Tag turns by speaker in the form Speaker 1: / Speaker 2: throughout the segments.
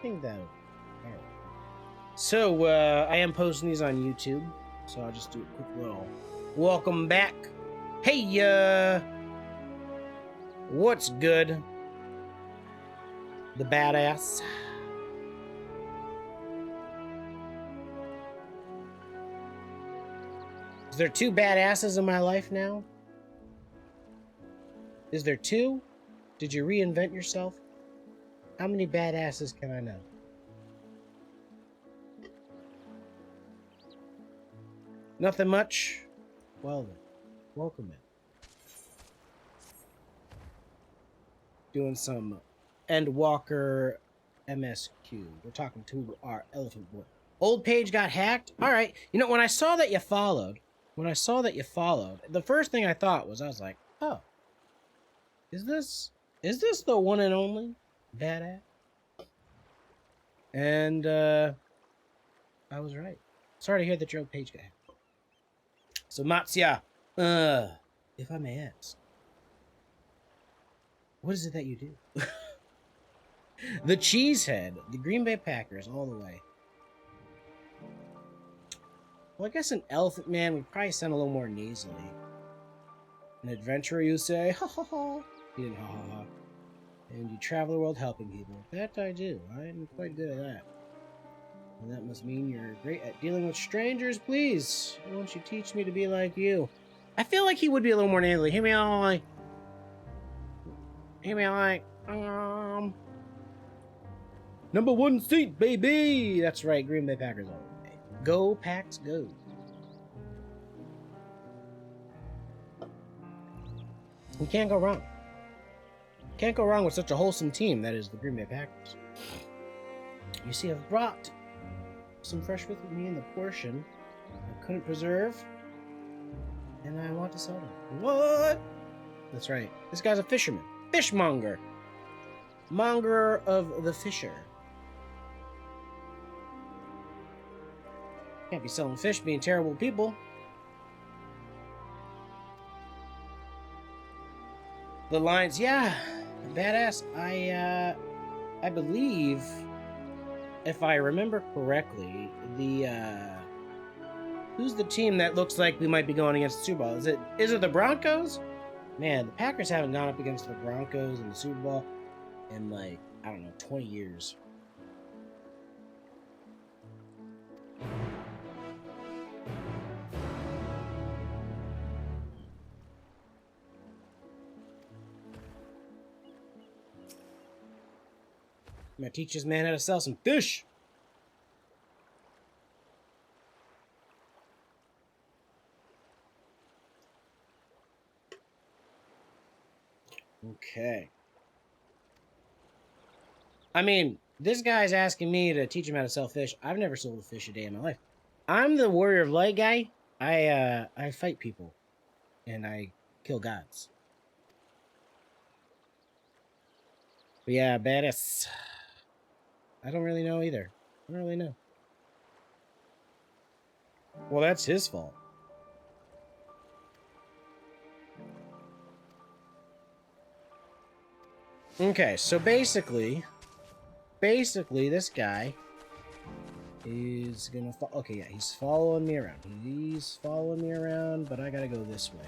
Speaker 1: think that. Right. So I am posting these on YouTube, so I'll just do a quick little welcome back. Hey, what's good? The badass. Is there two badasses in my life now? Is there two? Did you reinvent yourself? How many badasses can I know? Nothing much? Well then, welcome in. Doing some ENDWALKER MSQ. We're talking to our elephant boy. Old page got hacked? Alright. You know, when I saw that you followed, the first thing I thought was, I was like, oh. Is this the one and only badass? And, I was right. Sorry to hear that your old page got hacked. So, Matsuya, if I may ask, what is it that you do? The Cheesehead, the Green Bay Packers, all the way. Well, I guess an elephant man would probably sound a little more nasally. An adventurer, you say, ha ha ha. He didn't ha ha ha. And you travel the world helping people. That I do. I'm quite good at that. And that must mean you're great at dealing with strangers. Please, won't you teach me to be like you? I feel like he would be a little more nasally. Hear me out like... Number one seat, baby! That's right, Green Bay Packers all the way. Go, Packs, go. We can't go wrong. Can't go wrong with such a wholesome team that is the Green Bay Packers. You see, I've brought some fresh fish with me in the portion I couldn't preserve, and I want to sell them. What? That's right. This guy's a fisherman. Fishmonger. Monger of the fisher. Can't be selling fish being terrible people. The lines, yeah, badass. I believe, if I remember correctly, who's the team that looks like we might be going against the Super Bowl? Is it the Broncos? Man, the Packers haven't gone up against the Broncos in the Super Bowl in like, I don't know, 20 years. I'm gonna teach this man how to sell some fish. Okay. I mean, this guy's asking me to teach him how to sell fish. I've never sold a fish a day in my life. I'm the warrior of light guy. I fight people. And I kill gods. But yeah, badass. I don't really know either. I don't really know. Well, that's his fault. Okay, so basically this guy is gonna okay, yeah, he's following me around. He's following me around, but I gotta go this way.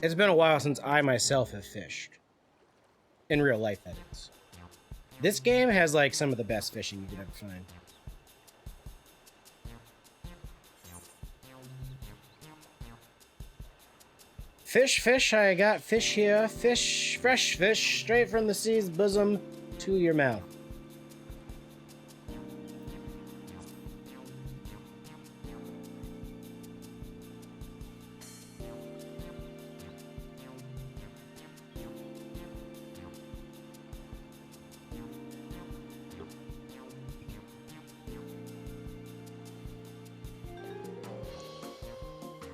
Speaker 1: It's been a while since I myself have fished. In real life, that is. This game has like some of the best fishing you could ever find. Fish, I got fish here. Fish, fresh fish, straight from the sea's bosom to your mouth.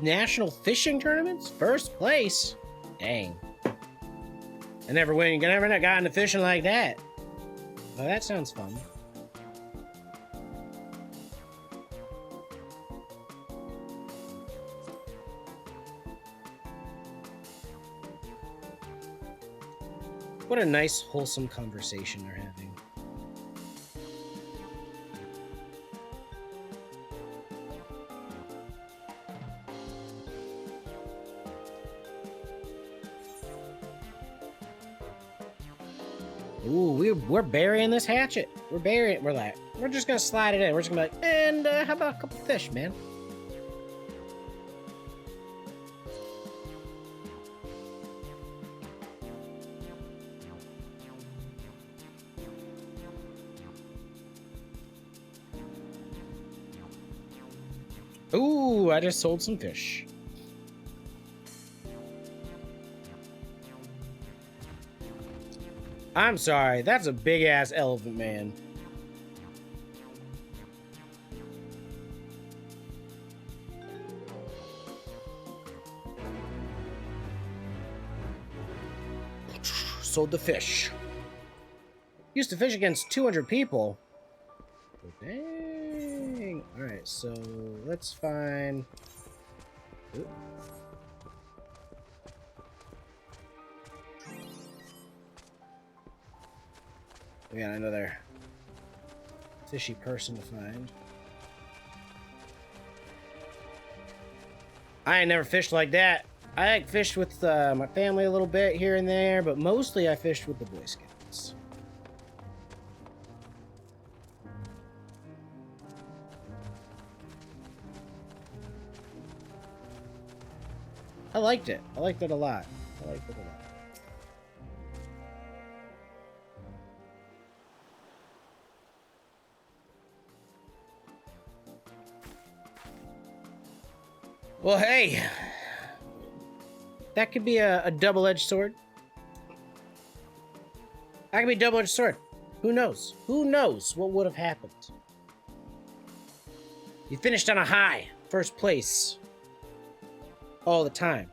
Speaker 1: National fishing tournaments? First place? Dang. I never got into fishing like that. Oh, that sounds fun. What a nice, wholesome conversation they're having. Ooh, we're burying this hatchet. We're just gonna slide it in. We're just gonna be like, and how about a couple fish, man? Ooh, I just sold some fish. I'm sorry, that's a big-ass elephant man. Sold the fish. Used to fish against 200 people. Dang. Alright, so let's find... Ooh. We got another fishy person to find. I ain't never fished like that. I fished with my family a little bit here and there, but mostly I fished with the Boy Scouts. I liked it. I liked it a lot. I liked it a lot. Well, hey, that could be a double-edged sword. That could be a double-edged sword. Who knows? Who knows what would have happened? You finished on a high, first place, all the time.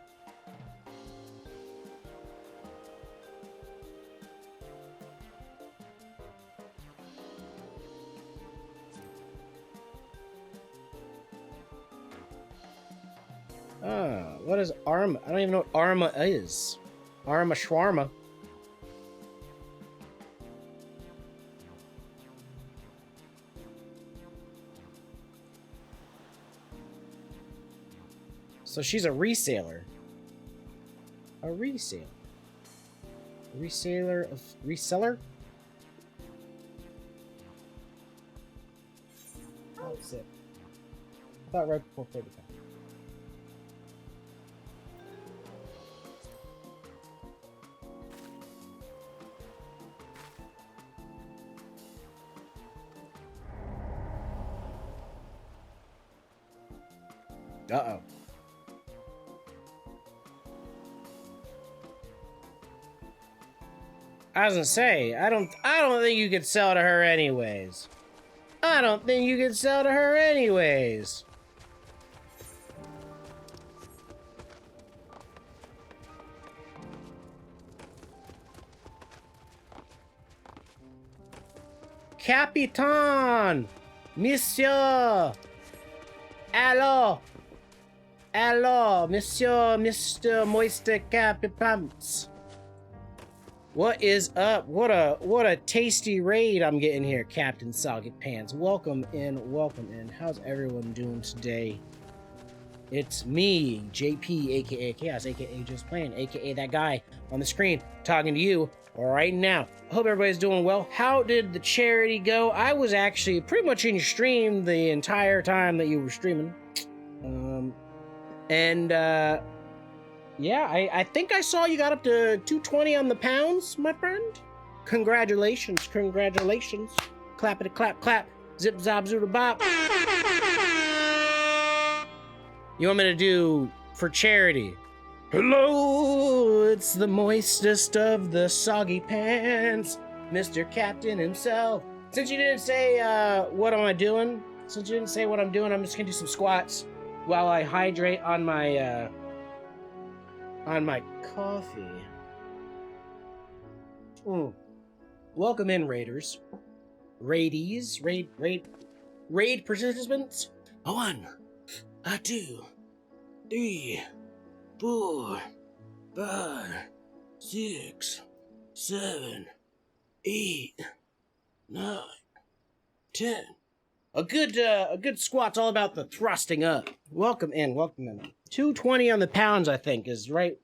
Speaker 1: What is Arma? I don't even know what Arma is. Arma Shawarma. So she's a reseller. A reseller. A reseller of... Reseller? That's it. I thought right before playtime. Uh-oh. I was gonna say, I don't think you could sell to her anyways. I don't think you could sell to her anyways. Capitan! Monsieur! Allo! Allo, Monsieur, Mr. Moister Capipants. What is up? What a tasty raid I'm getting here, Captain Soggy Pants. Welcome in, welcome in. How's everyone doing today? It's me, JP, aka Chaos, aka Just Playing, aka that guy on the screen talking to you right now. I hope everybody's doing well. How did the charity go? I was actually pretty much in your stream the entire time that you were streaming. Yeah, I think I saw you got up to 220 on the pounds, my friend. Congratulations, congratulations. Clappity clap clap. Zip zop zoodle bop. You want me to do for charity? Hello, it's the moistest of the soggy pants, Mr. Captain himself. Since you didn't say what am I doing, since you didn't say what I'm doing, I'm just gonna do some squats while I hydrate on my coffee. Welcome in, raiders. Raidies. Raid participants. 1, 2, 3, 4, 5, 6, 7, 8, 9, 10. A good squat's all about the thrusting up. Welcome in, welcome in. 220 on the pounds, I think, is right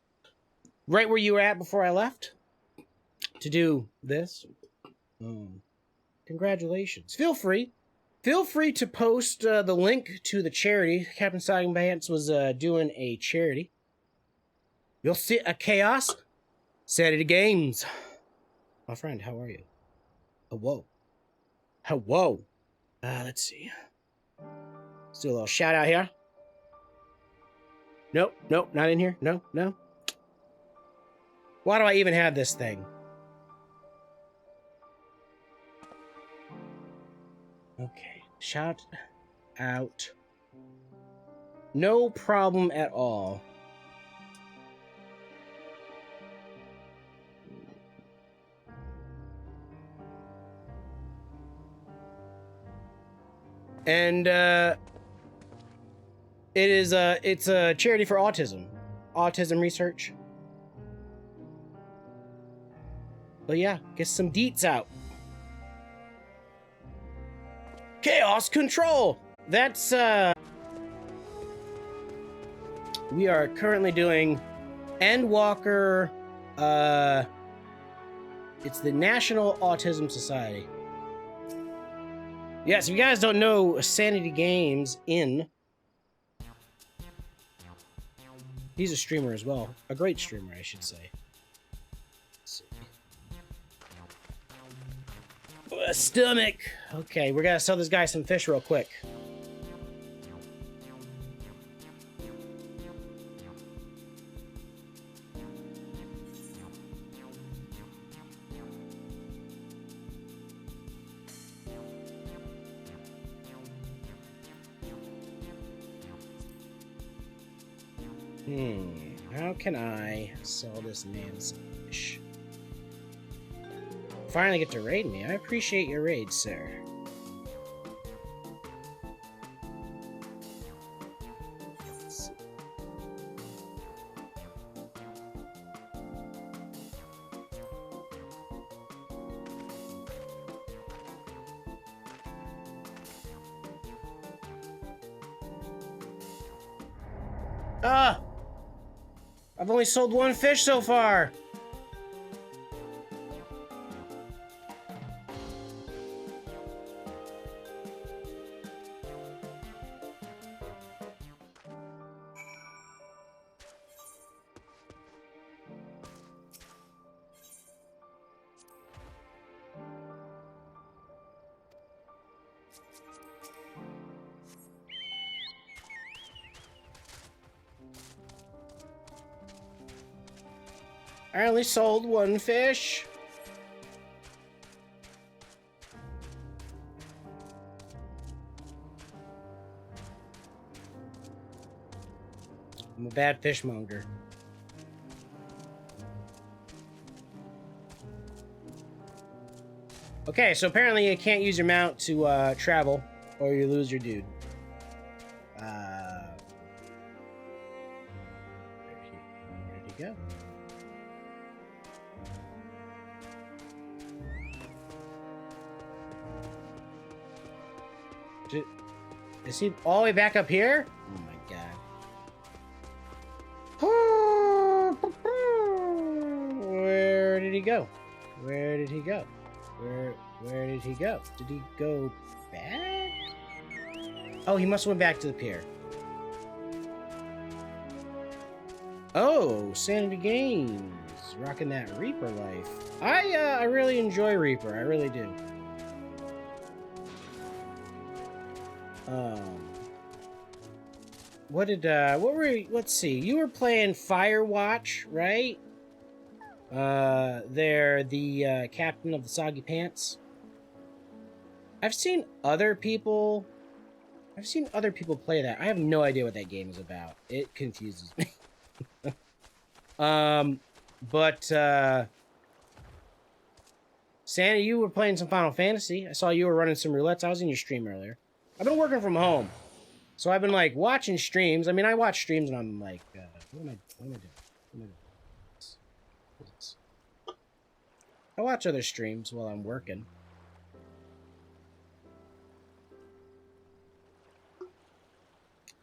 Speaker 1: where you were at before I left to do this. Congratulations. Feel free to post the link to the charity. Captain Sagging Pants was doing a charity. You'll see a chaos. Saturday games. My friend, how are you? Hello. Hello. Let's see. Let's do a little shout out here. Nope, not in here. No. Why do I even have this thing? Okay, shout out. No problem at all. And it's a charity for autism research. But yeah, get some deets out. Chaos control. That's we are currently doing ENDWALKER. It's the National Autism Society. Yes, if you guys don't know Sanity Games in, he's a streamer as well. A great streamer, I should say. Let's see. Stomach. Okay, we're gonna sell this guy some fish real quick. How can I sell this man some fish? Finally get to raid me. I appreciate your raid, sir. Let's see. Ah! I've only sold one fish so far. I only sold one fish. I'm a bad fishmonger. Okay, so apparently you can't use your mount to travel, or you lose your dude. Where did he go? Is he all the way back up here? Oh my god. Where did he go? Where did he go? Where did he go? Did he go back? Oh, he must have went back to the pier. Oh, Sanity Games. Rocking that Reaper life. I really enjoy Reaper. I really do. Let's see, you were playing Firewatch, right? They're the captain of the Soggy Pants. I've seen other people play that. I have no idea what that game is about. It confuses me. Santa, you were playing some Final Fantasy. I saw you were running some roulettes. I was in your stream earlier. I've been working from home. So I've been, like, watching streams. I mean, I watch streams and I'm like, what am I doing? I watch other streams while I'm working.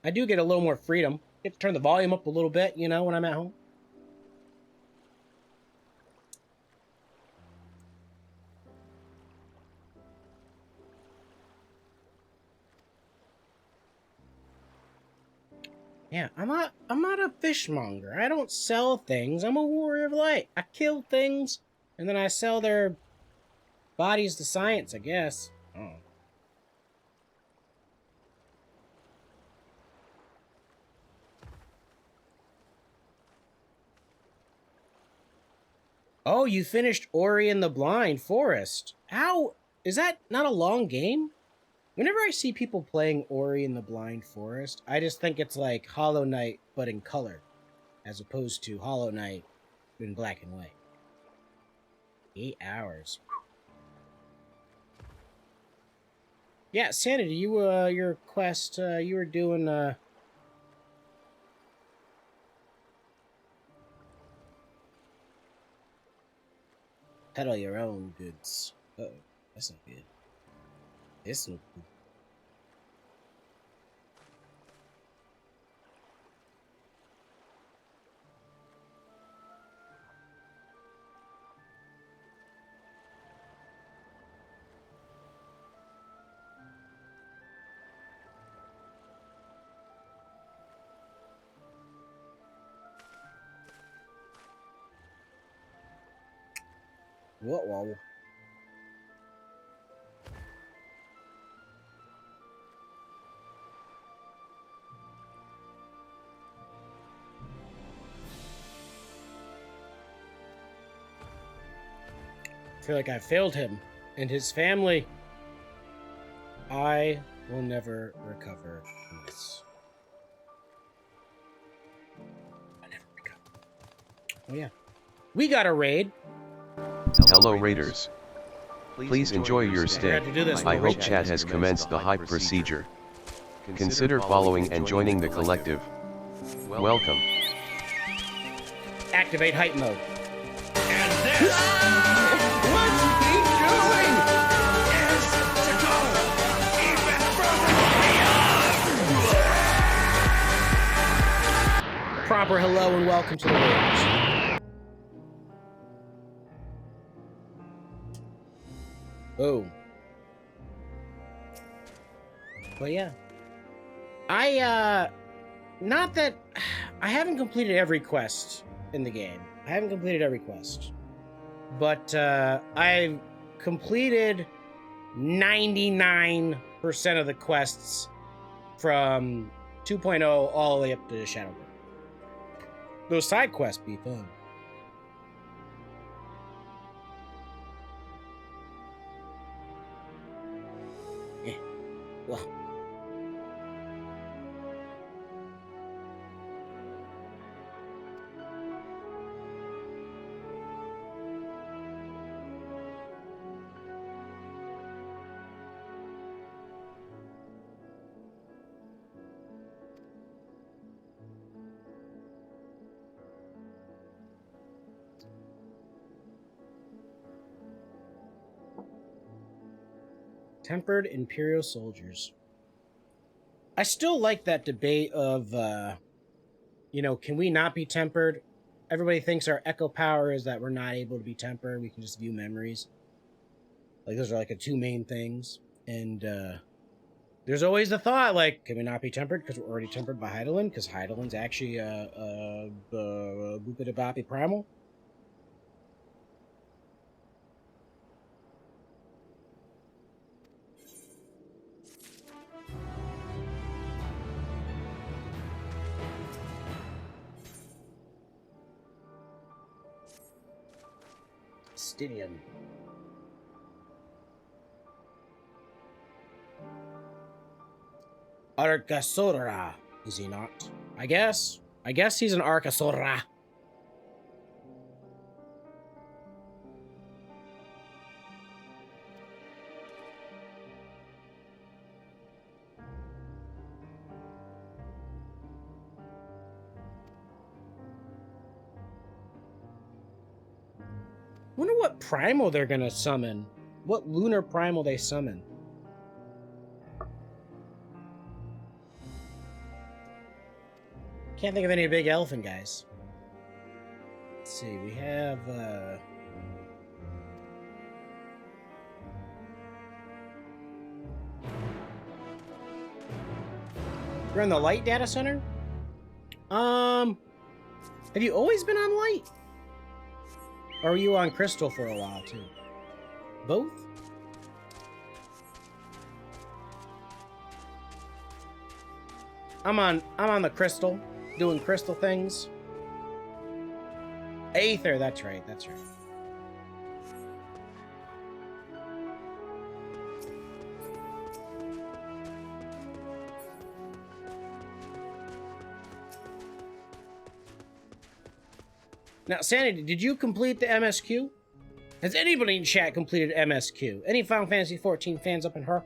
Speaker 1: I do get a little more freedom. Get to turn the volume up a little bit, you know, when I'm at home. Yeah, I'm not a fishmonger. I don't sell things. I'm a warrior of light. I kill things, and then I sell their bodies to science, I guess. Oh. Oh, you finished Ori and the Blind Forest. How? Is that not a long game? Whenever I see people playing Ori and the Blind Forest, I just think it's like Hollow Knight, but in color, as opposed to Hollow Knight in black and white. 8 hours. Yeah, Sanity, you, your quest, you were doing, peddle your own goods. Uh-oh, that's not good. This looks good. Whoa. I feel like I failed him and his family. I will never recover from this. I never recover. Oh yeah. We got a raid.
Speaker 2: Hello Raiders. Please enjoy your stay. I hope chat has commenced the hype procedure. Consider following and joining the collective. Welcome.
Speaker 1: Activate hype mode.
Speaker 3: And this, what's he doing? Is to go even further beyond.
Speaker 1: Proper hello and welcome to the Raiders. Oh. But yeah. Not that... I haven't completed every quest in the game. I haven't completed every quest. But, I've completed 99% of the quests from 2.0 all the way up to Shadowbrook. Those side quests be fun. Well. Tempered Imperial soldiers. I still like that debate of, you know, can we not be tempered? Everybody thinks our echo power is that we're not able to be tempered. We can just view memories. Like, those are like the two main things. And there's always the thought, like, can we not be tempered because we're already tempered by Heidelin? Because Heidelin's actually Boopity Primal. Stinian. Arcasora, is he not? I guess he's an Arcasora. Wonder what primal they're gonna summon. What lunar primal they summon. Can't think of any big elephant guys. Let's see, we have you're on the light data center? Have you always been on light? Or were you on crystal for a while too? Both? I'm on the crystal, doing crystal things. Aether, that's right, that's right. Now, Sanity, did you complete the MSQ? Has anybody in chat completed MSQ? Any Final Fantasy XIV fans up in her?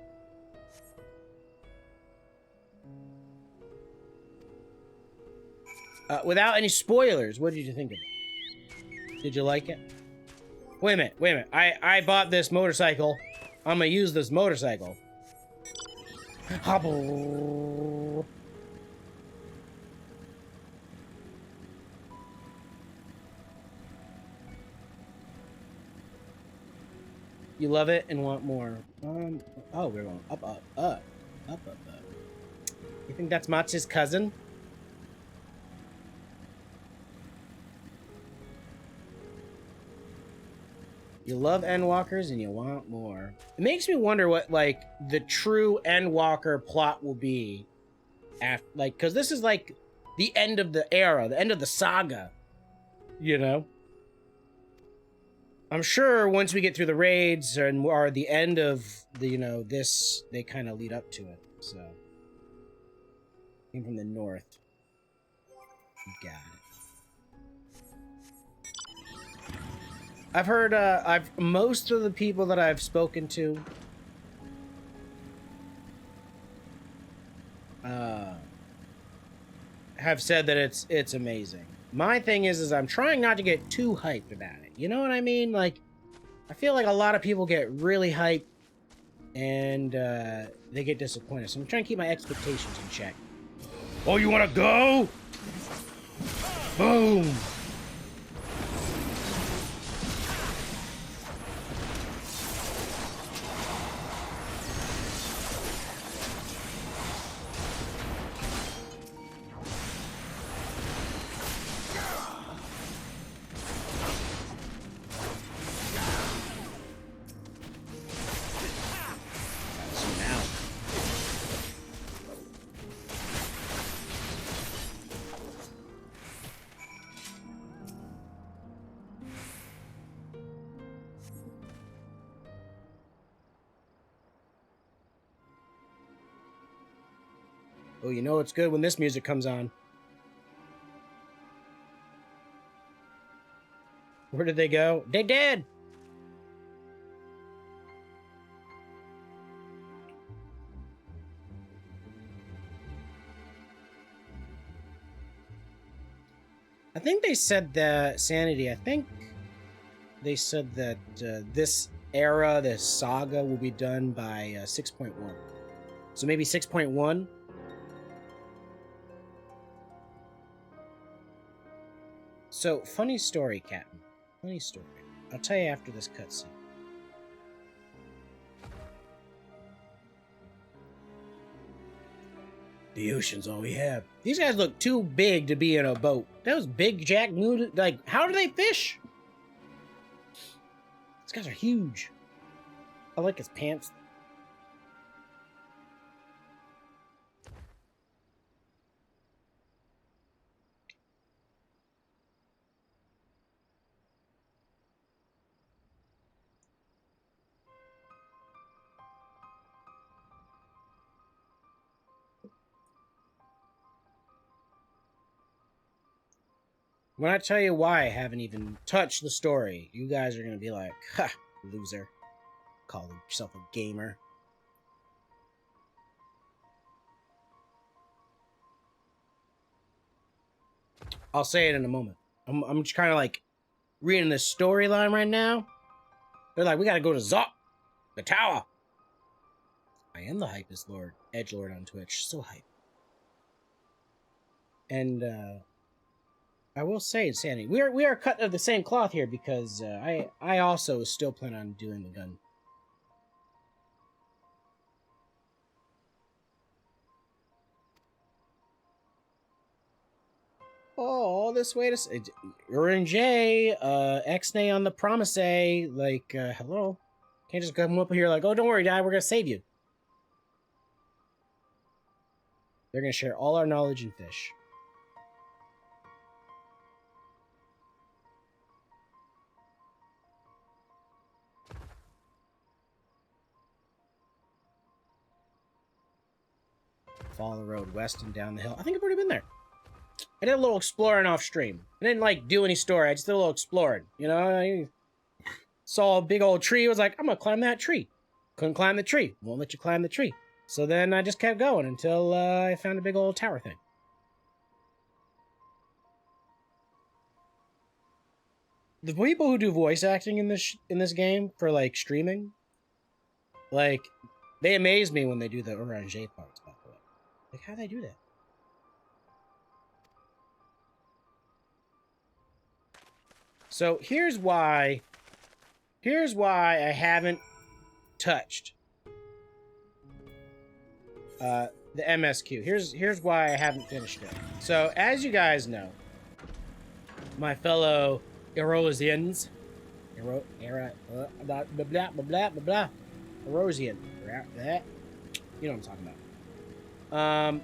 Speaker 1: Without any spoilers, what did you think of it? Did you like it? Wait a minute, wait a minute. I bought this motorcycle. I'm gonna use this motorcycle. Hobble. You love it and want more. Oh, we're going up, up, up, up, up, up. You think that's Matsu's cousin? You love Endwalkers and you want more. It makes me wonder what, like, the true Endwalker plot will be. After, like, because this is, like, the end of the era, the end of the saga. You know? I'm sure once we get through the raids and are the end of the, you know, this, they kind of lead up to it. So, came from the north. Got it. I've heard, most of the people that I've spoken to, have said that it's amazing. My thing is I'm trying not to get too hyped about it. You know what I mean? Like, I feel like a lot of people get really hyped and, they get disappointed. So I'm trying to keep my expectations in check. Oh, you want to go? Boom! Oh, you know it's good when this music comes on. Where did they go? They did! I think they said that, Sanity, I think they said that this era, this saga, will be done by 6.1. So maybe 6.1? So, funny story, Captain. Funny story. I'll tell you after this cutscene. The ocean's all we have. These guys look too big to be in a boat. Those big jack noodle, like, how do they fish? These guys are huge. I like his pants. When I tell you why I haven't even touched the story, you guys are gonna be like, ha, loser. Call yourself a gamer. I'll say it in a moment. I'm just kind of like reading the storyline right now. They're like, we gotta go to Zot, the tower. I am the hypest Edgelord on Twitch. So hype. And I will say, Sandy, we are cut of the same cloth here because I also still plan on doing the gun. Oh, all this way to Urin J, X-Nay on the Promise, like, hello. Can't just come up here like, oh, don't worry, Dad, we're gonna save you. They're gonna share all our knowledge and fish. Follow the road west and down the hill. I think I've already been there. I did a little exploring off stream. I didn't like do any story. I just did a little exploring. You know, I saw a big old tree. I was like, I'm gonna climb that tree. Couldn't climb the tree. Won't let you climb the tree. So then I just kept going until I found a big old tower thing. The people who do voice acting in this game for like streaming, like they amaze me when they do the Orange parts. By the way, like how do they do that? So here's why I haven't touched the MSQ. Here's why I haven't finished it. So as you guys know, my fellow Erosians, blah blah blah blah, Erosian, you know what I'm talking about.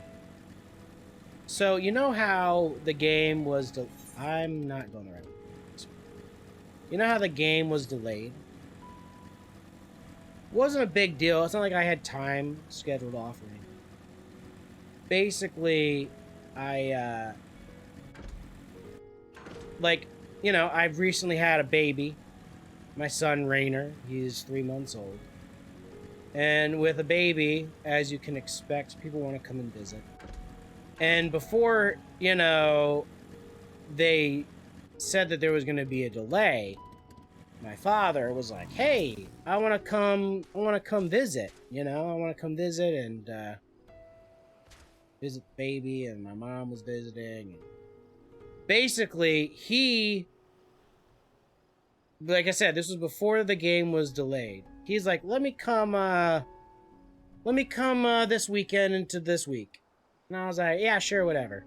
Speaker 1: So you know how the game was. I'm not going the right way. You know how the game was delayed? Wasn't a big deal. It's not like I had time scheduled off or anything. Basically, I, like, you know, I've recently had a baby. My son, Rainer. He's 3 months old. And with a baby, as you can expect, people want to come and visit. And before, you know, they said that there was going to be a delay, my father was like, hey, I want to come visit, you know, I want to come visit and visit the baby, and my mom was visiting. And basically, he, like I said, this was before the game was delayed. He's like, let me come this weekend into this week. And I was like, yeah, sure, whatever.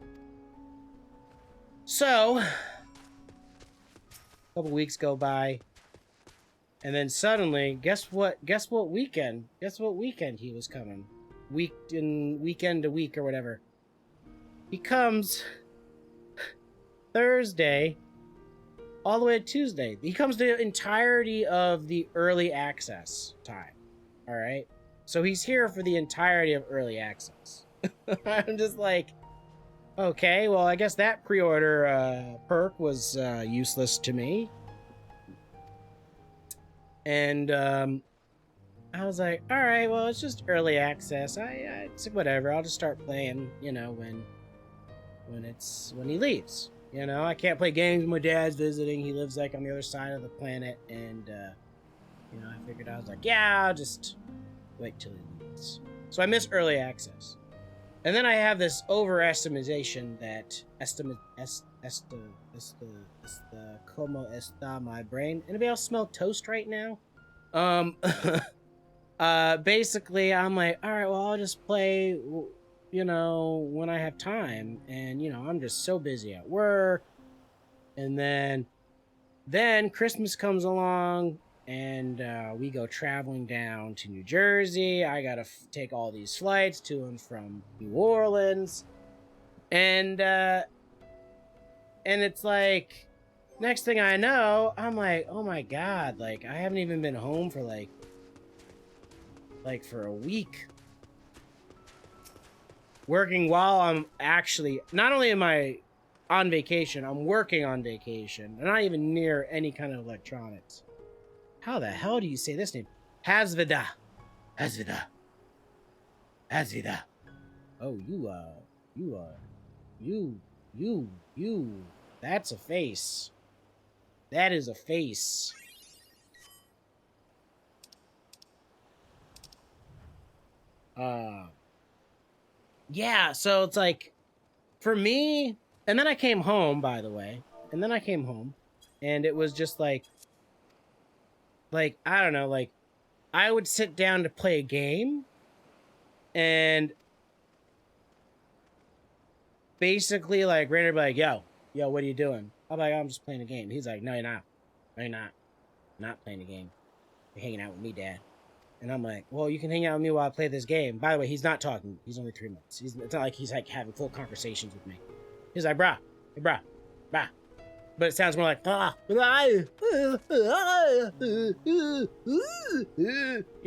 Speaker 1: So couple weeks go by, and then suddenly, guess what weekend he was coming? Weekend to week or whatever. He comes Thursday all the way to Tuesday. He comes the entirety of the early access time. All right, so he's here for the entirety of early access. I'm just like, okay, well, I guess that pre-order perk was useless to me. And I was like, all right, well, it's just early access. It's whatever. I'll just start playing, you know, when he leaves. You know, I can't play games when my dad's visiting. He lives like on the other side of the planet, and you know, I figured I was like, yeah, I'll just wait till he leaves. So I miss early access. And then I have this overestimation that como está my brain. Anybody else smell toast right now? Basically, I'm like, all right, well, I'll just play, you know, when I have time. And, you know, I'm just so busy at work. And then Christmas comes along, and we go traveling down to New Jersey. I gotta take all these flights to and from New Orleans, and it's like, next thing I know, I'm like, oh my god, like I haven't even been home for like for a week, working while I'm actually, not only am I on vacation, I'm working on vacation. I'm not even near any kind of electronics. How the hell do you say this name? Hazvida. Oh, you. That's a face. That is a face. Yeah, so it's like, for me, and then I came home, by the way, and it was just like, I don't know, like, I would sit down to play a game, and basically, like, Rainer would be like, yo, what are you doing? I'm like, I'm just playing a game. He's like, no, you're not. No, you're not. I'm not playing a game. You're hanging out with me, Dad. And I'm like, well, you can hang out with me while I play this game. By the way, he's not talking. He's only 3 months. It's not like he's like having full conversations with me. He's like, brah, hey, brah. But it sounds more like, you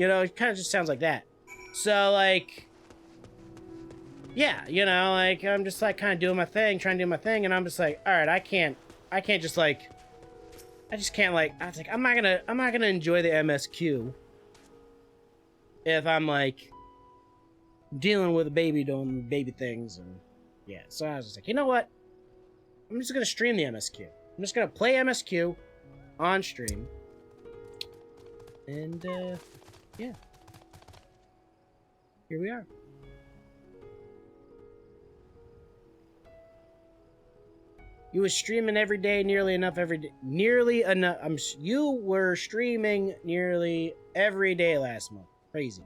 Speaker 1: know, it kind of just sounds like that. So, like, yeah, you know, like, I'm just, like, kind of doing my thing, trying to do my thing, and I'm just like, all right, I can't just, like, I just can't, like, I was like, I'm not gonna enjoy the MSQ if I'm, like, dealing with a baby doing baby things, and, yeah, so I was just like, you know what? I'm just gonna stream the MSQ. I'm just gonna play MSQ on stream. And, yeah. Here we are. You were streaming every day, nearly enough every day. Nearly enough. You were streaming nearly every day last month. Crazy.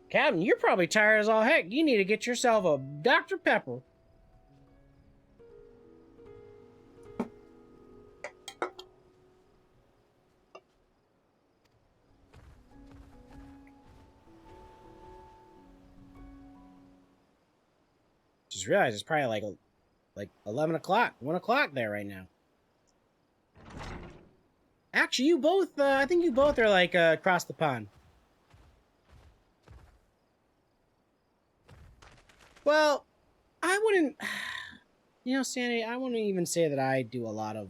Speaker 1: Captain, you're probably tired as all heck. You need to get yourself a Dr. Pepper. Just realized it's probably like 11 o'clock, 1 o'clock there right now. Actually, you both, I think you both are like across the pond. Well, I wouldn't, you know, Sandy, I wouldn't even say that I do a lot of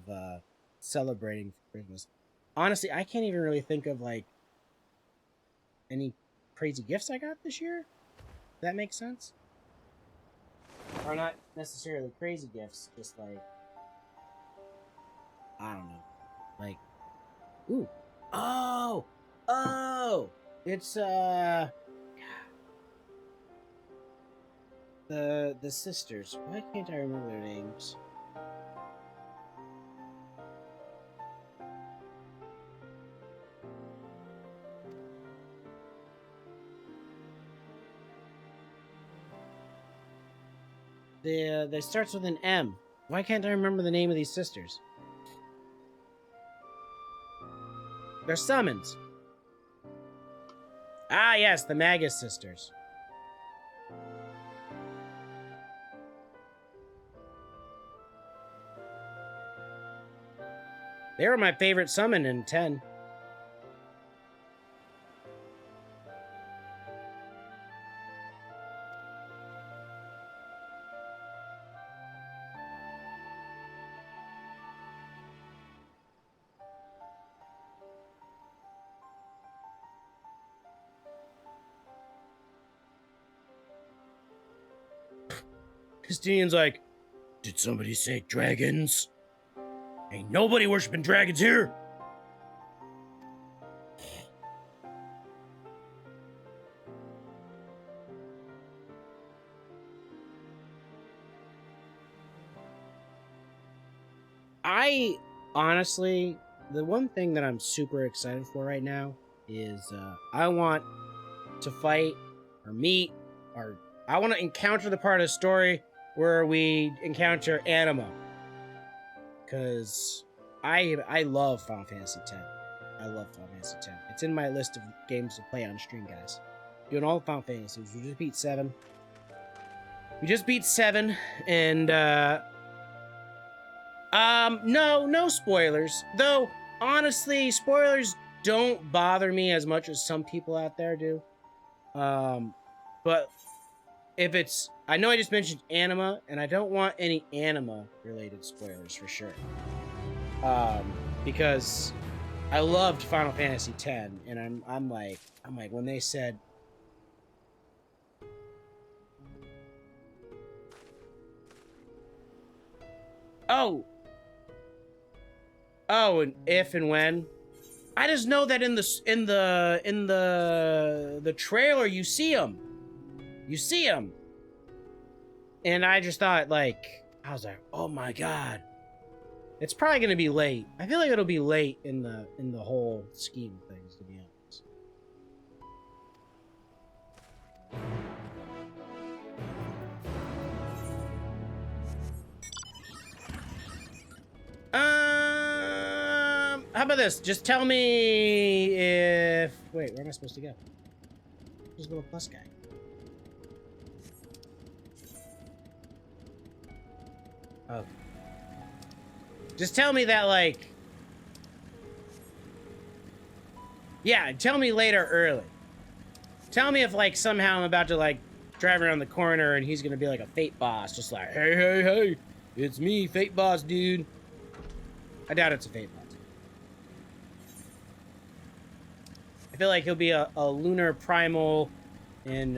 Speaker 1: celebrating for Christmas. Honestly, I can't even really think of like any crazy gifts I got this year. If that makes sense? Or not necessarily crazy gifts, just like, I don't know. Like, ooh. Oh! It's, the sisters. Why can't I remember their names? They starts with an M. Why can't I remember the name of these sisters? They're summons. Ah, yes, the Magus sisters. They were my favorite summon in 10. Christine's like, did somebody say dragons? Ain't nobody worshiping dragons here. I honestly, the one thing that I'm super excited for right now is I want to fight or meet or I want to encounter the part of the story where we encounter Anima. Because I love Final Fantasy X. I love Final Fantasy X. It's in my list of games to play on stream, guys. Doing all the Final Fantasies. We just beat 7. And no spoilers. Though, honestly, spoilers don't bother me as much as some people out there do. But if it's... I know I just mentioned Anima, and I don't want any Anima-related spoilers for sure. Because I loved Final Fantasy X, and I'm like, when they said... Oh. Oh, and if and when. I just know that in the trailer you see him. You see him. And I just thought, like, I was like, oh my god. It's probably gonna be late. I feel like it'll be late in the whole scheme of things, to be honest. How about this? Just tell me if... Wait, where am I supposed to go? There's a little plus guy. Oh. Just tell me that, like... Yeah, tell me late or early. Tell me if, like, somehow I'm about to, like, drive around the corner and he's gonna be like a fate boss. Just like, hey, hey, hey, it's me, fate boss, dude. I doubt it's a fate boss. I feel like he'll be a lunar primal in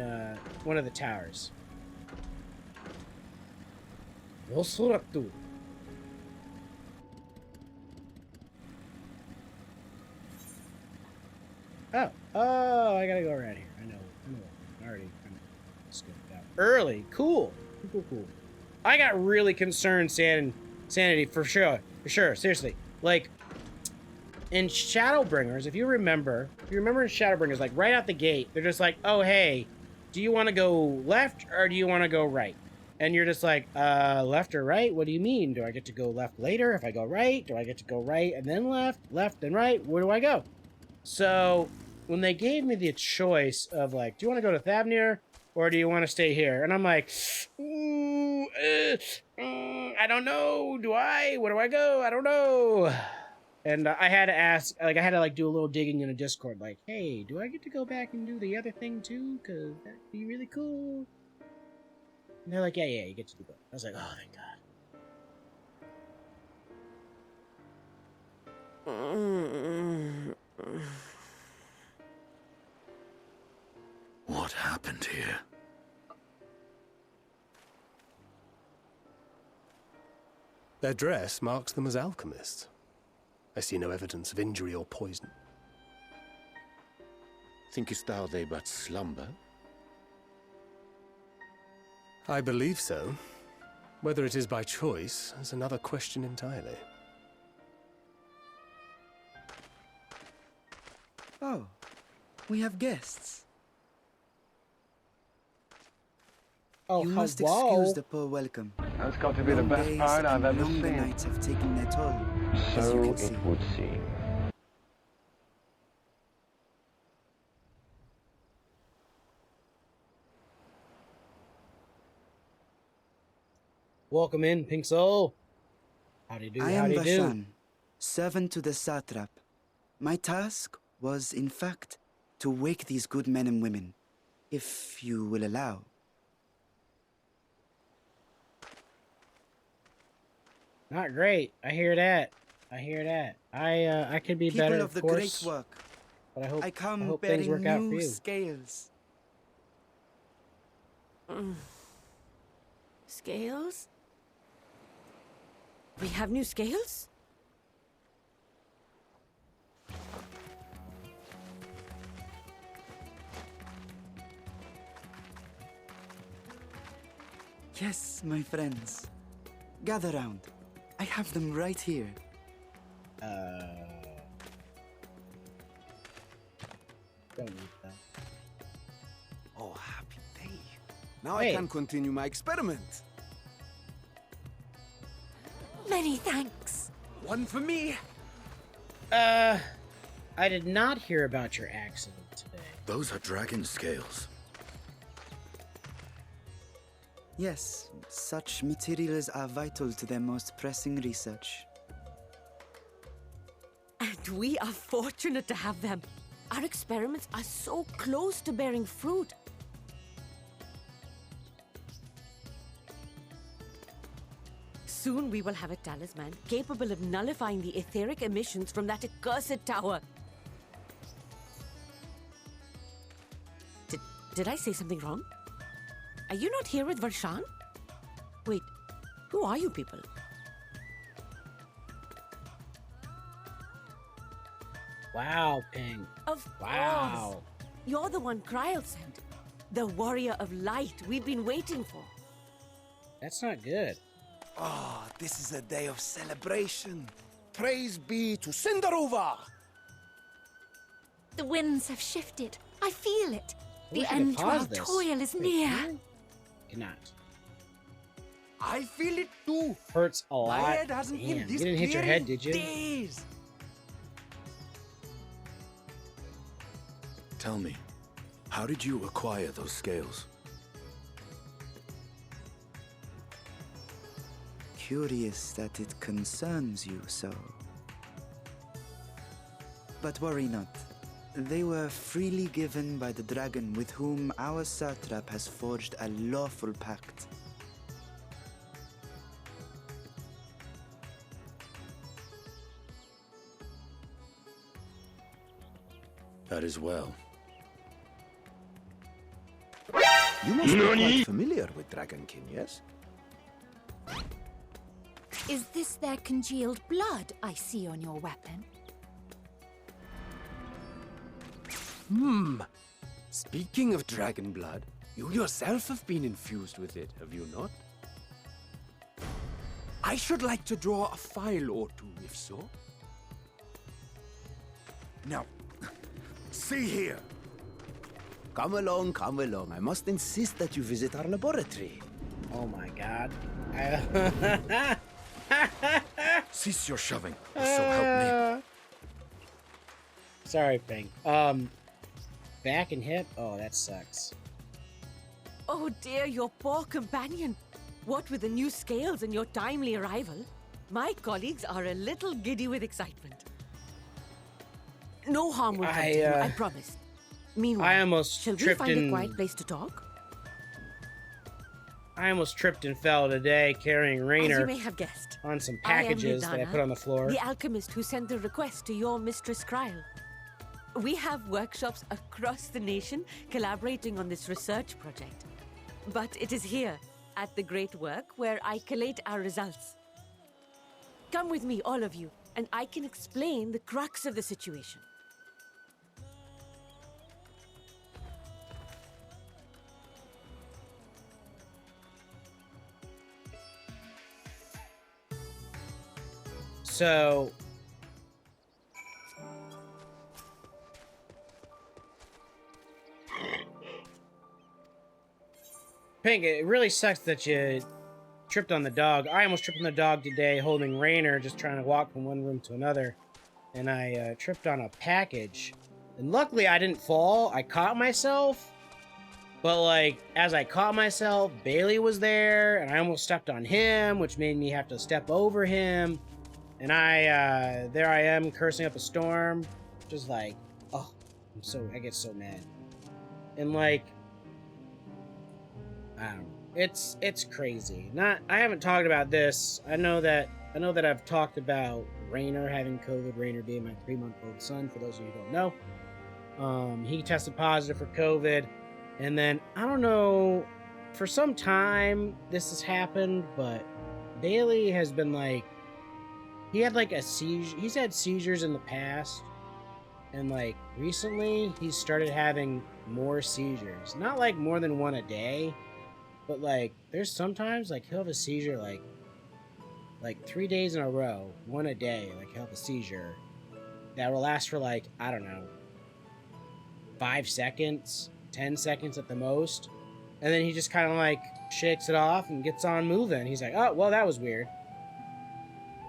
Speaker 1: one of the towers. Sorta. Oh, I gotta go around here. I know. I already kind of skipped that. Early, cool. I got really concerned sanity for sure. Seriously, like in Shadowbringers, if you remember in Shadowbringers, like right out the gate, they're just like, oh hey, do you want to go left or do you want to go right? And you're just like, left or right? What do you mean? Do I get to go left later if I go right? Do I get to go right and then left then right? Where do I go? So when they gave me the choice of like, do you want to go to Thavnair or do you want to stay here? And I'm like, I don't know. Where do I go? I don't know. And I had to ask, like, I had to like do a little digging in a Discord, like, hey, do I get to go back and do the other thing too? Cause that'd be really cool. And they're like, yeah, you get to do both. I was like, oh, thank God.
Speaker 3: What happened here?
Speaker 4: Their dress marks them as alchemists. I see no evidence of injury or poison.
Speaker 5: Thinkest thou they but slumber?
Speaker 4: I believe so. Whether it is by choice is another question entirely.
Speaker 6: Oh, we have guests.
Speaker 1: Oh,
Speaker 6: You must
Speaker 1: wow.
Speaker 6: excuse the poor welcome.
Speaker 7: That's got to be the
Speaker 6: Long
Speaker 7: best
Speaker 6: days
Speaker 7: part I've
Speaker 6: and
Speaker 7: ever
Speaker 6: longer
Speaker 7: seen.
Speaker 6: nights have taken their toll, as you
Speaker 7: So
Speaker 6: can see.
Speaker 7: it would seem.
Speaker 1: Welcome in, Pink Soul. Howdy do,
Speaker 6: I am
Speaker 1: howdy do.
Speaker 6: Vashan, servant to the satrap. My task was, in fact, to wake these good men and women, if you will allow.
Speaker 1: Not great. I hear that. I could be
Speaker 6: People
Speaker 1: better,
Speaker 6: of the
Speaker 1: course.
Speaker 6: great work,
Speaker 1: But I
Speaker 6: I
Speaker 1: hope things
Speaker 6: come
Speaker 1: work
Speaker 6: bearing
Speaker 1: out for
Speaker 6: new
Speaker 1: you.
Speaker 6: scales.
Speaker 8: Scales? We have new scales?
Speaker 6: Yes, my friends. Gather round. I have them right here.
Speaker 1: Don't need that.
Speaker 9: Oh, happy day. Now
Speaker 1: Hey.
Speaker 9: I can continue my experiment.
Speaker 8: Many thanks.
Speaker 9: One for me.
Speaker 1: I did not hear about your accident today.
Speaker 3: Those are dragon scales.
Speaker 6: Yes, such materials are vital to their most pressing research.
Speaker 8: And we are fortunate to have them. Our experiments are so close to bearing fruit. Soon we will have a talisman capable of nullifying the etheric emissions from that accursed tower. Did I say something wrong? Are you not here with Varshan? Wait, who are you people?
Speaker 1: Wow, Ping.
Speaker 8: Of
Speaker 1: Wow.
Speaker 8: course. You're the one Kryl sent. The warrior of light we've been waiting for.
Speaker 1: That's not good.
Speaker 9: Oh, this is a day of celebration. Praise be to Cinderova!
Speaker 7: The winds have shifted. I feel it.
Speaker 1: We
Speaker 7: The
Speaker 1: should
Speaker 7: end to
Speaker 1: pause
Speaker 7: our
Speaker 1: this.
Speaker 7: toil is
Speaker 1: Wait,
Speaker 7: near.
Speaker 1: really? Cannot.
Speaker 9: I feel it too.
Speaker 1: Hurts a lot.
Speaker 9: My head hasn't
Speaker 1: Damn,
Speaker 9: been this
Speaker 1: you didn't hit your
Speaker 9: clear
Speaker 1: head,
Speaker 9: in
Speaker 1: did you?
Speaker 9: days.
Speaker 3: Tell me, how did you acquire those scales?
Speaker 6: Curious that it concerns you so. But worry not. They were freely given by the dragon with whom our satrap has forged a lawful pact.
Speaker 3: That is well.
Speaker 9: You must be quite familiar with Dragonkin, yes?
Speaker 7: Is this their congealed blood I see on your weapon?
Speaker 9: Speaking of dragon blood, you yourself have been infused with it, have you not? I should like to draw a file or two, if so. Now, see here. Come along, come along. I must insist that you visit our laboratory.
Speaker 1: Oh my god.
Speaker 3: Cease your shoving, so help me.
Speaker 1: Sorry, Ping. Back and hip? Oh, that sucks.
Speaker 8: Oh dear, your poor companion. What with the new scales and your timely arrival, my colleagues are a little giddy with excitement. No harm will come to you, I promise. Meanwhile,
Speaker 1: I almost
Speaker 8: shall we
Speaker 1: tripped
Speaker 8: find a
Speaker 1: and
Speaker 8: quiet place to talk?
Speaker 1: I almost tripped and fell today carrying
Speaker 8: As you
Speaker 1: Rainer
Speaker 8: may have guessed,
Speaker 1: on some
Speaker 8: I am
Speaker 1: packages that I
Speaker 8: Nidana,
Speaker 1: put on the floor.
Speaker 8: the alchemist who sent the request to your mistress Kryl. We have workshops across the nation collaborating on this research project. But it is here, at the Great Work, where I collate our results. Come with me, all of you, and I can explain the crux of the situation.
Speaker 1: So, Pink, it really sucks that you tripped on the dog. I almost tripped on the dog today holding Rainer, just trying to walk from one room to another. And I tripped on a package. And luckily I didn't fall. I caught myself. But like, as I caught myself, Bailey was there, and I almost stepped on him, which made me have to step over him. And there I am cursing up a storm. Just like, oh, I get so mad. And like, I don't know. It's crazy. I haven't talked about this. I know that I've talked about Rainer having COVID, Rainer being my 3-month-old son, for those of you who don't know. He tested positive for COVID. And then, I don't know, for some time this has happened, but Bailey has been like, he had like a seizure. He's had seizures in the past. And like recently he's started having more seizures. Not like more than one a day, but like there's sometimes like he'll have a seizure like 3 days in a row, one a day, like he'll have a seizure that will last for like, I don't know, 5 seconds, 10 seconds at the most. And then he just kind of like shakes it off and gets on moving. He's like, oh, well, that was weird.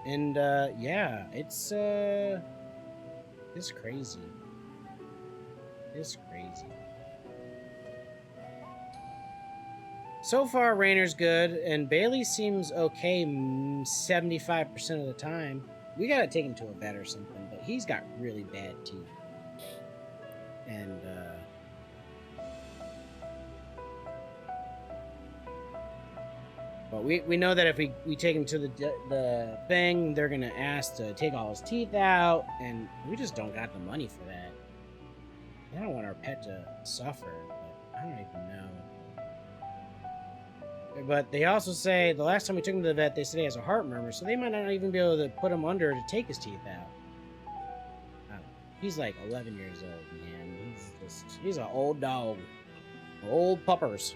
Speaker 1: And yeah, it's crazy. It's crazy. So far, Rainer's good, and Bailey seems okay 75% of the time. We gotta take him to a vet or something, but he's got really bad teeth. And, but we know that if we take him to the thing, they're gonna ask to take all his teeth out, and we just don't got the money for that. I don't want our pet to suffer, but I don't even know. But they also say, the last time we took him to the vet, they said he has a heart murmur, so they might not even be able to put him under to take his teeth out. I don't know. He's like 11 years old, man. He's an old dog. Old puppers.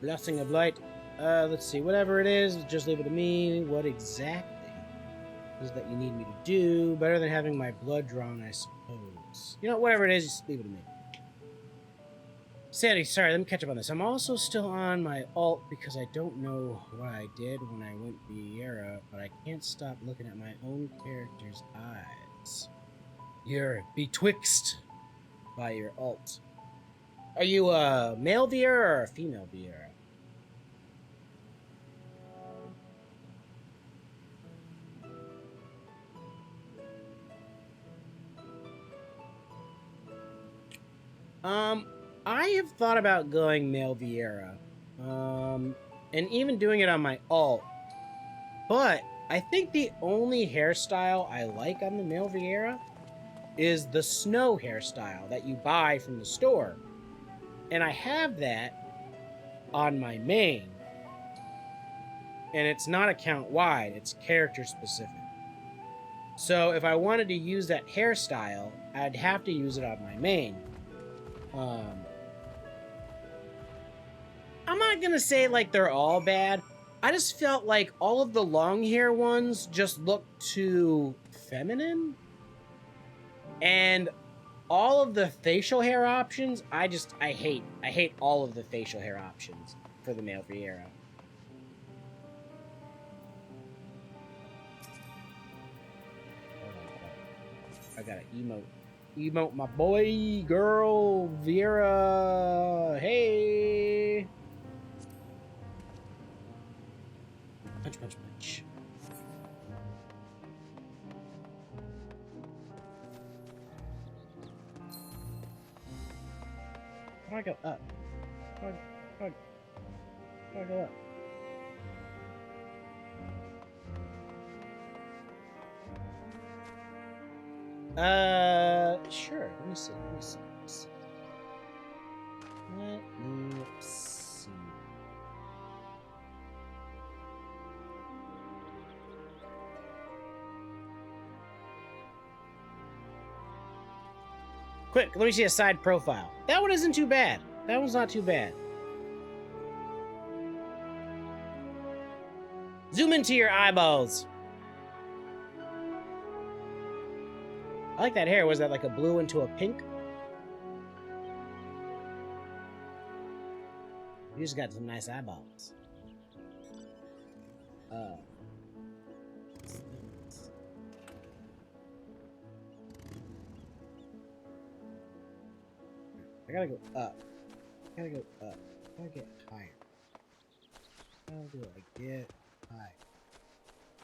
Speaker 1: Blessing of Light. Let's see. Whatever it is, just leave it to me. What exactly is that you need me to do? Better than having my blood drawn, I suppose. You know, whatever it is, just leave it to me. Sandy, sorry, let me catch up on this. I'm also still on my alt because I don't know what I did when I went Vieira, but I can't stop looking at my own character's eyes. You're betwixt by your alt. Are you a male Vieira or a female Vieira? I have thought about going male Vieira, and even doing it on my alt, but I think the only hairstyle I like on the male Vieira is the snow hairstyle that you buy from the store, and I have that on my main, and it's not account wide, it's character specific. So if I wanted to use that hairstyle, I'd have to use it on my main. I'm not gonna say like they're all bad. I just felt like all of the long hair ones just looked too feminine. And all of the facial hair options, I hate. I hate all of the facial hair options for the male Vieira. I gotta emote my boy, girl, Vieira. Hey. Punch, punch, punch. How do I go up? How do I go up? Sure. Let me see. Let me see. Quick, let me see a side profile. That one isn't too bad. That one's not too bad. Zoom into your eyeballs. I like that hair. Was that like a blue into a pink? You just got some nice eyeballs. I gotta go up. I gotta go up. I gotta get higher. How do I get higher?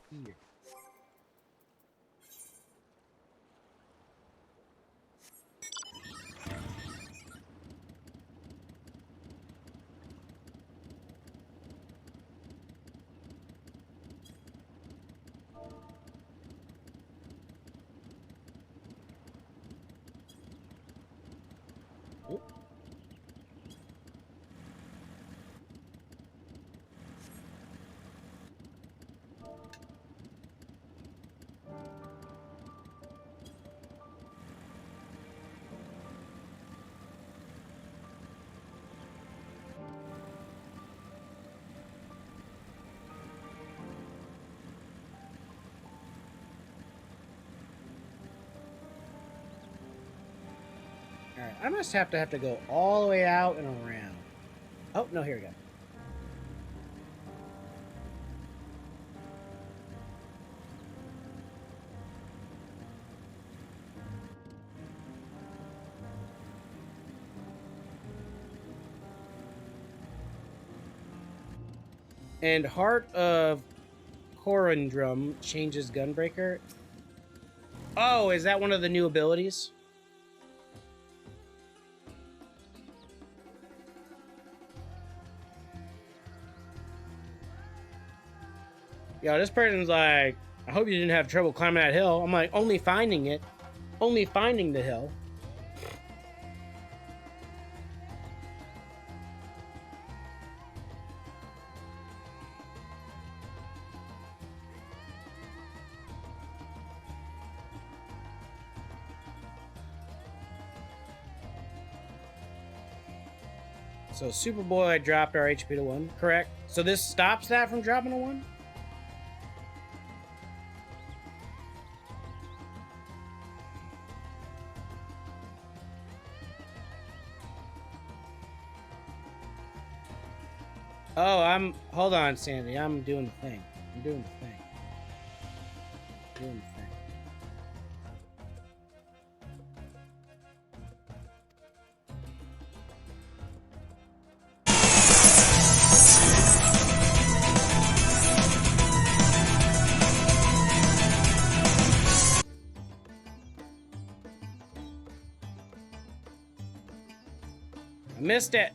Speaker 1: Here. Alright, I must have to go all the way out and around. Oh, no, here we go. And Heart of Corundrum changes Gunbreaker. Oh, is that one of the new abilities? Yo, this person's like, I hope you didn't have trouble climbing that hill. I'm like, only finding it. Only finding the hill. So Superboy dropped our HP to 1, correct? So this stops that from dropping to 1? Oh, hold on, Sandy. I'm doing the thing. I'm doing the thing. Doing the thing. I missed it.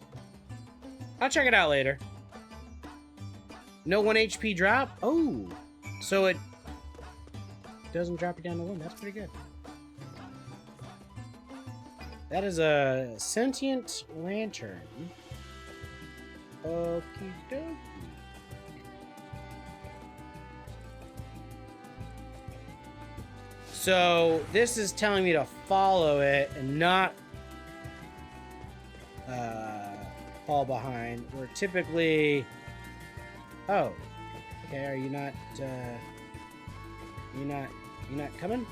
Speaker 1: I'll check it out later. No 1 HP drop? Oh, so it doesn't drop it down to 1. That's pretty good. That is a sentient lantern. Okie dokie. So this is telling me to follow it and not fall behind. We're typically... Oh, okay. Are you not? You're not coming?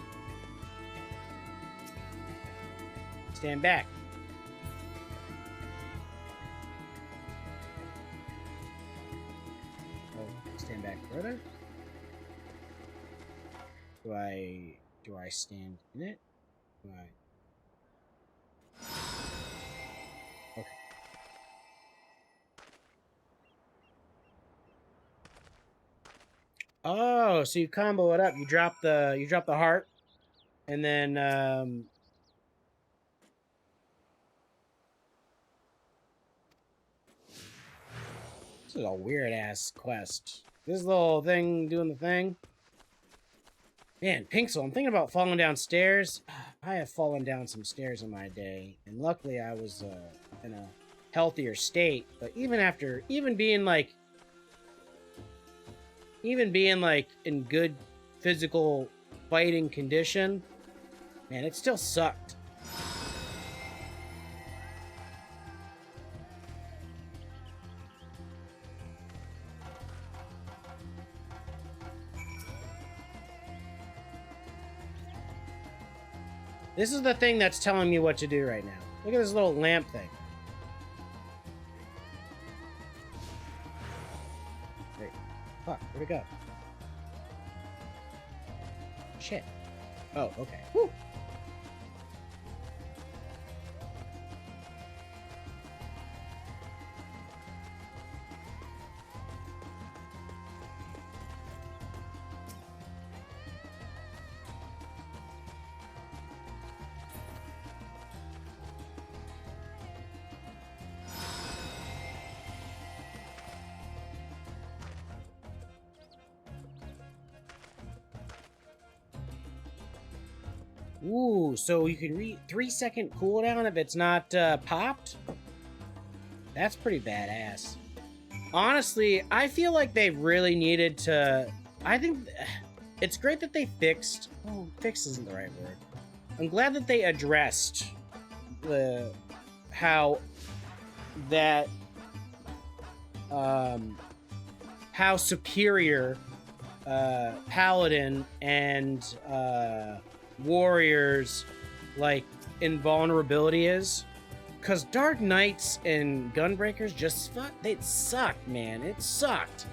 Speaker 1: Stand back. Oh, stand back further. Do I stand in it? Do I? Okay. Oh, so you combo it up. You drop the heart, and then this is a weird ass quest. This little thing doing the thing. Man, Pinksel, I'm thinking about falling down stairs. I have fallen down some stairs in my day, and luckily I was in a healthier state. But even being in good physical fighting condition, man, it still sucked. This is the thing that's telling me what to do right now. Look at this little lamp thing. Wait. Fuck, where'd it go? Shit. Oh, okay. Woo! Ooh, so you can 3-second cooldown if it's not popped? That's pretty badass. Honestly, I feel like they really needed to... I think it's great that they fixed... Oh, fix isn't the right word. I'm glad that they addressed how superior Paladin and Warriors like invulnerability is, because Dark Knights and Gunbreakers just they sucked, man. It sucked.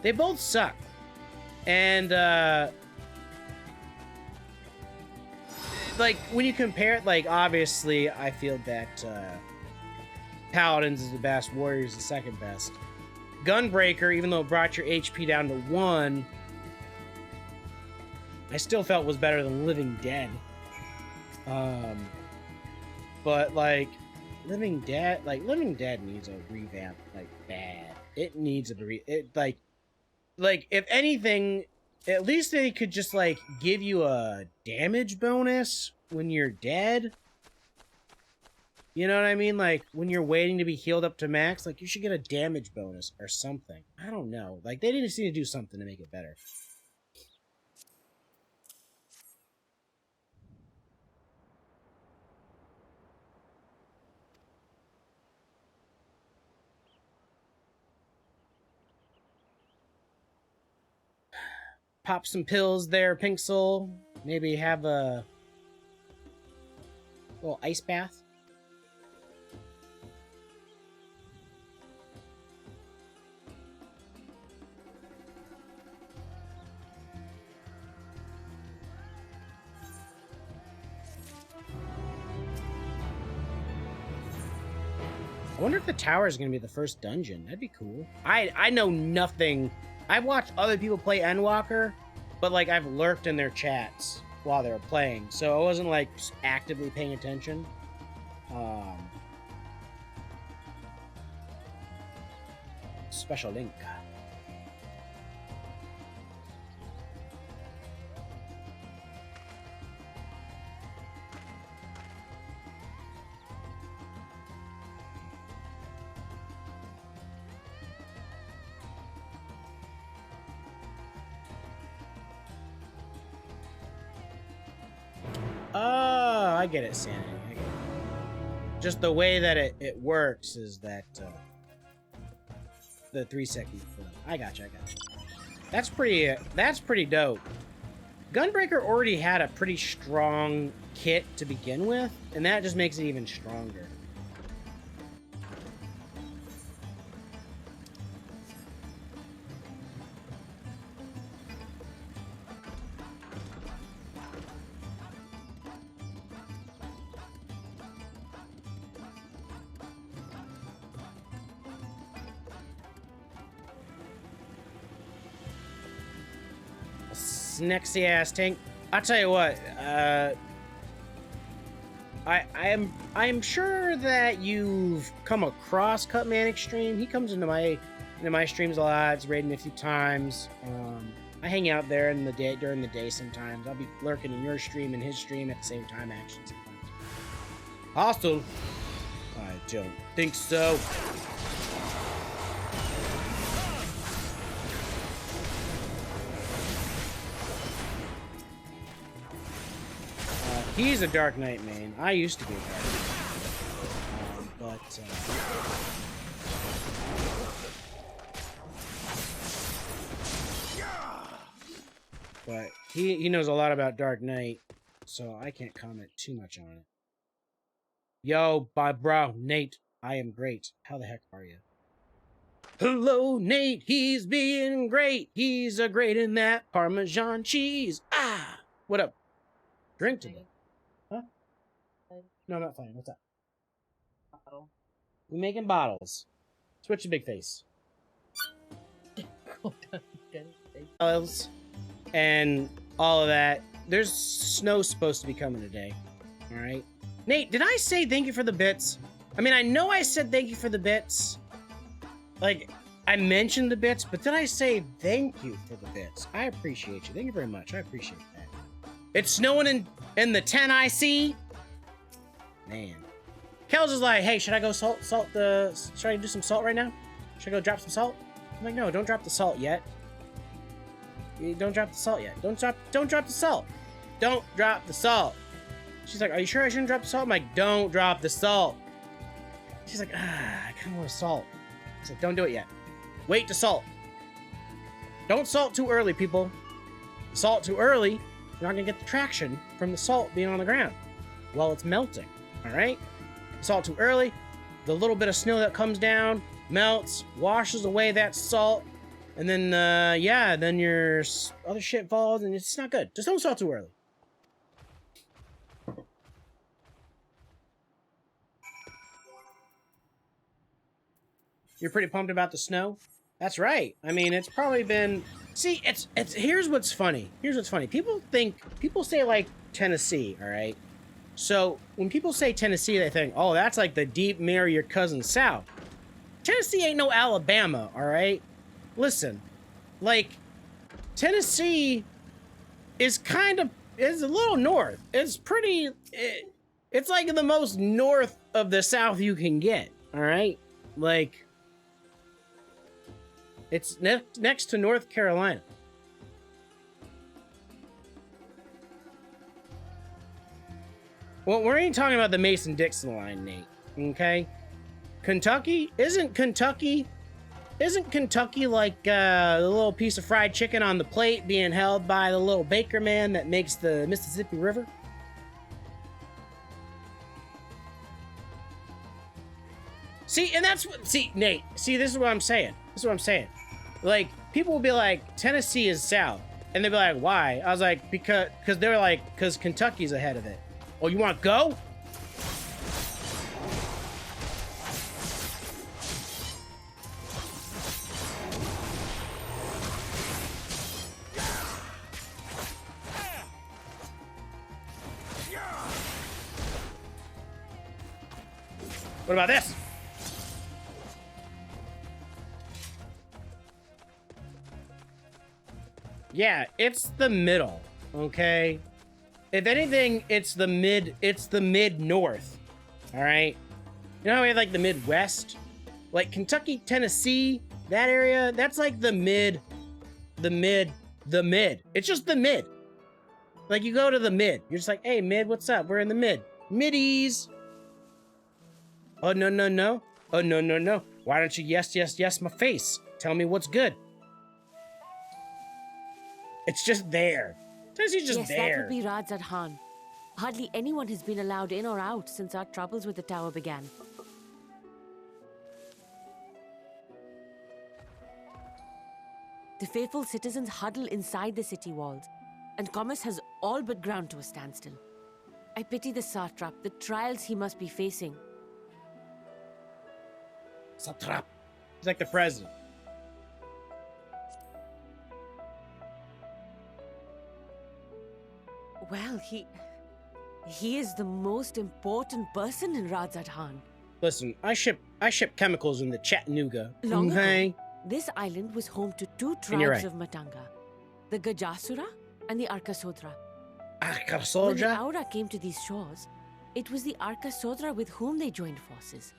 Speaker 1: They both suck. And like when you compare it, like obviously I feel that Paladins is the best, Warriors the second best. Gunbreaker, even though it brought your HP down to 1, I still felt was better than Living Dead. But like Living Dead needs a revamp, like bad. It needs a like, if anything, at least they could just, like, give you a damage bonus when you're dead. You know what I mean? Like, when you're waiting to be healed up to max, like, you should get a damage bonus or something. I don't know. Like, they just need to do something to make it better. Pop some pills there, Pink Soul. Maybe have a little ice bath. I wonder if the tower is going to be the first dungeon. That'd be cool. I know nothing. I've watched other people play ENDWALKER, but, like, I've lurked in their chats while they were playing, so I wasn't, like, actively paying attention. Special link. Oh, I get it, Sanity. I get it. Just the way that it works is that the 3-second film. I got you. That's pretty dope. Gunbreaker already had a pretty strong kit to begin with, and that just makes it even stronger. Snexy ass tank. I'll tell you what, I'm sure that you've come across Cutman Extreme. He comes into my streams a lot. He's raided me a few times. I hang out there during the day sometimes. I'll be lurking in your stream and his stream at the same time, actually, sometimes. Hostile? I don't think so. He's a Dark Knight main. I used to be a Dark Knight. But he knows a lot about Dark Knight, so I can't comment too much on it. Yo, bro, Nate, I am great. How the heck are you? Hello, Nate, he's being great. He's a great in that Parmesan cheese. Ah! What up? Drink today. Huh? No, I'm not fine. What's up? Uh-oh. We're making bottles. Switch to big face. And all of that. There's snow supposed to be coming today. Alright? Nate, did I say thank you for the bits? I mean, I know I said thank you for the bits. Like, I mentioned the bits, but did I say thank you for the bits? I appreciate you. Thank you very much. I appreciate that. It's snowing in the 10 IC. Man. Kels is like, hey, should I go should I do some salt right now? Should I go drop some salt? I'm like, no, don't drop the salt yet. Don't drop the salt yet. Don't drop the salt. Don't drop the salt. She's like, are you sure I shouldn't drop the salt? I'm like, don't drop the salt. She's like, I kind of want to salt. I was like, don't do it yet. Wait to salt. Don't salt too early, people. Salt too early, you're not going to get the traction from the salt being on the ground while it's melting, all right? Salt too early, the little bit of snow that comes down, melts, washes away that salt, and then, yeah, then your other shit falls, and it's not good. Just don't salt too early. You're pretty pumped about the snow? That's right. I mean, it's probably been... See, it's here's what's funny. Here's what's funny. People say, like, Tennessee, all right? So, when people say Tennessee, they think, oh, that's like the deep marry your cousin south. Tennessee ain't no Alabama, all right? Listen, like, Tennessee is is a little north. It's pretty, it's like the most north of the South you can get, all right? Like, it's next to North Carolina. Well, we're ain't talking about the Mason-Dixon line, Nate, okay? Kentucky? Isn't Kentucky like the little piece of fried chicken on the plate being held by the little baker man that makes the Mississippi River? See, and that's what, see, Nate, see, this is what I'm saying. Like, people will be like, Tennessee is south. And they'll be like, why? I was like, because they're like, because Kentucky's ahead of it. Oh, you want to go? What about this? Yeah, it's the middle, okay? If anything, it's the mid-north, all right? You know how we have, like, the Midwest? Like, Kentucky, Tennessee, that area, that's like the mid. It's just the mid. Like, you go to the mid. You're just like, hey, mid, what's up? We're in the mid. Middies. Oh, no, no, no. Oh, no, no, no. Why don't you yes my face? Tell me what's good. It's just there. Tennessee's just there.
Speaker 8: Yes, that would be Radzad Khan. Hardly anyone has been allowed in or out since our troubles with the tower began. The faithful citizens huddle inside the city walls, and commerce has all but ground to a standstill. I pity the satrap, the trials he must be facing.
Speaker 1: Satrap. He's like the president.
Speaker 8: Well, he is the most important person in Radzad Khan.
Speaker 1: Listen, I ship chemicals in the Chattanooga.
Speaker 8: Long
Speaker 1: okay?
Speaker 8: ago, this island was home to two
Speaker 1: And you're
Speaker 8: tribes
Speaker 1: right.
Speaker 8: of Matanga, the Gajasura and the Arkasodra. When the
Speaker 1: Arkasodra?
Speaker 8: Aura came to these shores, it was the Arkasodra with whom they joined forces.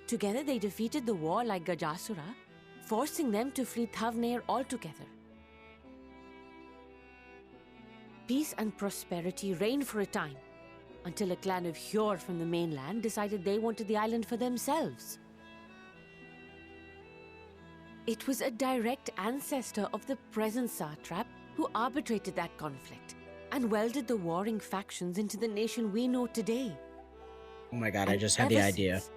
Speaker 8: Together they defeated the war-like Gajasura, forcing them to flee Thavnair altogether. Peace and prosperity reigned for a time, until a clan of Hjor from the mainland decided they wanted the island for themselves. It was a direct ancestor of the present satrap who arbitrated that conflict and welded the warring factions into the nation we know today.
Speaker 1: Oh my god, I
Speaker 8: And
Speaker 1: just had the
Speaker 8: ever
Speaker 1: idea.
Speaker 8: since,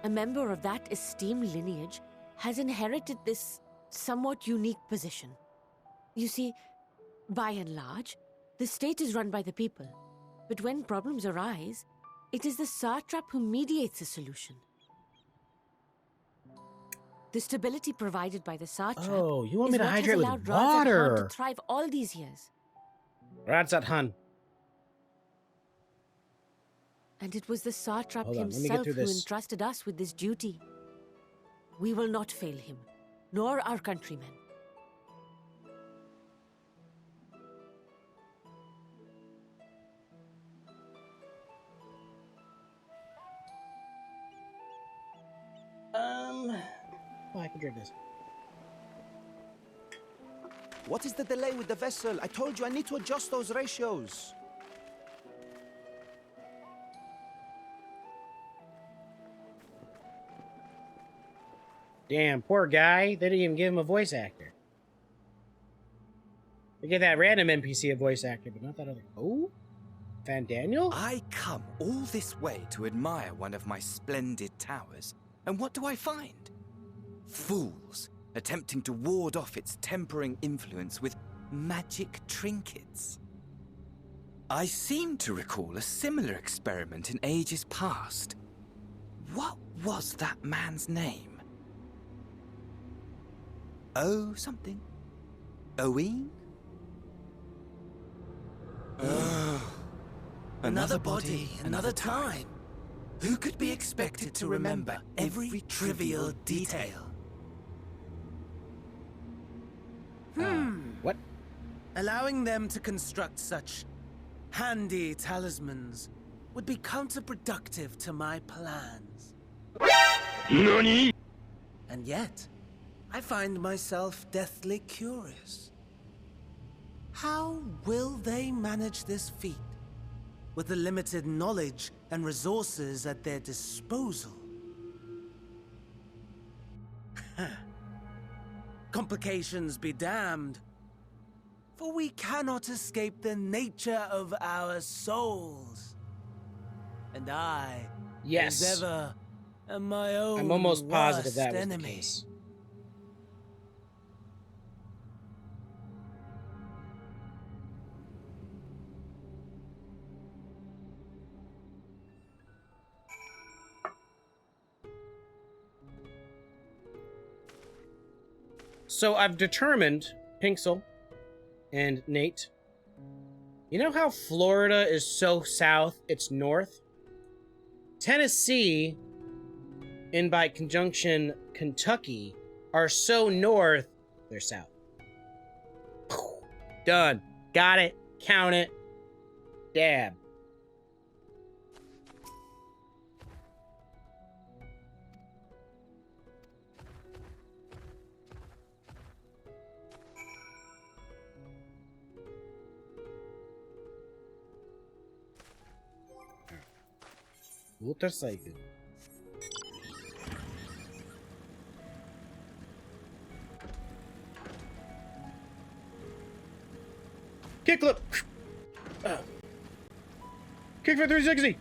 Speaker 8: a member of that esteemed lineage has inherited this somewhat unique position. You see, by and large, the state is run by the people, but when problems arise, it is the satrap who mediates a solution. The stability provided by the satrap
Speaker 1: Oh, you want me
Speaker 8: is
Speaker 1: to
Speaker 8: what has
Speaker 1: hydrate with
Speaker 8: allowed Radzad Khan
Speaker 1: water?
Speaker 8: to thrive all these years.
Speaker 1: Radzad Khan.
Speaker 8: And it was the satrap
Speaker 1: Hold on, let me get
Speaker 8: himself
Speaker 1: through
Speaker 8: who
Speaker 1: this.
Speaker 8: entrusted us with this duty. We will not fail him, nor our countrymen.
Speaker 1: Oh, I can drink this.
Speaker 9: What is the delay with the vessel? I told you I need to adjust those ratios.
Speaker 1: Damn, poor guy. They didn't even give him a voice actor. They gave that random NPC a voice actor, but not that other. Oh? Van Daniel?
Speaker 10: I come all this way to admire one of my splendid towers, and what do I find? Fools attempting to ward off its tempering influence with magic trinkets. I seem to recall a similar experiment in ages past. What was that man's name? Oh, something. Owen? Another body, another time. Who could be expected to remember every trivial detail?
Speaker 11: Allowing them to construct such handy talismans would be counterproductive to my plans.
Speaker 3: NANI?!
Speaker 11: And yet, I find myself deathly curious. How will they manage this feat with the limited knowledge and resources at their disposal? Complications be damned, for we cannot escape the nature of our souls. And I,
Speaker 1: Yes.
Speaker 11: as ever, am my own
Speaker 1: I'm almost positive that was
Speaker 11: enemy.
Speaker 1: the case. So I've determined, Pinksel and Nate, you know how Florida is so south, it's north? Tennessee, and by conjunction, Kentucky, are so north, they're south. Done. Got it. Count it. Dab. Motorcycle. Kickflip. Kickflip 360.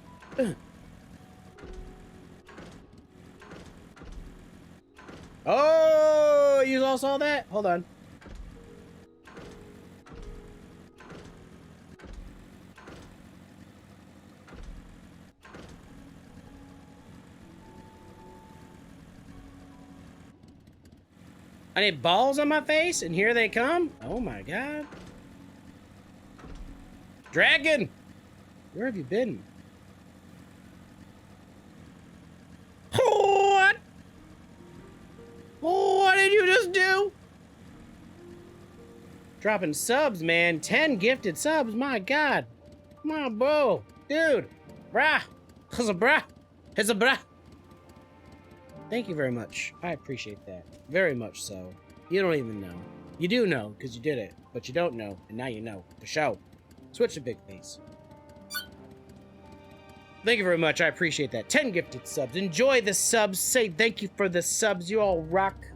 Speaker 1: Oh, you all saw that? Hold on. I need balls on my face, and here they come? Oh my god. Dragon! Where have you been? What? What did you just do? Dropping subs, man. 10 gifted subs, my god. Come on, bro. Dude. Brah. It's a brah. It's a brah. Thank you very much. I appreciate that. Very much so. You don't even know. You do know, because you did it. But you don't know, and now you know. The show. Switch to big face. Thank you very much. I appreciate that. 10 gifted subs. Enjoy the subs. Say thank you for the subs. You all rock.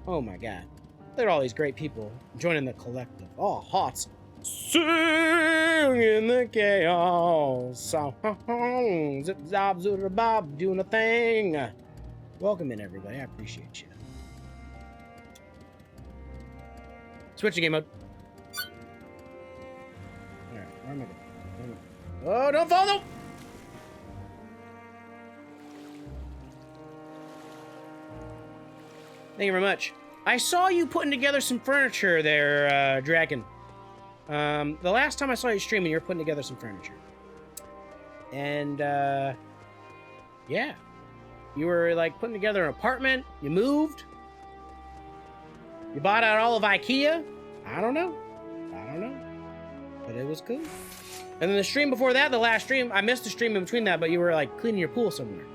Speaker 1: Oh my god. Look at all these great people joining the collective. Oh, hot. Sing in the chaos. Zip zob zoodle bob doing a thing. Welcome in, everybody. I appreciate you. Switch to game mode. Alright, where am I going? Oh, don't fall though! Thank you very much. I saw you putting together some furniture there, Dragon. The last time I saw you streaming, you were putting together some furniture. And, yeah. You were, like, putting together an apartment. You moved. You bought out all of IKEA. I don't know. But it was cool. And then the stream before that, the last stream, I missed the stream in between that, but you were, like, cleaning your pool somewhere.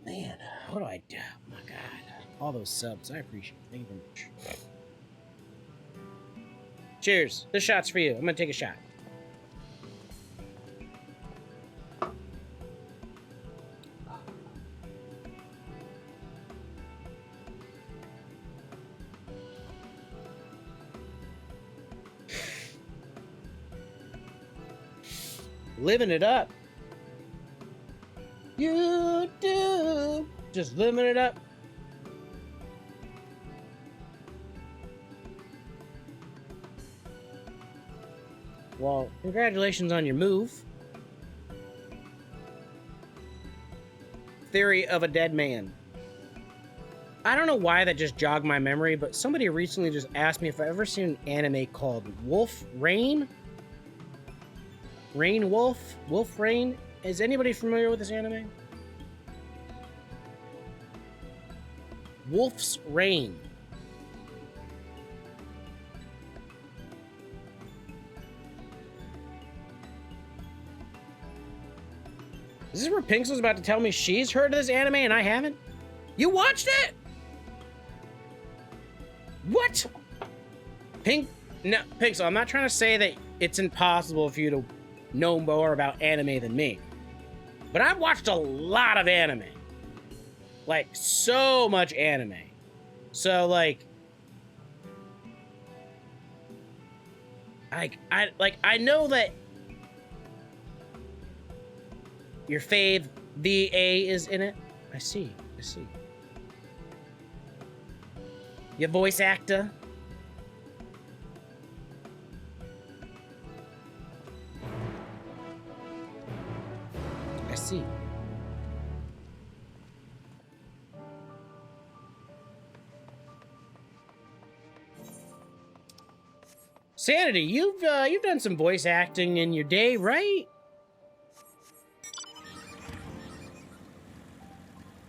Speaker 1: Man, what do I do? Oh my god. All those subs, I appreciate it. Thank you very much. Cheers. This shot's for you. I'm gonna take a shot. Living it up. You do. Just living it up. Well, congratulations on your move. Theory of a dead man. I don't know why that just jogged my memory, but somebody recently just asked me if I've ever seen an anime called Wolf Rain. Rain Wolf? Wolf Rain? Is anybody familiar with this anime? Wolf's Rain. Is this where Pinks was about to tell me she's heard of this anime and I haven't? You watched it? What? No, Pinks, I'm not trying to say that it's impossible for you to know more about anime than me. But I've watched a lot of anime. Like, so much anime. So, like... I know that... your fave VA is in it. I see. Your voice actor. I see. Sanity, you've done some voice acting in your day, right?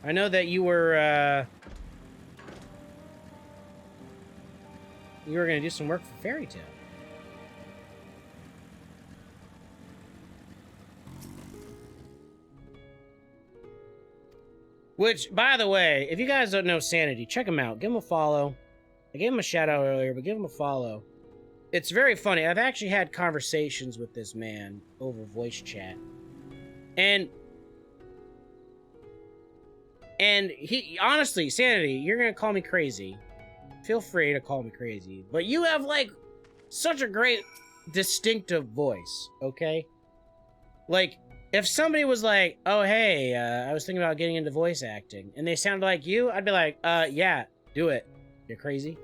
Speaker 1: I know that you were gonna do some work for Fairy Tail. Which, by the way, if you guys don't know Sanity, check him out. Give him a follow. I gave him a shout out earlier, but give him a follow. It's very funny. I've actually had conversations with this man over voice chat. And he, honestly, Sanity, you're gonna call me crazy. Feel free to call me crazy. But you have, like, such a great, distinctive voice, okay? Like, if somebody was like, oh, hey, I was thinking about getting into voice acting, and they sounded like you, I'd be like, yeah, do it. You're crazy.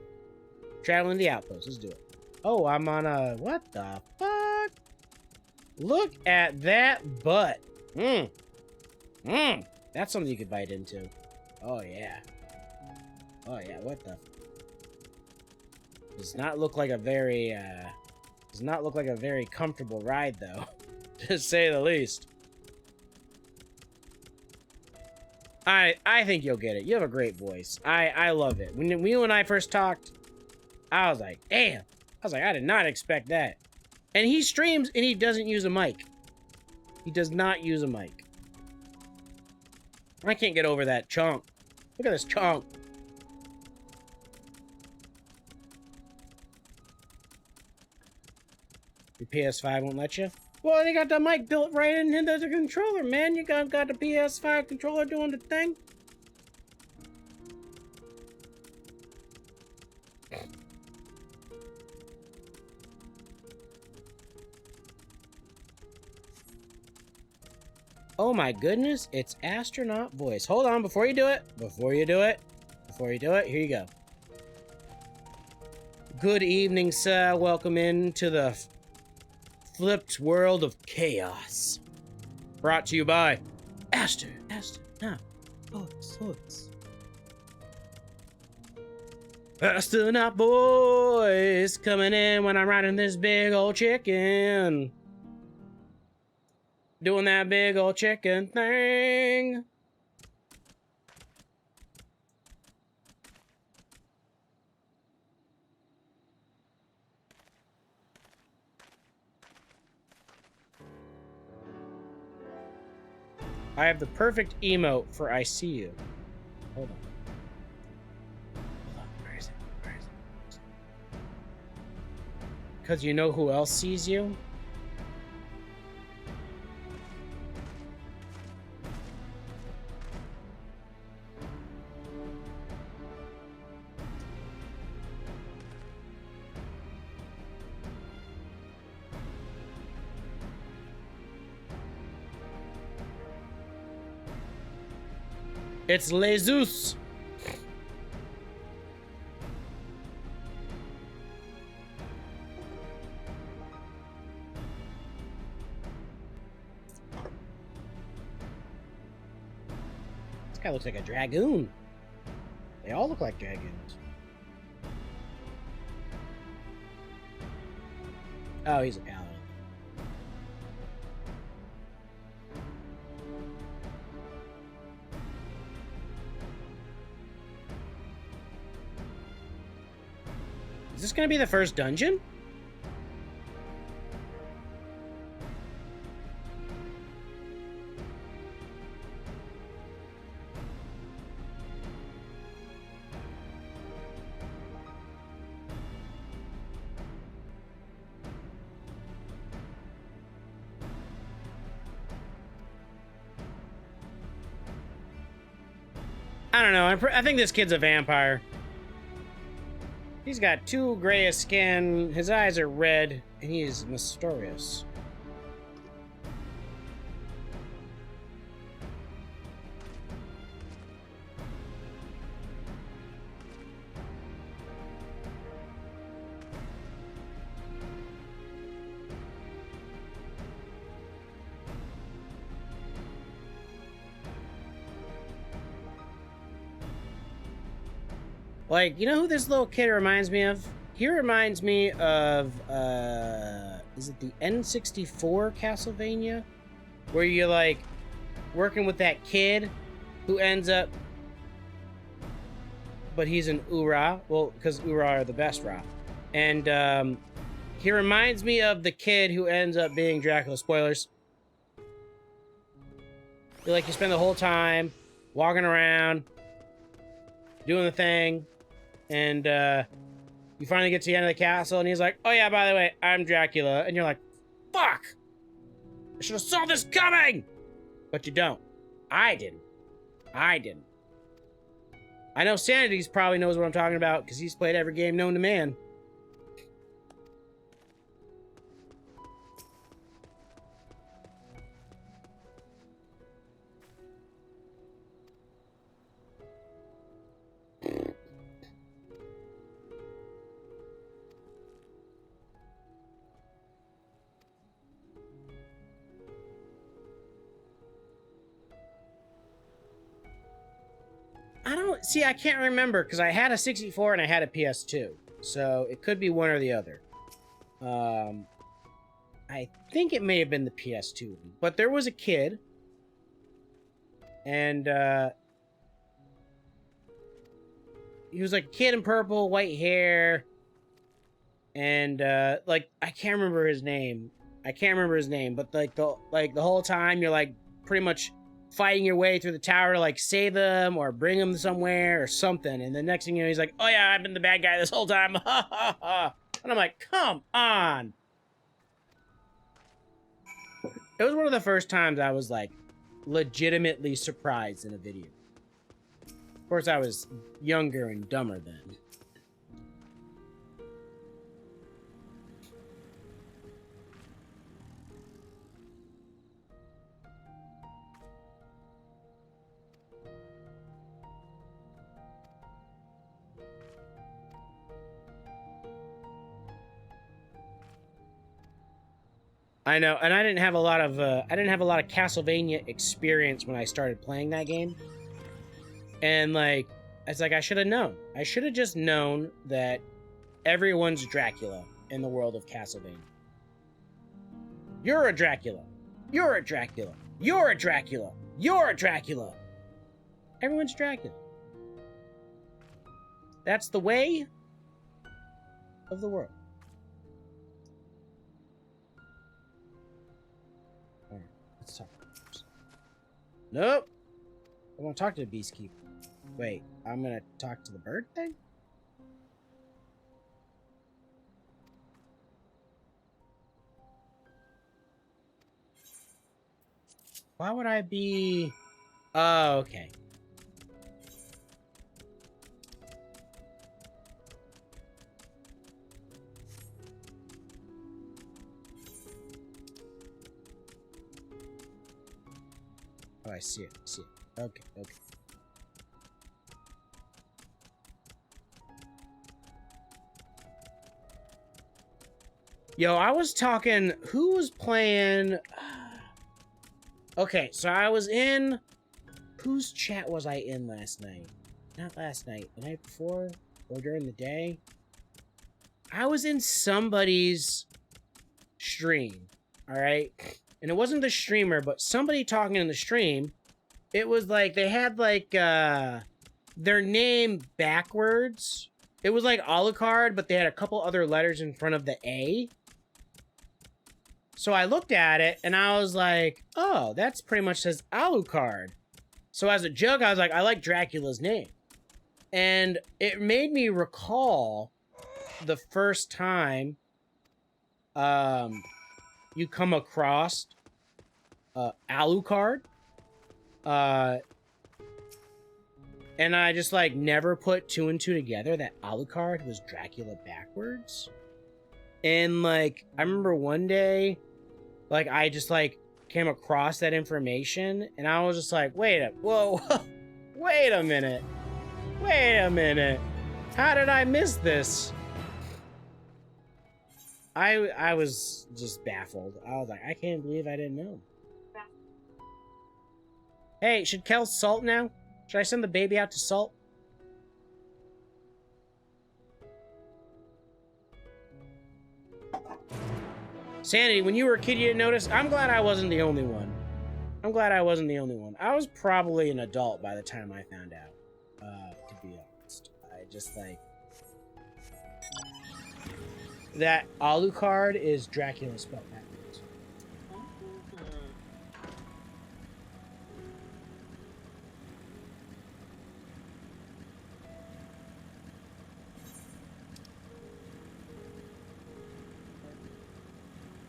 Speaker 1: Traveling the Outpost, let's do it. Oh, I'm on a... what the fuck? Look at that butt. That's something you could bite into. Oh, yeah. Oh, yeah, what the... Does not look like a very, does not look like a very comfortable ride, though. To say the least. I think you'll get it. You have a great voice. I love it. When you and I first talked, I was like, damn. I was like, I did not expect that. And he streams and he doesn't use a mic. He does not use a mic. I can't get over that chunk. Look at this chunk. Your PS5 won't let you? Well, they got the mic built right into the controller, man. You got the PS5 controller doing the thing. Oh my goodness, it's astronaut voice. Hold on, before you do it, here you go. Good evening, sir. Welcome into the flipped world of chaos. Brought to you by Astronaut Voice. Astronaut Voice coming in when I'm riding this big old chicken. Doing that big old chicken thing. I have the perfect emote for I see you. Hold on. Where is it? Because you know who else sees you? It's Jesus. This guy looks like a dragoon. They all look like dragoons. Oh, he's a paladin. Is this gonna be the first dungeon? I don't know. I think this kid's a vampire. He's got too gray a skin, his eyes are red, and he is mysterious. Like, you know who this little kid reminds me of? He reminds me of, is it the N64 Castlevania? Where you're, like, working with that kid who ends up... But he's an Ura. Well, because Ura are the best Ra. And, he reminds me of the kid who ends up being Dracula. Spoilers. You're like, you spend the whole time walking around, doing the thing, and you finally get to the end of the castle, and he's like, oh yeah, by the way, I'm Dracula. And you're like, fuck! I should have saw this coming! But you don't. I didn't. I know Sanity's probably knows what I'm talking about, because he's played every game known to man. See, I can't remember, because I had a 64 and I had a PS2. So, it could be one or the other. I think it may have been the PS2. But there was a kid. And, he was like a kid in purple, white hair. And, like, I can't remember his name. But, like, the whole time, you're, like, pretty much fighting your way through the tower to, like, save them or bring them somewhere or something. And the next thing you know, he's like, oh yeah, I've been the bad guy this whole time. Ha ha ha. And I'm like, come on. It was one of the first times I was, like, legitimately surprised in a video. Of course, I was younger and dumber then. I know, and I didn't have a lot of Castlevania experience when I started playing that game. And like, it's like I should have known. I should have just known that everyone's Dracula in the world of Castlevania. You're a Dracula. You're a Dracula. You're a Dracula. You're a Dracula. Everyone's Dracula. That's the way of the world. Let's talk. Nope. I want to talk to the Beastkeeper. Wait, I'm gonna talk to the bird thing? Why would I be... Oh, okay. Oh, I see it. I see it. Okay, okay. Yo, I was talking... Who was playing... Okay, so I was in... Whose chat was I in last night? Not last night. The night before? Or during the day? I was in somebody's stream. Alright? And it wasn't the streamer, but somebody talking in the stream. It was like, they had like, their name backwards. It was like Alucard, but they had a couple other letters in front of the A. So I looked at it, and I was like, oh, that's pretty much says Alucard. So as a joke, I was like, I like Dracula's name. And it made me recall the first time you come across Alucard. And I just, like, never put 2 and 2 together that Alucard was Dracula backwards. And, like, I remember one day, like, I just, like, came across that information, and I was just like, wait a minute. Wait a minute. How did I miss this? I was just baffled. I was like, I can't believe I didn't know. Hey, should Kel salt now? Should I send the baby out to salt? Sanity, when you were a kid, you didn't notice? I'm glad I wasn't the only one. I'm glad I wasn't the only one. I was probably an adult by the time I found out, to be honest. I just, like... That Alucard is Dracula spelled backwards.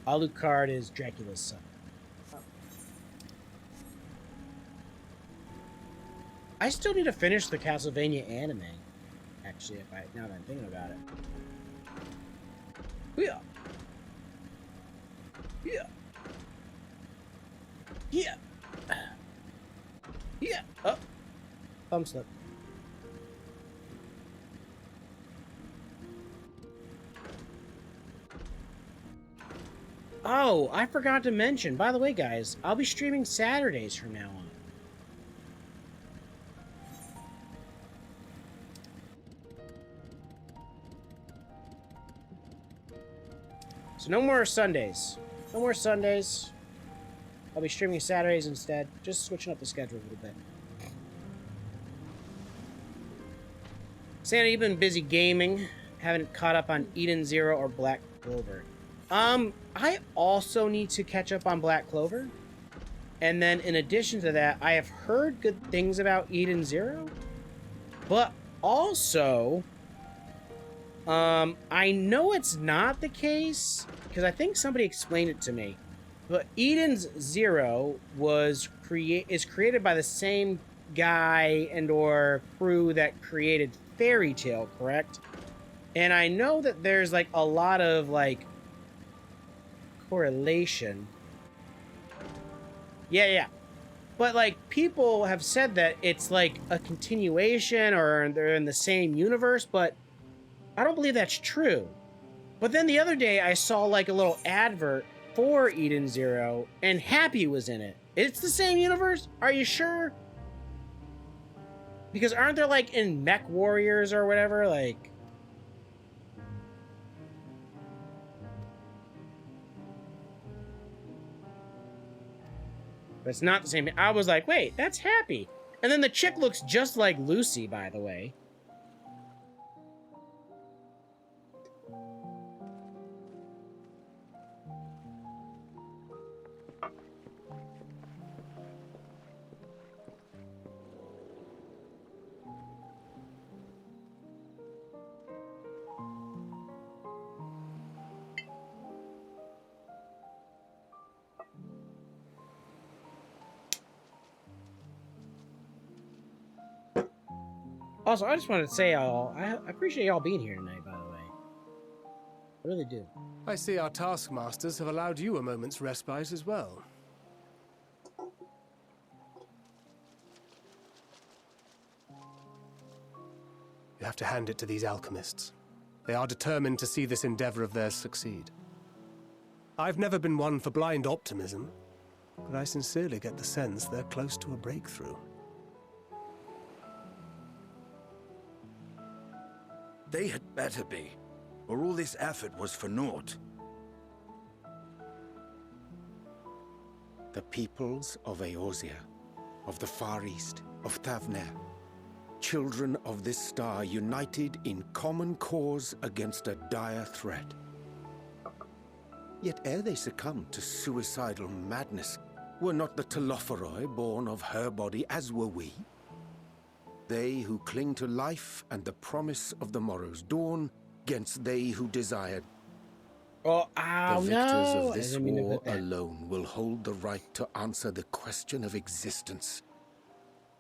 Speaker 1: Alucard is Dracula's son. I still need to finish the Castlevania anime. Actually, now that I'm thinking about it. Yeah. Yeah. Yeah. Yeah. Oh. Thumb slip. Oh, I forgot to mention. By the way, guys, I'll be streaming Saturdays from now on. So no more Sundays. No more Sundays. I'll be streaming Saturdays instead. Just switching up the schedule a little bit. Santa, you've been busy gaming. Haven't caught up on Eden Zero or Black Clover. I also need to catch up on Black Clover. And then in addition to that, I have heard good things about Eden Zero. But also... I know it's not the case, because I think somebody explained it to me. But Eden's Zero is created by the same guy and or crew that created Fairy Tail, correct? And I know that there's, like, a lot of, like, correlation. Yeah. But, like, people have said that it's, like, a continuation or they're in the same universe, but I don't believe that's true. But then the other day, I saw, like, a little advert for Eden Zero, and Happy was in it. It's the same universe? Are you sure? Because aren't there, like, in Mech Warriors or whatever, like... But it's not the same. I was like, wait, that's Happy. And then the chick looks just like Lucy, by the way. Also, I just wanted to say, I appreciate y'all being here tonight, by the way. I really do.
Speaker 4: I see our taskmasters have allowed you a moment's respite as well. You have to hand it to these alchemists. They are determined to see this endeavor of theirs succeed. I've never been one for blind optimism, but I sincerely get the sense they're close to a breakthrough.
Speaker 3: They had better be, or all this effort was for naught.
Speaker 5: The peoples of Eorzea, of the Far East, of Thavnair. children of this star united in common cause against a dire threat. Yet ere they succumbed to suicidal madness, were not the Telophoroi born of her body as were we? They who cling to life and the promise of the morrow's dawn, against they who desired.
Speaker 1: Oh,
Speaker 5: the victors
Speaker 1: no!
Speaker 5: of this war alone will hold the right to answer the question of existence,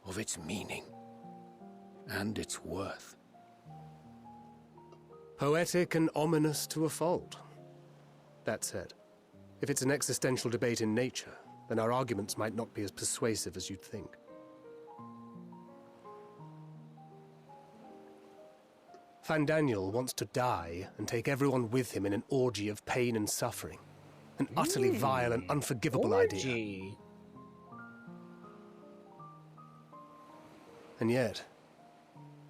Speaker 5: of its meaning, and its worth.
Speaker 4: Poetic and ominous to a fault. That said, if it's an existential debate in nature, then our arguments might not be as persuasive as you'd think. Fandaniel wants to die and take everyone with him in an orgy of pain and suffering. An utterly vile and unforgivable idea. And yet,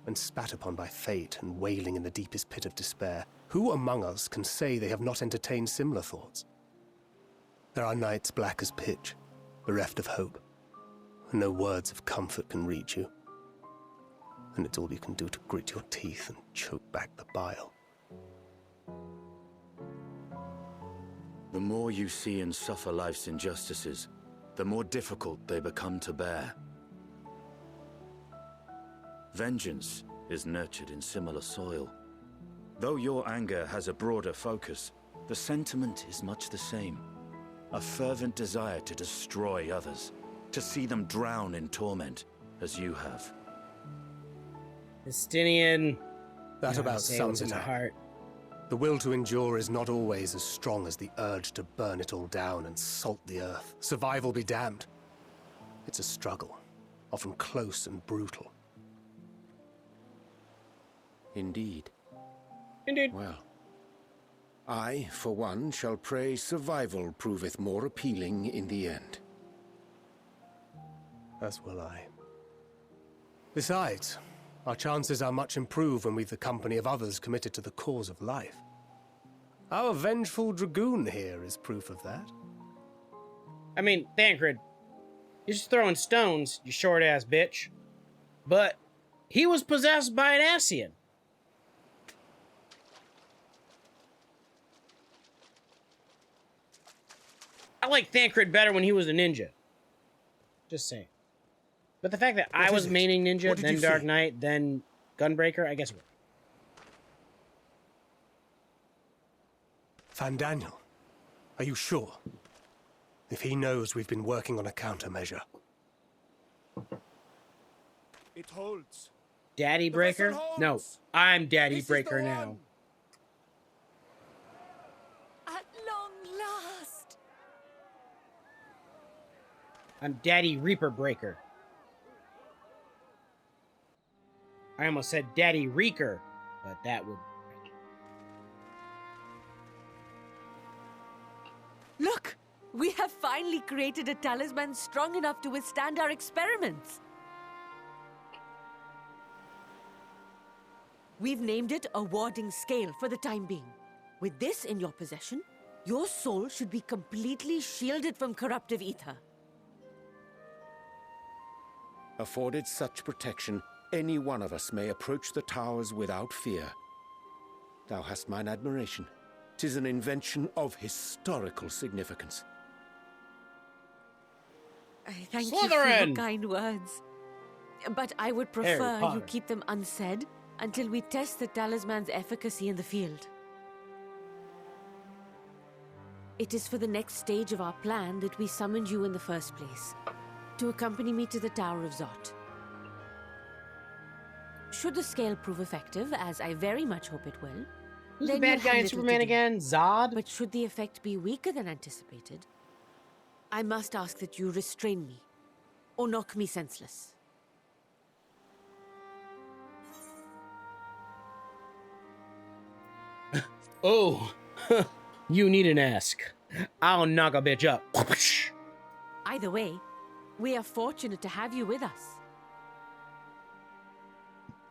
Speaker 4: when spat upon by fate and wailing in the deepest pit of despair, who among us can say they have not entertained similar thoughts? There are nights black as pitch, bereft of hope, and no words of comfort can reach you. And it's all you can do to grit your teeth and choke back the bile.
Speaker 3: The more you see and suffer life's injustices, the more difficult they become to bear. Vengeance is nurtured in similar soil. Though your anger has a broader focus, the sentiment is much the same. A fervent desire to destroy others, to see them drown in torment, as you have.
Speaker 1: Estinian.
Speaker 4: That about sums it up. The will to endure is not always as strong as the urge to burn it all down and salt the earth. Survival be damned. It's a struggle, often close and brutal.
Speaker 5: Indeed.
Speaker 1: Indeed.
Speaker 5: Well, I, for one, shall pray survival proveth more appealing in the end.
Speaker 4: As will I. Besides, our chances are much improved when we've the company of others committed to the cause of life. Our vengeful dragoon here is proof of that.
Speaker 1: I mean, Thancred, you're just throwing stones, you short-ass bitch. But he was possessed by an Ascian. I like Thancred better when he was a ninja. Just saying. But the fact that I was maining ninja, then Dark Knight, then Gunbreaker, I guess we're...
Speaker 4: Fandaniel, are you sure? If he knows we've been working on a countermeasure.
Speaker 9: It holds.
Speaker 1: Daddy Breaker? No, I'm Daddy Breaker now.
Speaker 7: At long last.
Speaker 1: I'm Daddy Reaper Breaker. I almost said Daddy Reeker, but that would...
Speaker 8: Look! We have finally created a talisman strong enough to withstand our experiments. We've named it a warding scale for the time being. With this in your possession, your soul should be completely shielded from corruptive ether.
Speaker 5: Afforded such protection, any one of us may approach the towers without fear. Thou hast mine admiration. 'Tis an invention of historical significance.
Speaker 8: I thank you for your kind words. But I would prefer you keep them unsaid until we test the talisman's efficacy in the field. It is for the next stage of our plan that we summoned you in the first place, to accompany me to the Tower of Zot. Should the scale prove effective, as I very much hope it will,
Speaker 1: who's the bad guy in Superman again? Zod?
Speaker 8: But should the effect be weaker than anticipated, I must ask that you restrain me, or knock me senseless.
Speaker 1: Oh, you needn't ask. I'll knock a bitch up.
Speaker 8: Either way, we are fortunate to have you with us.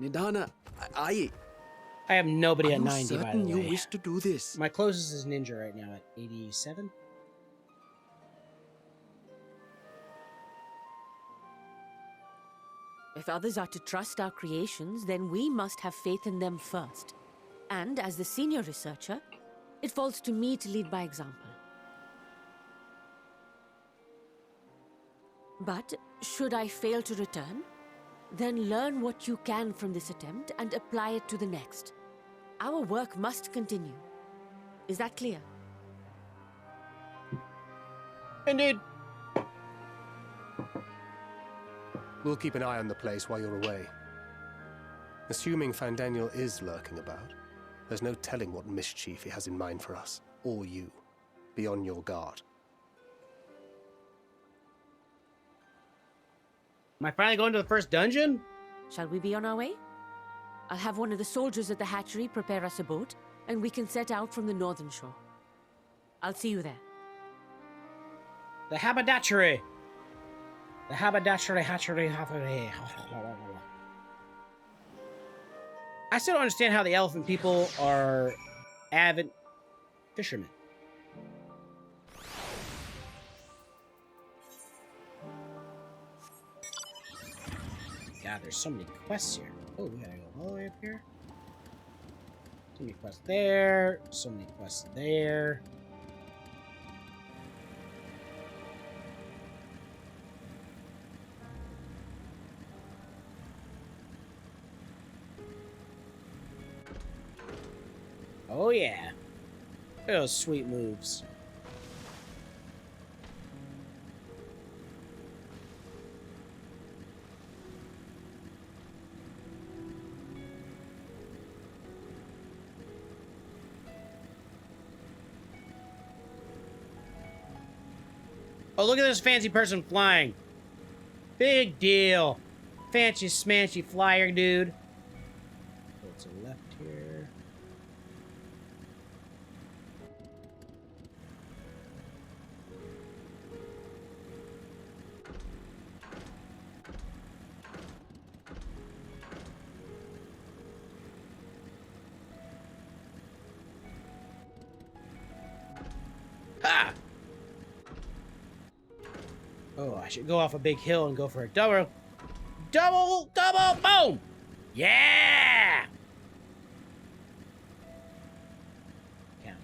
Speaker 9: Nidana, I
Speaker 1: have nobody at 90, by the way.
Speaker 9: You wish to do this?
Speaker 1: My closest is ninja right now at 87.
Speaker 8: If others are to trust our creations, then we must have faith in them first. And as the senior researcher, it falls to me to lead by example. But should I fail to return, then learn what you can from this attempt and apply it to the next. Our work must continue. Is that clear?
Speaker 1: Indeed.
Speaker 4: We'll keep an eye on the place while you're away. Assuming Fandaniel is lurking about, there's no telling what mischief he has in mind for us, or you. Be on your guard.
Speaker 1: Am I finally going to the first dungeon?
Speaker 8: Shall we be on our way? I'll have one of the soldiers at the hatchery prepare us a boat, and we can set out from the northern shore. I'll see you there.
Speaker 1: The haberdashery. The haberdashery hatchery. I still don't understand how the elephant people are avid fishermen. God, there's so many quests here. Oh, we gotta go all the way up here. So many quests there. So many quests there. Oh yeah. Look at those sweet moves. Oh, look at this fancy person flying. Big deal. Fancy smancy flyer, dude. Go to the left here. Ha! Oh, I should go off a big hill and go for a double, boom! Yeah! Count.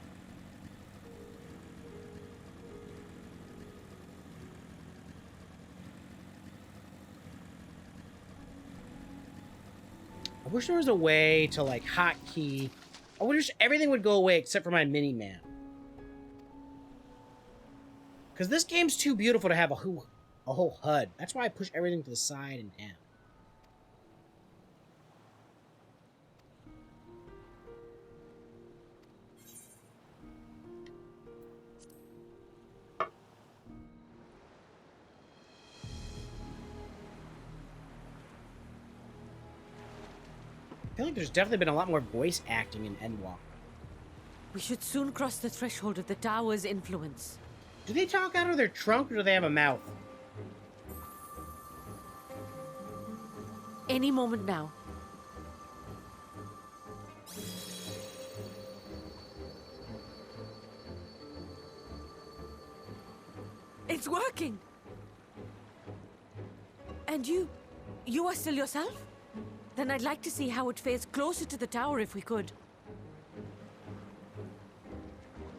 Speaker 1: I wish there was a way to, like, hotkey. I wish everything would go away except for my mini-map. Because this game's too beautiful to have a whole HUD. That's why I push everything to the side and down. I feel like there's definitely been a lot more voice acting in ENDWALKER.
Speaker 8: We should soon cross the threshold of the tower's influence.
Speaker 1: Do they talk out of their trunk or do they have a mouth?
Speaker 8: Any moment now. It's working! And you are still yourself? Then I'd like to see how it fares closer to the tower if we could.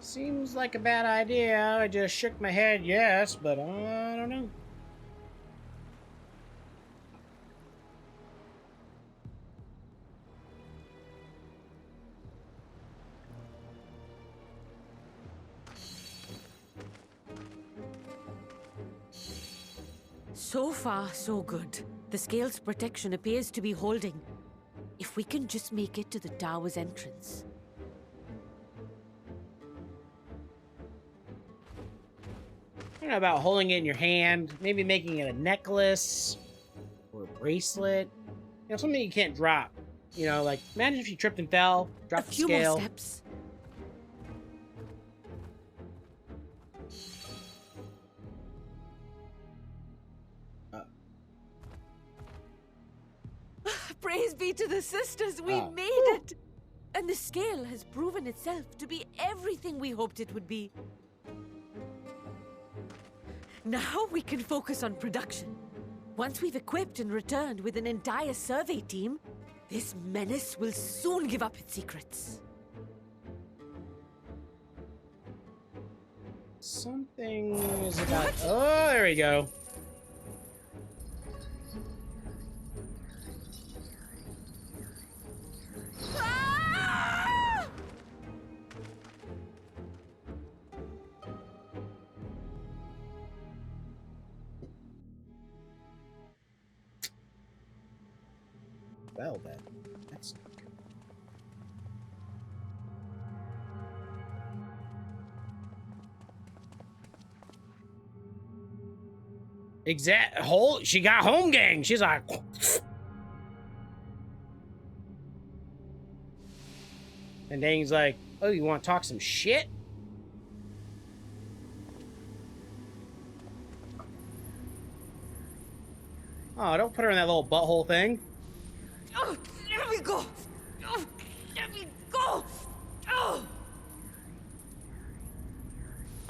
Speaker 1: Seems like a bad idea. I just shook my head yes, but I don't know.
Speaker 8: So far, so good. The scale's protection appears to be holding. If we can just make it to the tower's entrance.
Speaker 1: I don't know about holding it in your hand, maybe making it a necklace or a bracelet. You know, something you can't drop. You know, like imagine if you tripped and fell, dropped the scale.
Speaker 8: A few more steps. Praise be to the sisters, we made it! And the scale has proven itself to be everything we hoped it would be. Now we can focus on production. Once we've equipped and returned with an entire survey team, this menace will soon give up its secrets.
Speaker 1: Something is about... Oh, there we go. Well, then. That's not good. She got home gang. She's like... And Dang's like, oh, you want to talk some shit? Oh, don't put her in that little butthole thing.
Speaker 8: Oh, let me go! Oh, let me go! Oh!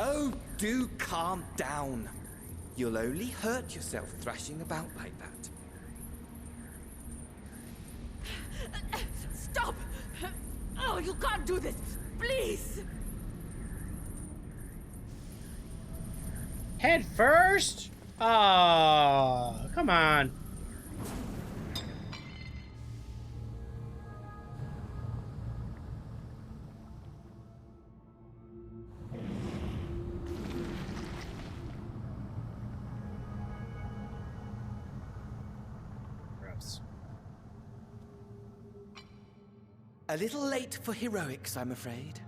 Speaker 10: Oh, do calm down. You'll only hurt yourself thrashing about like that.
Speaker 8: Stop! Oh, you can't do this! Please!
Speaker 1: Head first? Oh, come on. Gross.
Speaker 10: A little late for heroics, I'm afraid.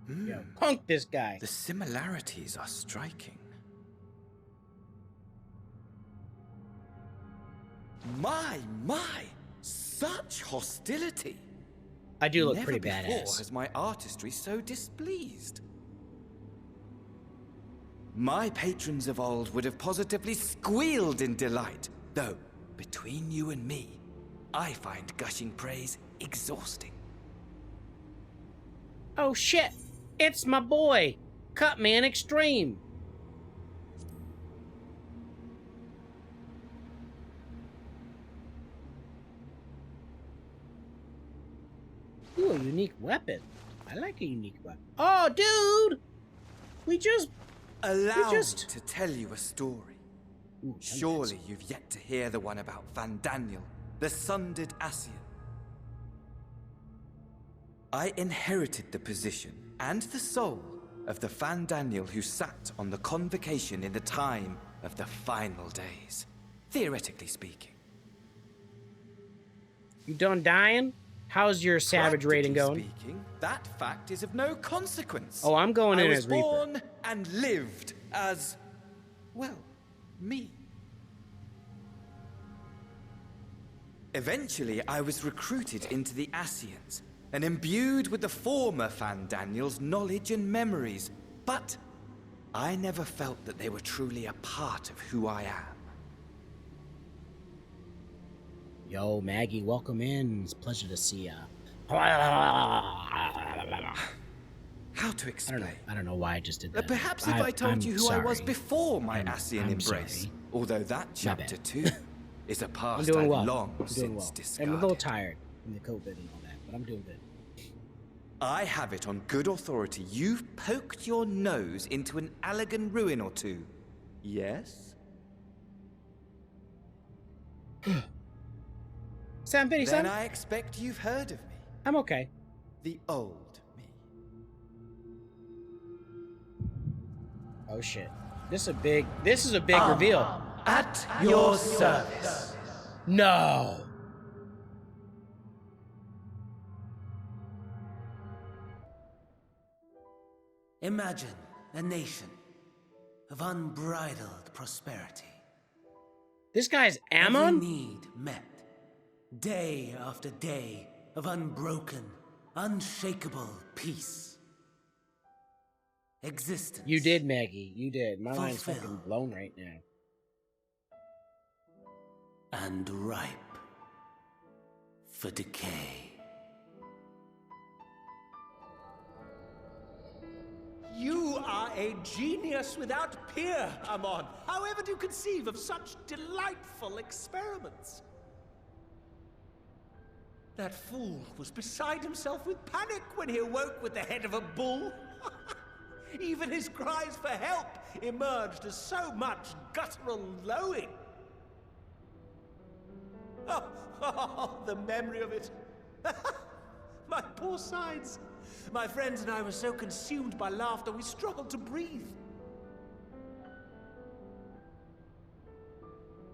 Speaker 1: Yo, punk this guy.
Speaker 10: The similarities are striking. My! Such hostility!
Speaker 1: I do look
Speaker 10: Never
Speaker 1: pretty
Speaker 10: before
Speaker 1: badass.
Speaker 10: has my artistry so displeased. My patrons of old would have positively squealed in delight, though, between you and me, I find gushing praise exhausting.
Speaker 1: Oh shit! It's my boy, Cutman Extreme. Ooh, a unique weapon. I like a unique weapon. Oh, dude!
Speaker 10: Allow me to tell you a story.
Speaker 1: Ooh,
Speaker 10: Surely you've yet to hear the one about Van Daniel, the sundered Ascian. I inherited the position and the soul of the Van Daniel who sat on the convocation in the time of the final days, theoretically speaking.
Speaker 1: You done dying? How's your savage rating going?
Speaker 10: Speaking, that fact is of no consequence.
Speaker 1: Oh, I'm going in
Speaker 10: I
Speaker 1: as
Speaker 10: was
Speaker 1: Reaper.
Speaker 10: born and lived as, well, me. Eventually, I was recruited into the Ascians and imbued with the former Van Daniel's knowledge and memories, but I never felt that they were truly a part of who I am.
Speaker 1: Yo, Maggie, welcome in. It's a pleasure to see ya.
Speaker 10: How to explain?
Speaker 1: I don't know why I just did that.
Speaker 10: Perhaps if I told you who I was before my Ascian
Speaker 1: I'm
Speaker 10: embrace,
Speaker 1: sorry.
Speaker 10: although that chapter 2 is a
Speaker 1: I'm
Speaker 10: past
Speaker 1: doing
Speaker 10: I've
Speaker 1: well.
Speaker 10: long
Speaker 1: I'm doing
Speaker 10: since
Speaker 1: well.
Speaker 10: discarded.
Speaker 1: I'm a little tired from the COVID and all that, but I'm doing good.
Speaker 10: I have it on good authority. You've poked your nose into an Allagan ruin or two. Yes?
Speaker 1: Sam Bitty, son?
Speaker 10: Then I expect you've heard of me.
Speaker 1: I'm okay.
Speaker 10: The old me.
Speaker 1: Oh shit. This is a big reveal.
Speaker 11: At your service.
Speaker 1: No.
Speaker 11: Imagine a nation of unbridled prosperity.
Speaker 1: This guy's
Speaker 11: Every
Speaker 1: Ammon?
Speaker 11: need met. Day after day of unbroken, unshakable peace. Existence.
Speaker 1: You did, Maggie. You did. My mind's
Speaker 11: Fulfill.
Speaker 1: fucking blown right now.
Speaker 11: And ripe for decay. You are a genius without peer, Amon. However do you conceive of such delightful experiments? That fool was beside himself with panic when he awoke with the head of a bull. Even his cries for help emerged as so much guttural lowing. Oh, the memory of it. My poor sides. My friends and I were so consumed by laughter we struggled to breathe.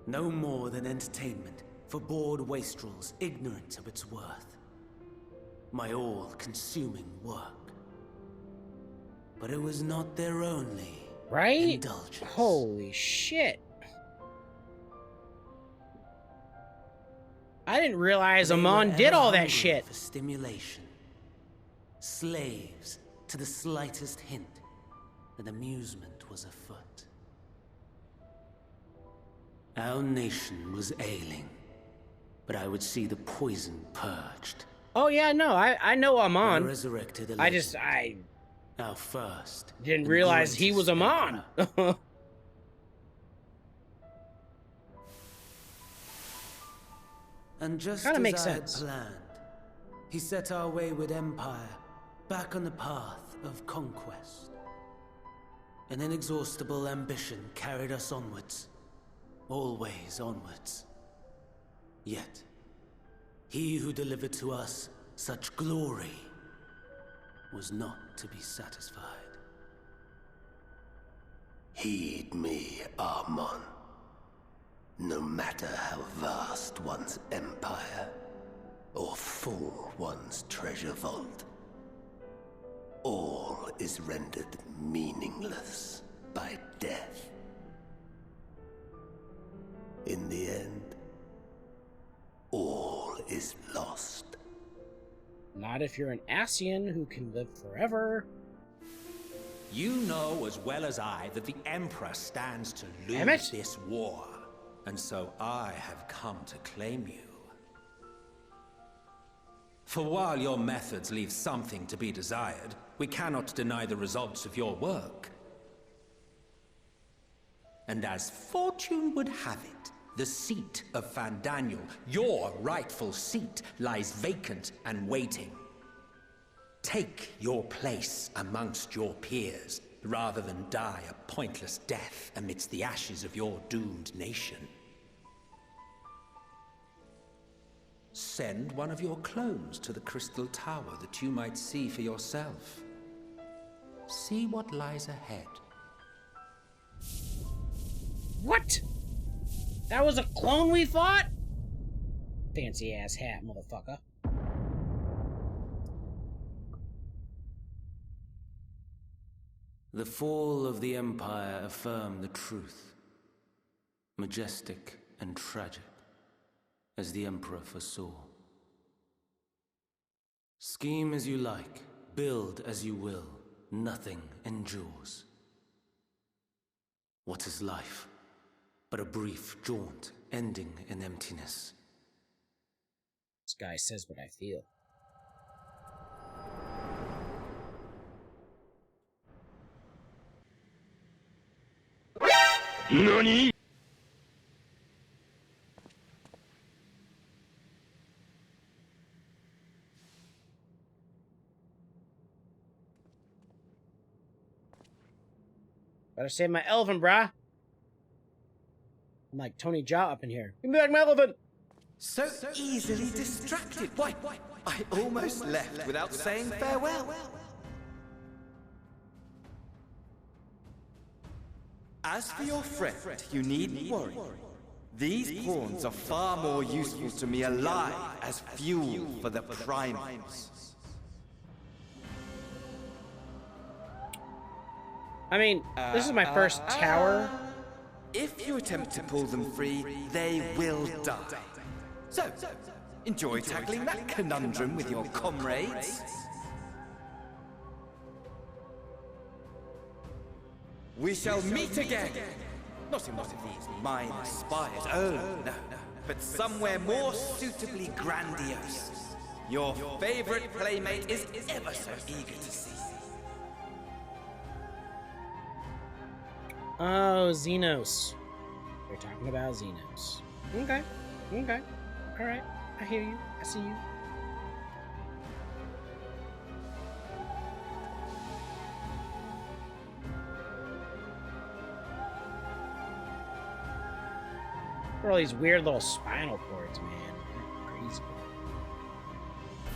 Speaker 11: No more than entertainment for bored wastrels ignorant of its worth. My all-consuming work. But it was not their only indulgence.
Speaker 1: Holy shit. I didn't realize Amon did all that shit.
Speaker 11: For stimulation. Slaves to the slightest hint that amusement was afoot. Our nation was ailing, but I would see the poison purged.
Speaker 1: Oh yeah, no, I know Amon.
Speaker 11: Resurrected
Speaker 1: I
Speaker 11: our first
Speaker 1: didn't realize he was Amon.
Speaker 11: And just
Speaker 1: Kinda
Speaker 11: as
Speaker 1: makes
Speaker 11: I had
Speaker 1: sense.
Speaker 11: planned, he set our wayward empire back on the path of conquest. An inexhaustible ambition carried us onwards, always onwards. Yet, he who delivered to us such glory was not to be satisfied.
Speaker 9: Heed me, Amon. No matter how vast one's empire, or full one's treasure vault, all is rendered meaningless by death. In the end, all is lost.
Speaker 1: Not if you're an Ascian who can live forever.
Speaker 12: You know as well as I that the Emperor stands to
Speaker 1: Damn
Speaker 12: lose
Speaker 1: it.
Speaker 12: this war, and so I have come to claim you. For while your methods leave something to be desired, we cannot deny the results of your work. And as fortune would have it, the seat of Fandaniel, your rightful seat, lies vacant and waiting. Take your place amongst your peers, rather than die a pointless death amidst the ashes of your doomed nation. Send one of your clones to the Crystal Tower that you might see for yourself. See what lies ahead.
Speaker 1: What? That was a clone we fought? Fancy ass hat, motherfucker.
Speaker 11: The fall of the Empire affirmed the truth. Majestic and tragic, as the Emperor foresaw. Scheme as you like, build as you will, nothing endures. What is life but a brief jaunt ending in emptiness?
Speaker 1: This guy says what I feel.
Speaker 13: NANI?!
Speaker 1: Better save my elephant, brah. I'm like Tony Jaa up in here. Give me back my elephant!
Speaker 10: So easily distracted. Why, I almost left without saying farewell. As for your friend, you needn't worry. These pawns are far more useful to me alive as fuel for the primals.
Speaker 1: I mean, this is my first tower.
Speaker 10: If you attempt to pull them free, they will die. So, enjoy tackling that conundrum with your comrades. We shall meet again! Not in one of these minor spires, oh no, but somewhere more suitably grandiose. Your favorite playmate is ever so eager to see.
Speaker 1: Oh, Xenos. They're talking about Xenos. Okay. Okay. Alright. I hear you. I see you. For all these weird little spinal cords, man. They're crazy.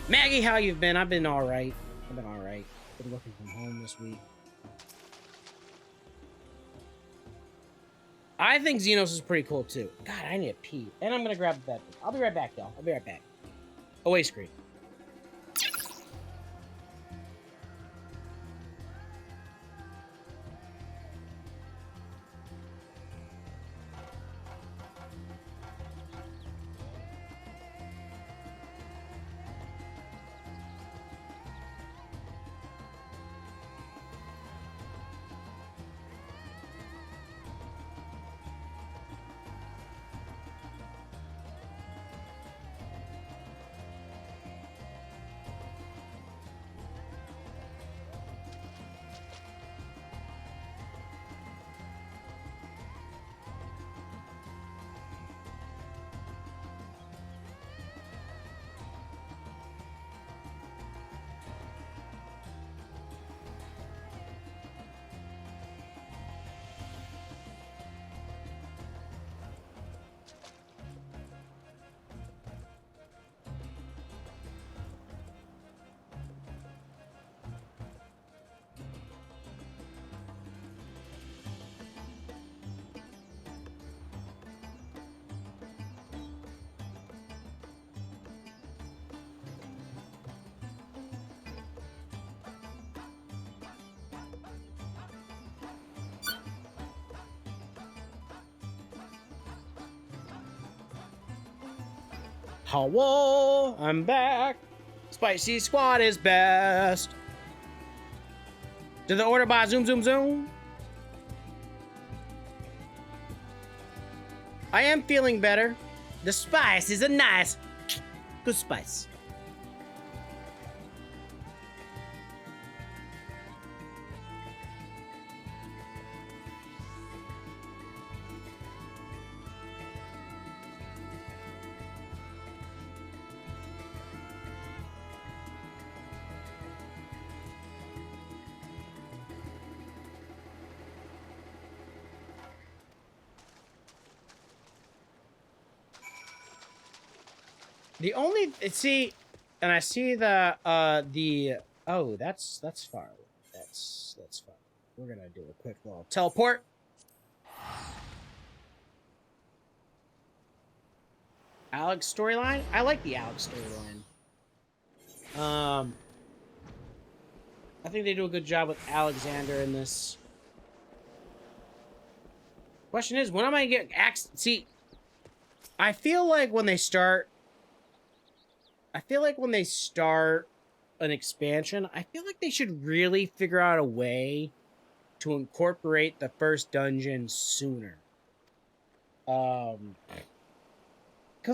Speaker 1: Maggie, how you been? I've been alright. I've been alright. Been working from home this week. I think Xenos is pretty cool too. God, I need to pee. And I'm gonna grab that. I'll be right back, y'all. I'll be right back. Away screen. Hello, I'm back. Spicy Squad is best. Did the order by zoom, zoom, zoom? I am feeling better. The spice is a nice, good spice. The only see, and I see the oh, that's far away. That's far. We're gonna do a quick little teleport. Alex storyline. I like the Alex storyline. I think they do a good job with Alexander in this. Question is, when am I gonna get access? See, I feel like when they start an expansion, I feel like they should really figure out a way to incorporate the first dungeon sooner. Because,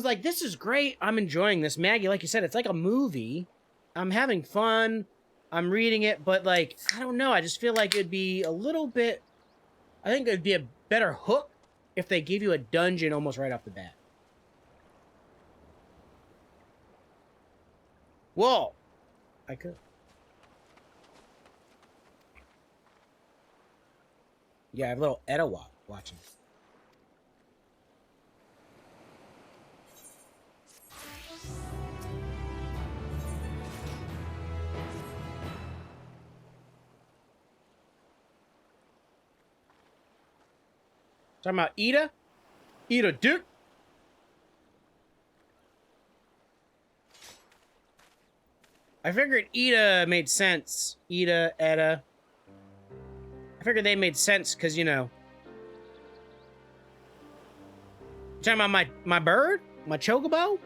Speaker 1: like, this is great. I'm enjoying this. Maggie, like you said, it's like a movie. I'm having fun. I'm reading it, but, like, I don't know. I just feel like it'd be a little bit... I think it'd be a better hook if they gave you a dungeon almost right off the bat. Whoa! I could. Yeah, I have a little Etowah watching. Talking about Ida? Ida Duke? I figured Ida made sense. Ida, Etta. I figured they made sense because, you know. You talking about my bird? My chocobo?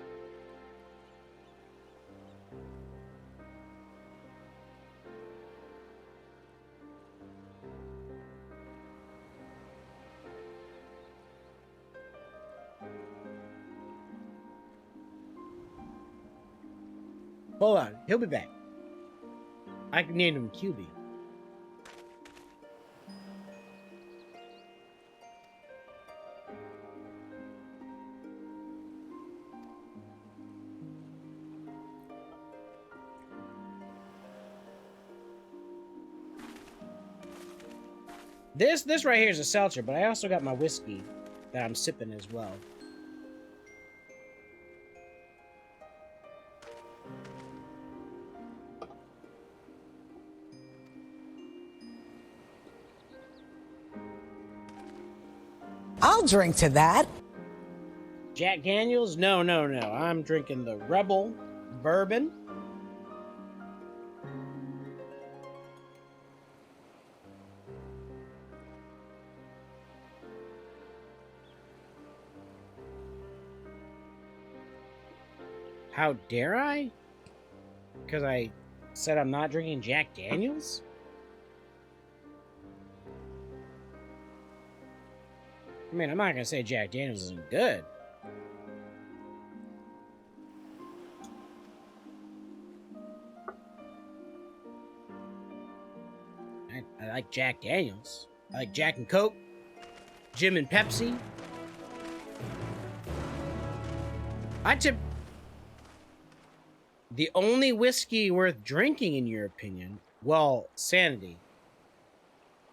Speaker 1: Hold on, he'll be back. I can name him QB. This right here is a seltzer, but I also got my whiskey that I'm sipping as well.
Speaker 13: I'll drink to that.
Speaker 1: Jack Daniels? No. I'm drinking the Rebel Bourbon. How dare I? Because I said I'm not drinking Jack Daniels? I mean, I'm not going to say Jack Daniels isn't good. I like Jack Daniels. I like Jack and Coke, Jim and Pepsi. The only whiskey worth drinking, in your opinion, well, Sanity.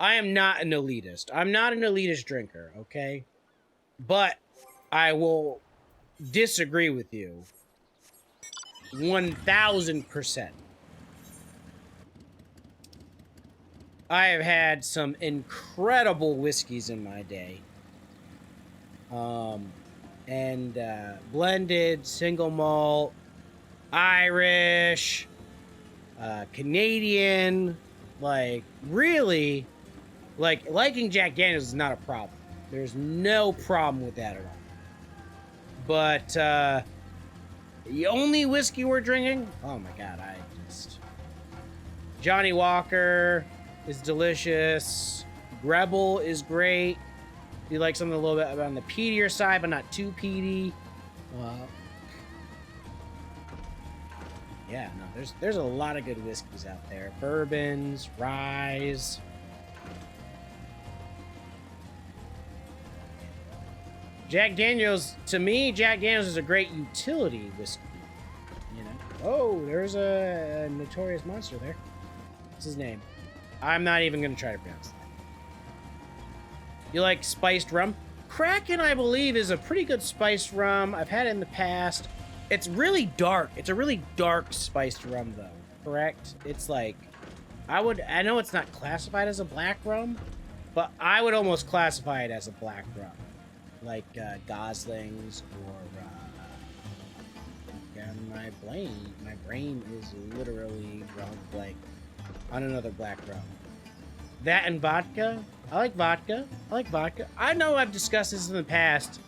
Speaker 1: I am not an elitist. I'm not an elitist drinker, okay? But I will disagree with you 1000%. I have had some incredible whiskeys in my day. Blended, single malt, Irish, Canadian, like, really, like, liking Jack Daniels is not a problem. There's no problem with that at all. But, the only whiskey we're drinking, oh my god, Johnny Walker is delicious. Rebel is great. If you like something a little bit on the peatier side, but not too peaty. Yeah, no, there's a lot of good whiskeys out there. Bourbons, ryes. Jack Daniels, to me, Jack Daniels is a great utility whiskey. You know? Oh, there's a notorious monster there. What's his name? I'm not even going to try to pronounce that. You like spiced rum? Kraken, I believe, is a pretty good spiced rum. I've had it in the past. It's really dark. It's a really dark spiced rum, though. Correct? It's like... I know it's not classified as a black rum, but I would almost classify it as a black rum. Like Gosling's or... my brain is literally drunk, like, on another black rum. That and vodka. I like vodka. I know I've discussed this in the past.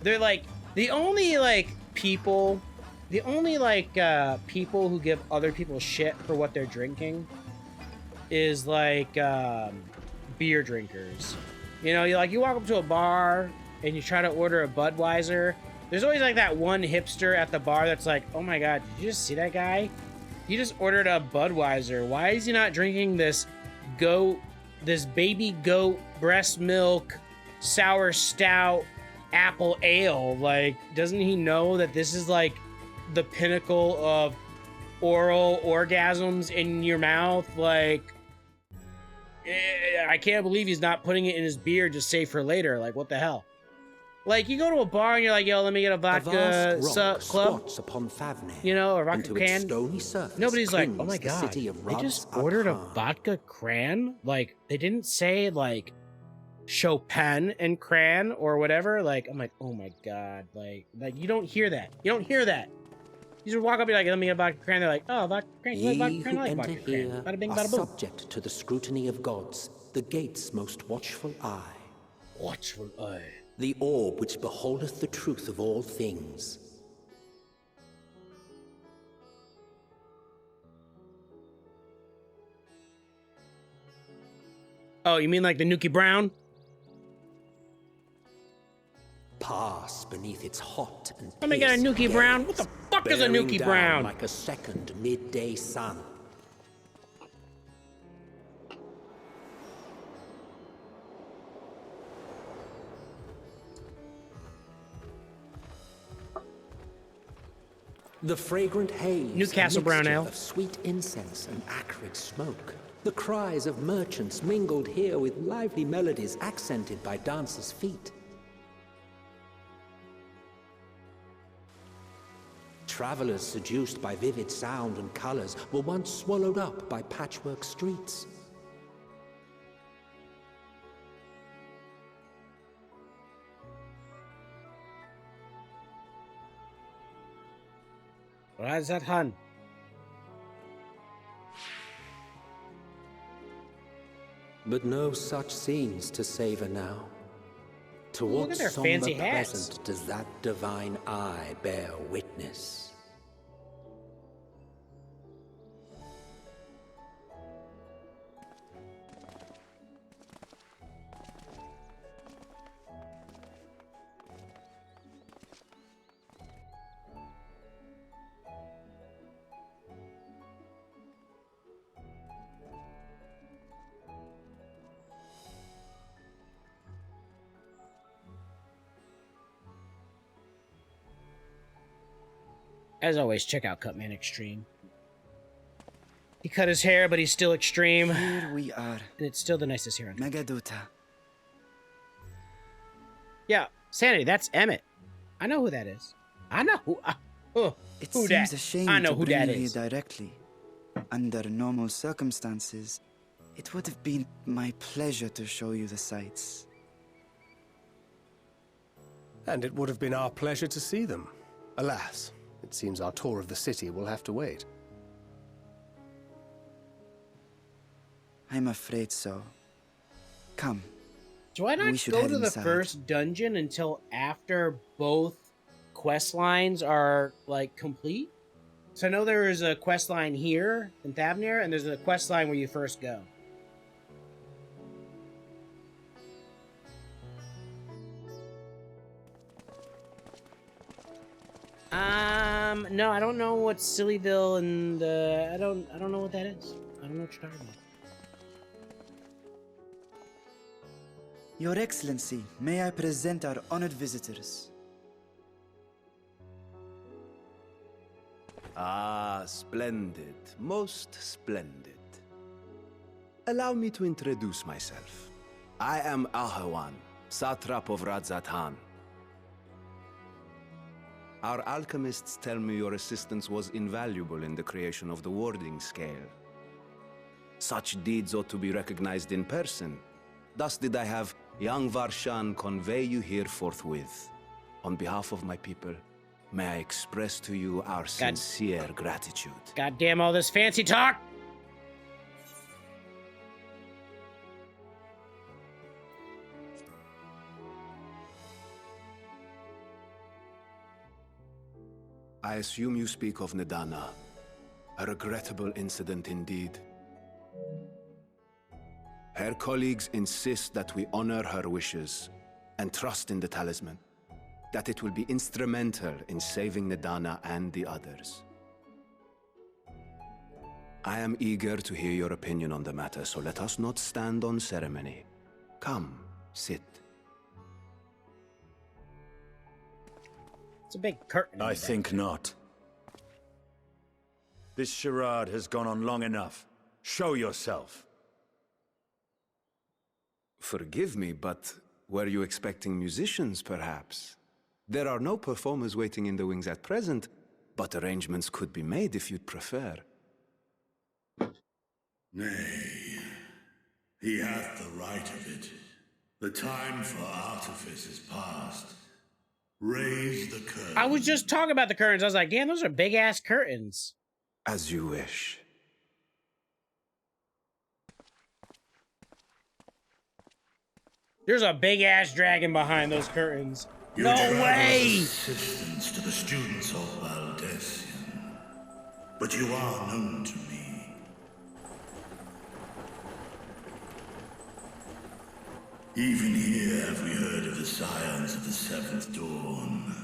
Speaker 1: They're like the only people who give other people shit for what they're drinking is like beer drinkers. You know, you walk up to a bar and you try to order a Budweiser. There's always like that one hipster at the bar that's like, "Oh my god, did you just see that guy? He just ordered a Budweiser. Why is he not drinking this baby goat breast milk sour stout apple ale? Like, doesn't he know that this is like the pinnacle of oral orgasms in your mouth? Like, I can't believe he's not putting it in his beer just save for later. Like, what the hell? Like, you go to a bar and you're like, yo, let me get a vodka club,
Speaker 12: upon Thavnair,
Speaker 1: you know, a vodka can. Nobody's like, oh my god, they just ordered a vodka cran? Like, they didn't say, like, Chopin and cran or whatever? Like, I'm like, oh my god, like, you don't hear that. You don't hear that. You just walk up and be like, let me get a vodka cran. They're like, oh, vodka cran, you like vodka cran? I like vodka cran. Bada bing, bada boom.
Speaker 12: Subject to the scrutiny of gods, the gate's most watchful eye.
Speaker 1: Watchful eye.
Speaker 12: The orb which beholdeth the truth of all things.
Speaker 1: Oh, you mean like the Nuki Brown?
Speaker 12: Pass beneath its hot and
Speaker 1: let me get a Nuki Brown. What the fuck is a Nuki Brown?
Speaker 12: Like a second midday sun. The fragrant haze,
Speaker 1: Newcastle Brown Ale,
Speaker 12: of sweet incense and acrid smoke. The cries of merchants mingled here with lively melodies accented by dancers' feet. Travelers seduced by vivid sound and colors were once swallowed up by patchwork streets.
Speaker 1: Razathan.
Speaker 12: But no such scenes to savor now. To
Speaker 1: Look
Speaker 12: what
Speaker 1: at their
Speaker 12: somber
Speaker 1: fancy hats.
Speaker 12: present does that divine eye bear witness?
Speaker 1: As always, check out Cutman Extreme. He cut his hair, but he's still extreme.
Speaker 6: Here we are.
Speaker 1: And it's still the nicest hair on
Speaker 6: Megaduta.
Speaker 1: Yeah, Sanity, that's Emmett. I know who that is. I know who.
Speaker 6: It
Speaker 1: who
Speaker 6: seems
Speaker 1: that?
Speaker 6: a shame
Speaker 1: I know
Speaker 6: to
Speaker 1: who
Speaker 6: bring
Speaker 1: that
Speaker 6: you here
Speaker 1: is.
Speaker 6: directly. Under normal circumstances, it would have been my pleasure to show you the sights.
Speaker 4: And it would have been our pleasure to see them. Alas, it seems our tour of the city will have to wait.
Speaker 6: I'm afraid so. Come.
Speaker 1: Do I not
Speaker 6: We should
Speaker 1: go
Speaker 6: head
Speaker 1: to the
Speaker 6: inside.
Speaker 1: first dungeon until after both quest lines are, like, complete? So I know there is a quest line here in Thavnair, and there's a quest line where you first go. No, I don't know what Sillyville and I don't know what that is. I don't know what you're talking about.
Speaker 6: Your Excellency, may I present our honored visitors?
Speaker 9: Ah, splendid. Most splendid. Allow me to introduce myself. I am Ahawan, satrap of Radzatan. Our alchemists tell me your assistance was invaluable in the creation of the warding scale. Such deeds ought to be recognized in person. Thus did I have young Varshan convey you here forthwith. On behalf of my people, may I express to you our sincere gratitude.
Speaker 1: God damn all this fancy talk!
Speaker 9: I assume you speak of Nidana. A regrettable incident indeed. Her colleagues insist that we honor her wishes and trust in the talisman, that it will be instrumental in saving Nidana and the others. I am eager to hear your opinion on the matter, so let us not stand on ceremony. Come, sit.
Speaker 1: It's a big curtain.
Speaker 3: I think not. This charade has gone on long enough. Show yourself.
Speaker 9: Forgive me, but were you expecting musicians, perhaps? There are no performers waiting in the wings at present, but arrangements could be made if you'd prefer.
Speaker 14: Nay, he hath the right of it. The time for artifice is past. Raise the curtain.
Speaker 1: I was just talking about the curtains. I was like, damn, those are big ass curtains.
Speaker 9: As you wish.
Speaker 1: There's a big ass dragon behind those curtains.
Speaker 14: You
Speaker 1: No
Speaker 14: travel
Speaker 1: way!
Speaker 14: as assistants to the students of Valdesian, but you are known to me. Even here have we heard of the scions of the Seventh Dawn.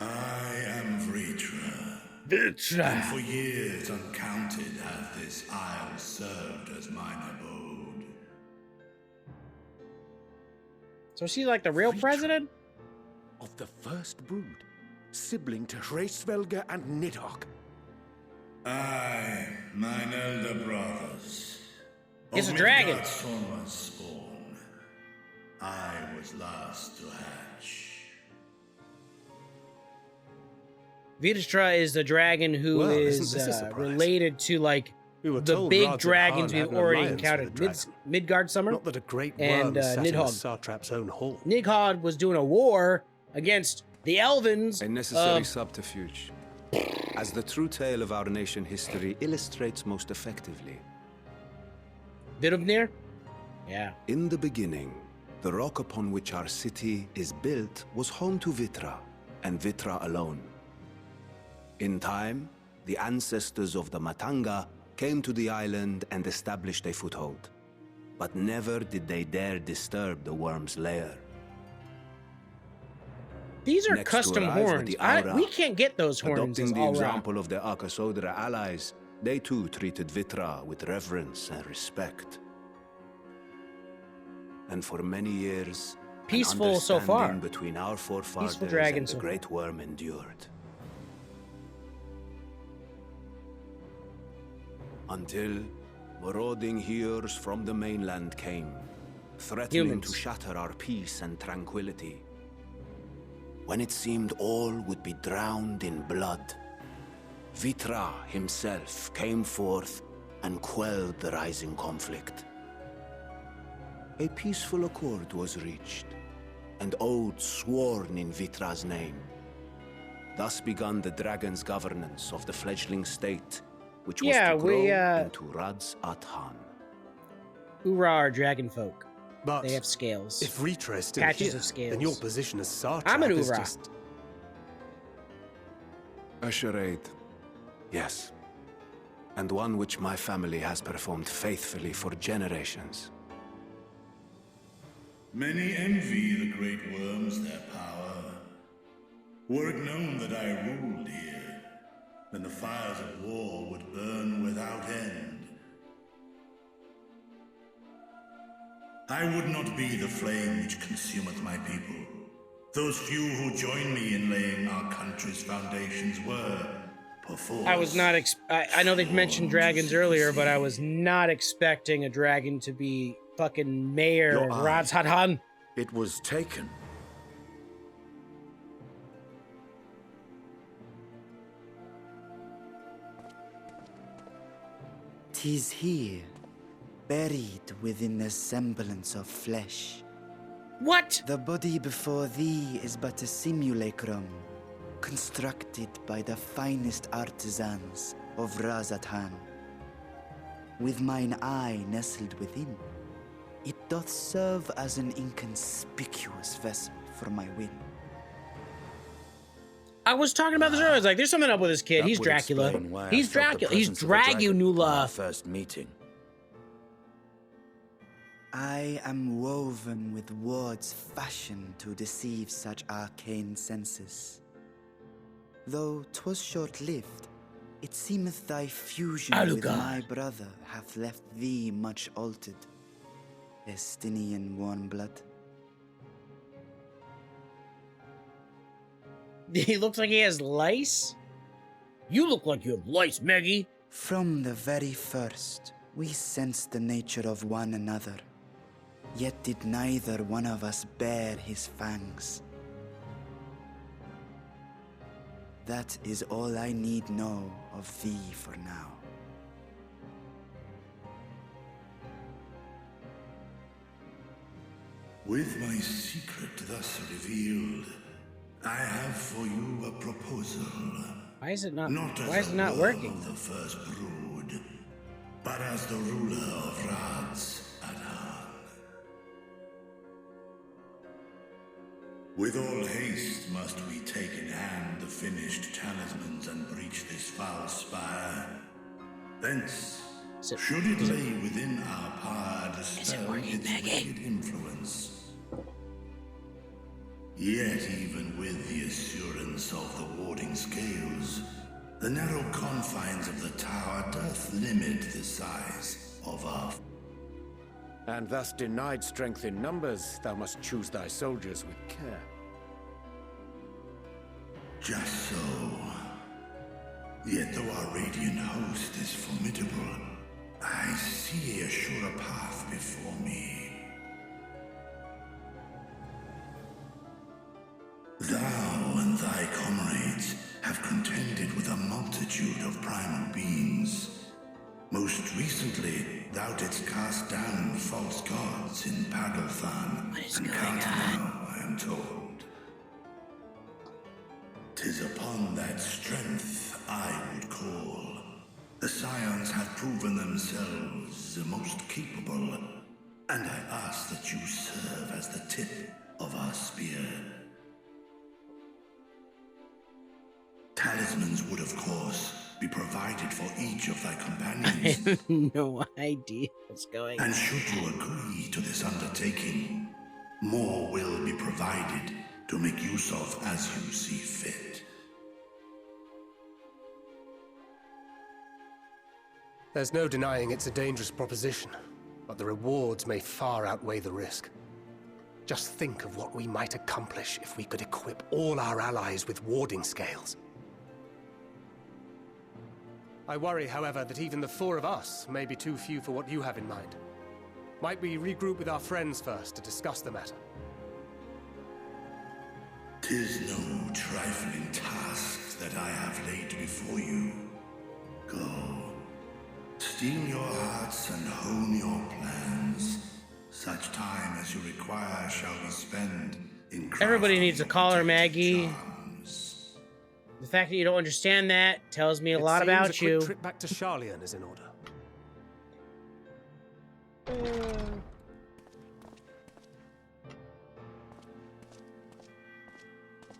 Speaker 14: I am Vritra.
Speaker 1: Vritra.
Speaker 14: And for years uncounted hath this isle served as mine abode.
Speaker 1: So she's like the real president?
Speaker 12: Of the first brood.
Speaker 5: sibling to Hraesvelgr and Nidhogg.
Speaker 14: Aye, mine elder brothers.
Speaker 1: It's
Speaker 14: Of
Speaker 1: a dragon.
Speaker 14: Midgard's Sorma's spawn, I was last to hatch.
Speaker 1: Vidistra is the dragon who
Speaker 4: Well,
Speaker 1: is
Speaker 4: isn't this a surprise?
Speaker 1: related to, like,
Speaker 4: We were
Speaker 1: the
Speaker 4: told
Speaker 1: big
Speaker 4: Radzat
Speaker 1: dragons
Speaker 4: Khan
Speaker 1: we've
Speaker 4: had an
Speaker 1: already
Speaker 4: alliance with
Speaker 1: encountered.
Speaker 4: the dragon.
Speaker 1: Midgard Summer
Speaker 4: Not that a great
Speaker 1: and
Speaker 4: worm sat in the
Speaker 1: Nidhogg.
Speaker 4: Satrap's own hall.
Speaker 1: Nidhogg was doing a war against the Elvins.
Speaker 9: A necessary subterfuge, as the true tale of our nation history illustrates most effectively.
Speaker 1: Thavnair? Yeah.
Speaker 9: In the beginning, the rock upon which our city is built was home to Vitra, and Vitra alone. In time, the ancestors of the Matanga came to the island and established a foothold. But never did they dare disturb the worm's lair.
Speaker 1: These are
Speaker 9: Next to
Speaker 1: custom
Speaker 9: arrive were
Speaker 1: horns.
Speaker 9: the Aura.
Speaker 1: We can't get those horns
Speaker 9: Adopting
Speaker 1: as
Speaker 9: the
Speaker 1: all
Speaker 9: example of their Akasodra allies, they too treated Vitra with reverence and respect. And for many years,
Speaker 1: Peaceful so far.
Speaker 9: understanding between our forefathers
Speaker 1: dragon
Speaker 9: and the
Speaker 1: so far.
Speaker 9: great worm endured. Until marauding heroes from the mainland came, threatening
Speaker 1: Humans.
Speaker 9: to shatter our peace and tranquility. When it seemed all would be drowned in blood, Vitra himself came forth and quelled the rising conflict. A peaceful accord was reached, and oaths sworn in Vitra's name. Thus began the dragon's governance of the fledgling state, which was to grow into Radzat Khan.
Speaker 1: Hoorah are dragon folk.
Speaker 4: But
Speaker 1: they have scales.
Speaker 4: if Ritra is still
Speaker 1: Patches
Speaker 4: here,
Speaker 1: of scales.
Speaker 4: then your position as Satrap
Speaker 1: I'm an
Speaker 4: is
Speaker 1: Hoorah.
Speaker 4: just...
Speaker 9: A charade, yes. And one which my family has performed faithfully for generations.
Speaker 14: Many envy the great worms their power. Were it known that I ruled here, then the fires of war would burn without end. I would not be the flame which consumeth my people. Those few who join me in laying our country's foundations were, perforce.
Speaker 1: I was not. I know they mentioned dragons earlier, but I was not expecting a dragon to be fucking mayor of Radzat Khan.
Speaker 3: It was taken.
Speaker 6: "'Tis here, buried within the semblance of flesh.
Speaker 1: What?
Speaker 6: The body before thee is but a simulacrum, constructed by the finest artisans of Radzat Khan. With mine eye nestled within, it doth serve as an inconspicuous vessel for my wind.
Speaker 1: I was talking about this earlier. I was like, there's something up with this kid.
Speaker 3: That
Speaker 1: He's
Speaker 3: would
Speaker 1: Dracula.
Speaker 3: explain why I
Speaker 1: He's
Speaker 3: felt the
Speaker 1: Dracula. He's
Speaker 3: presence of a dragon on our
Speaker 1: Dragunula.
Speaker 3: first meeting.
Speaker 6: I am woven with words fashioned to deceive such arcane senses. Though 'twas short-lived, it seemeth thy fusion with
Speaker 1: Alucard.
Speaker 6: my brother hath left thee much altered. Estinian warm blood.
Speaker 1: He looks like he has lice. You look like you have lice, Maggie.
Speaker 6: From the very first, we sensed the nature of one another. Yet did neither one of us bare his fangs. That is all I need know of thee for now.
Speaker 14: With my secret thus revealed, I have for you a proposal.
Speaker 1: Why is it not?
Speaker 14: Not as
Speaker 1: Why is
Speaker 14: a
Speaker 1: it not
Speaker 14: worm
Speaker 1: working?
Speaker 14: of the first brood, but as the ruler of Radzat Khan. With all haste must we take in hand the finished talismans and breach this foul spire. Thence, should it lay within our power, dispel its wicked influence. Yet even with the assurance of the warding scales, the narrow confines of the tower doth limit the size of our...
Speaker 5: And thus denied strength in numbers, thou must choose thy soldiers with care.
Speaker 14: Just so. Yet though our radiant host is formidable, I see a surer path before me. Thou and thy comrades have contended with a multitude of primal beings. Most recently, thou didst cast down false gods in Paddlethan and Cantermel, I am told. 'Tis upon that strength I would call. The Scions have proven themselves the most capable, and I ask that you serve as the tip of our spear. Talismans would, of course, be provided for each of thy companions.
Speaker 1: I have no idea what's going on.
Speaker 14: And should you agree to this undertaking, more will be provided to make use of as you see fit.
Speaker 4: There's no denying it's a dangerous proposition, but the rewards may far outweigh the risk. Just think of what we might accomplish if we could equip all our allies with warding scales. I worry, however, that even the four of us may be too few for what you have in mind. Might we regroup with our friends first to discuss the matter?
Speaker 14: 'Tis no trifling task that I have laid before you. Go. Steel your hearts and hone your plans. Such time as you require shall be spent in
Speaker 1: Everybody needs a collar, Maggie. The fact that you don't understand that tells me a lot about you.
Speaker 4: A quick trip back to Sharlayan is in order.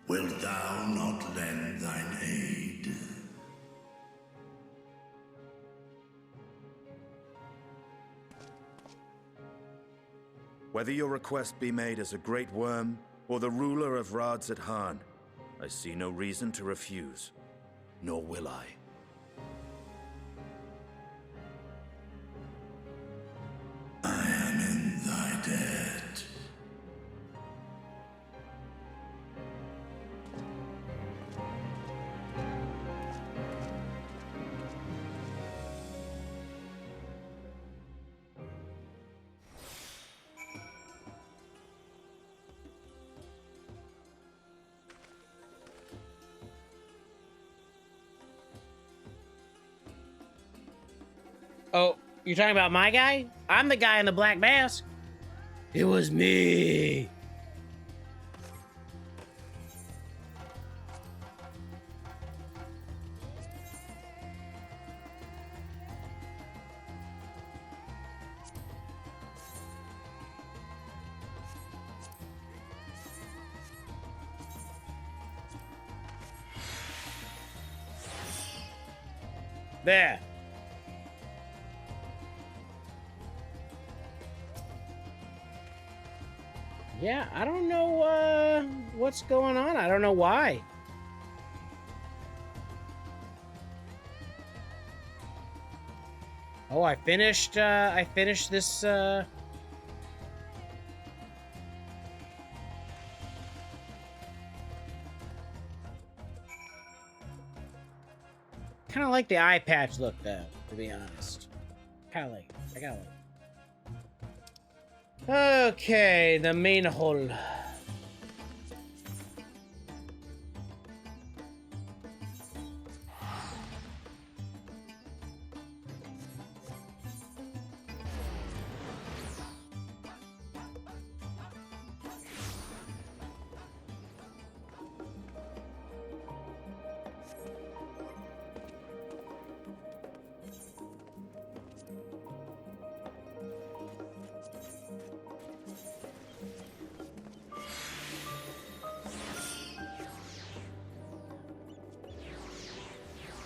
Speaker 14: Wilt thou not lend thine aid?
Speaker 3: Whether your request be made as a great worm or the ruler of Radzat-Han, I see no reason to refuse, nor will I.
Speaker 14: I am in thy debt.
Speaker 1: Oh, you're talking about my guy? I'm the guy in the black mask. It was me. There. Yeah, I don't know what's going on. I don't know why. Oh, I finished this kind of like the eye patch look though, to be honest. Kind of like it. I got it. Okay, the main hole.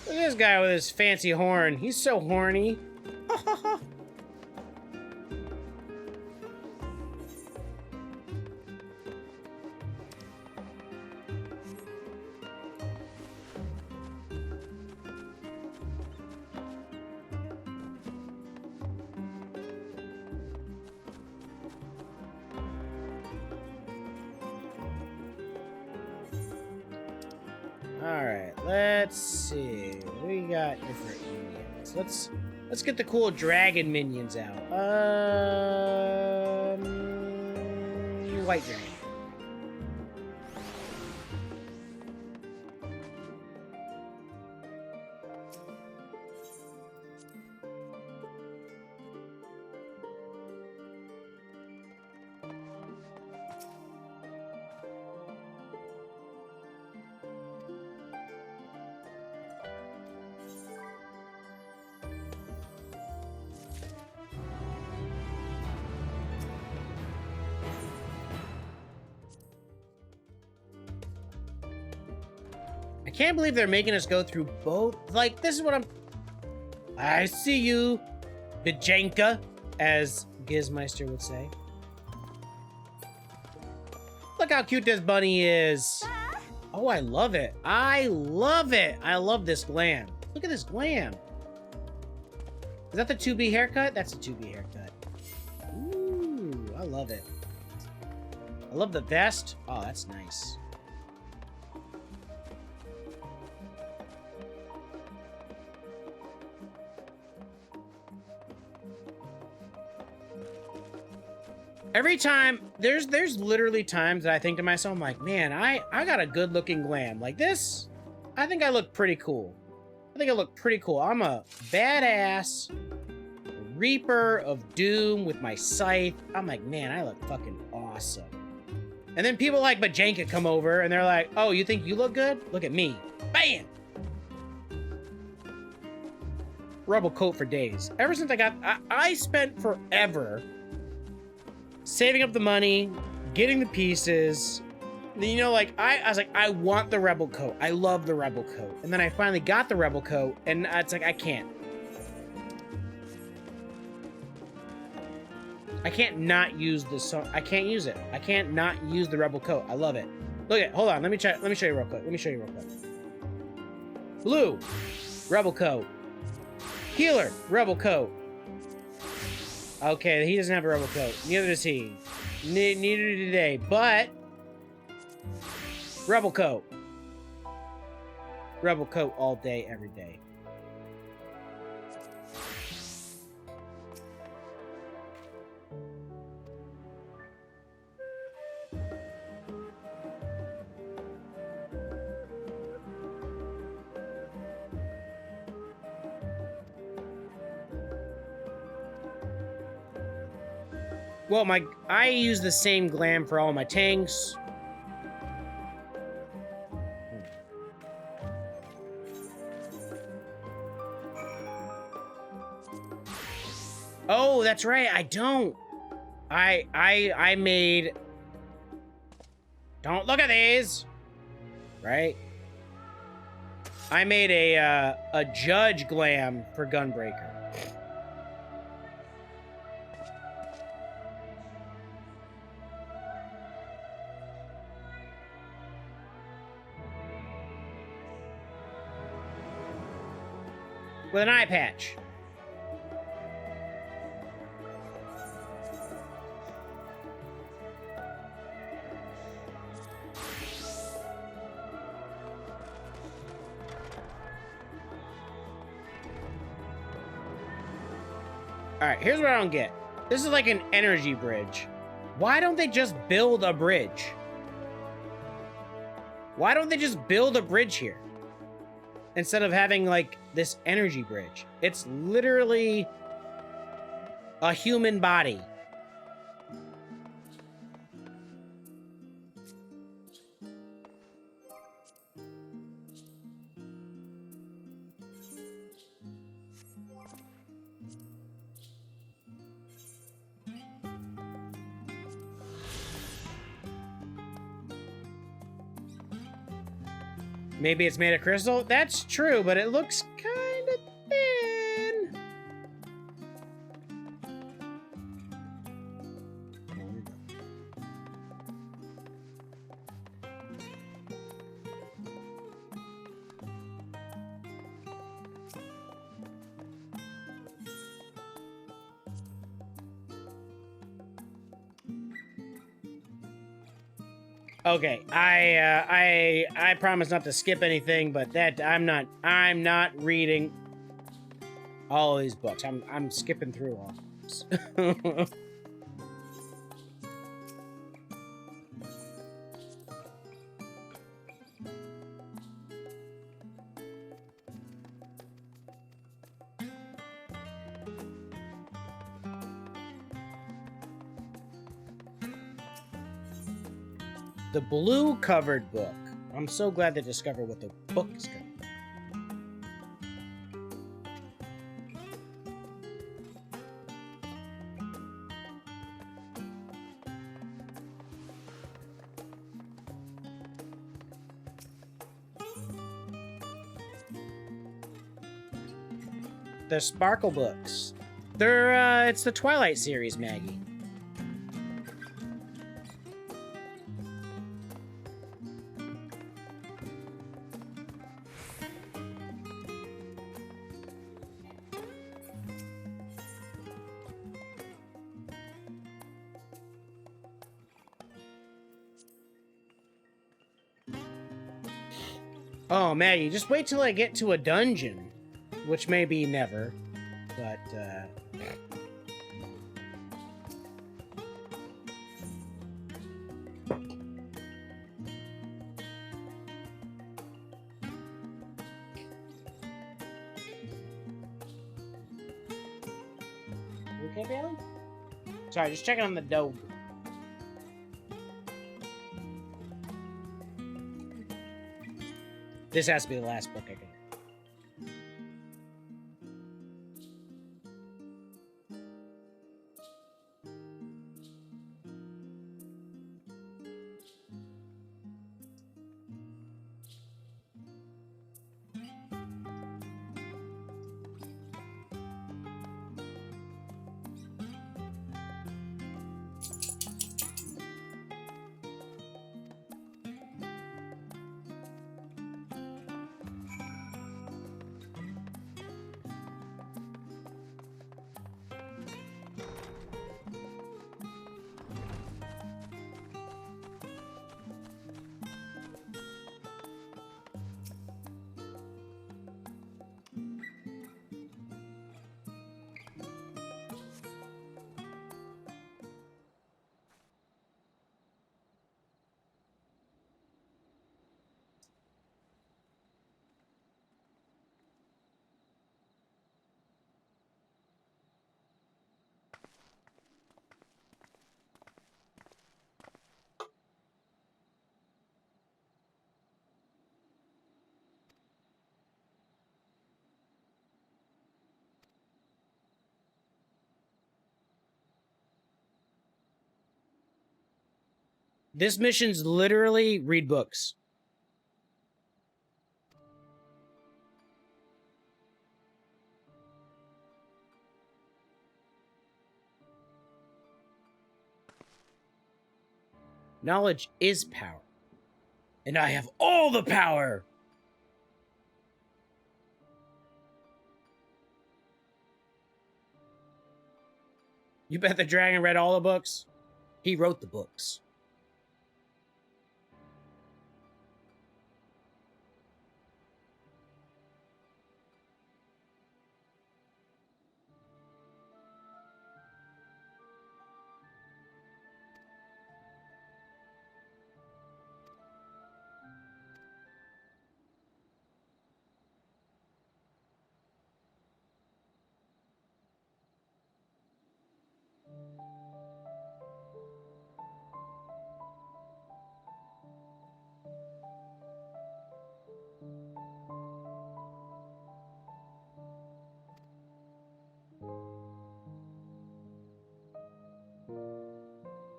Speaker 1: Look at this guy with his fancy horn. He's so horny. Alright, let's see. We got different minions. Let's get the cool dragon minions out. White dragon. I can't believe they're making us go through both. Like, this is what I see you, Bijanka, as Gizmeister would say. Look how cute this bunny is. Oh, I love it. I love it. I love this glam. Look at this glam. Is that the 2B haircut? That's a 2B haircut. Ooh, I love it. I love the vest. Oh, that's nice. Every time, there's literally times that I think to myself, I'm like, man, I got a good looking glam. Like this, I think I look pretty cool. I think I look pretty cool. I'm a badass Reaper of Doom with my scythe. I'm like, man, I look fucking awesome. And then people like Bijanka come over and they're like, oh, you think you look good? Look at me. Bam! Rebel coat for days. Ever since I spent forever saving up the money, getting the pieces. You know, like, I was like, I want the rebel coat. I love the rebel coat. And then I finally got the rebel coat, and it's like, I can't. I can't not use this song. I can't use it. I can't not use the rebel coat. I love it. Look at, hold on, let me show you real quick. Let me show you real quick. Blue, rebel coat. Healer, rebel coat. Okay, he doesn't have a rebel coat. Neither does he. Neither today, but rebel coat. Rebel coat all day, every day. Well, I use the same glam for all my tanks. Oh, that's right. I don't. I made. Don't look at these. Right. I made a judge glam for Gunbreaker. With an eye patch. Alright, here's what I don't get. This is like an energy bridge. Why don't they just build a bridge? Why don't they just build a bridge here? Instead of having, like, this energy bridge. It's literally a human body. Maybe it's made of crystal? That's true, but it looks kind of thin. Okay, I promise not to skip anything, but that I'm not reading all of these books. I'm skipping through all of these. The blue covered book. I'm so glad to discover what the book is going to be. They're Sparkle books. They're, it's the Twilight series, Maggie. Oh, Maggie, just wait till I get to a dungeon. Which may be never, but, okay, Bailey? Sorry, just checking on the dough. This has to be the last book I get. This mission's literally read books. Knowledge is power. And I have all the power! You bet the dragon read all the books? He wrote the books.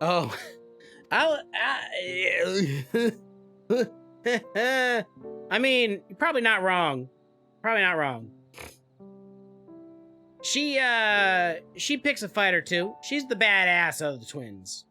Speaker 1: Oh, I mean, you're probably not wrong. Probably not wrong. She picks a fight or two. She's the badass of the twins.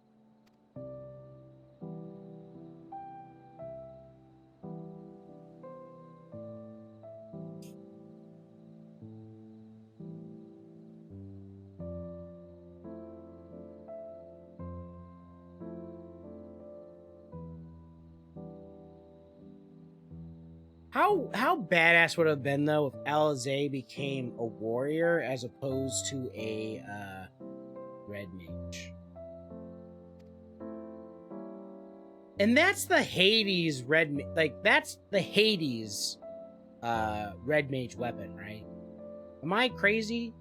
Speaker 1: How badass would it have been though if Alizé became a warrior as opposed to a red mage? And that's the Hades red that's the Hades red mage weapon, right? Am I crazy?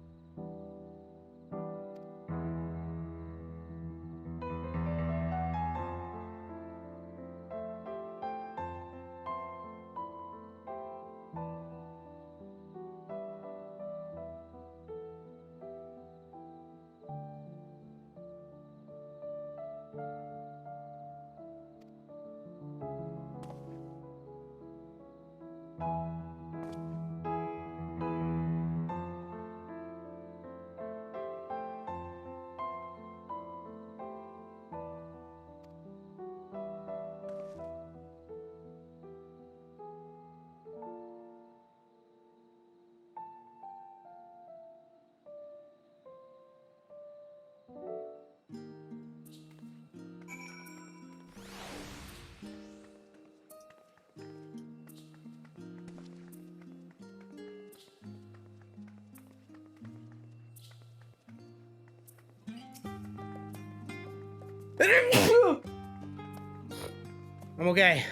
Speaker 1: I'm okay.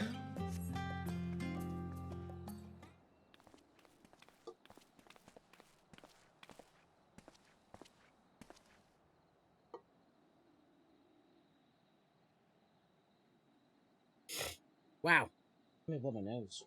Speaker 1: Wow. Let me blow my nose.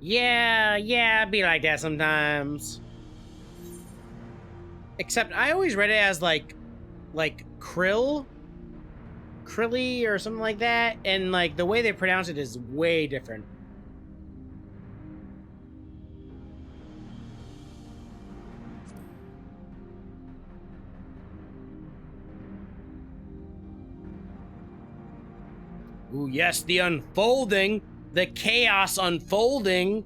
Speaker 1: Yeah, be like that sometimes. Except I always read it as like Krilly or something like that, and like the way they pronounce it is way different. Ooh, yes, the unfolding, the chaos unfolding.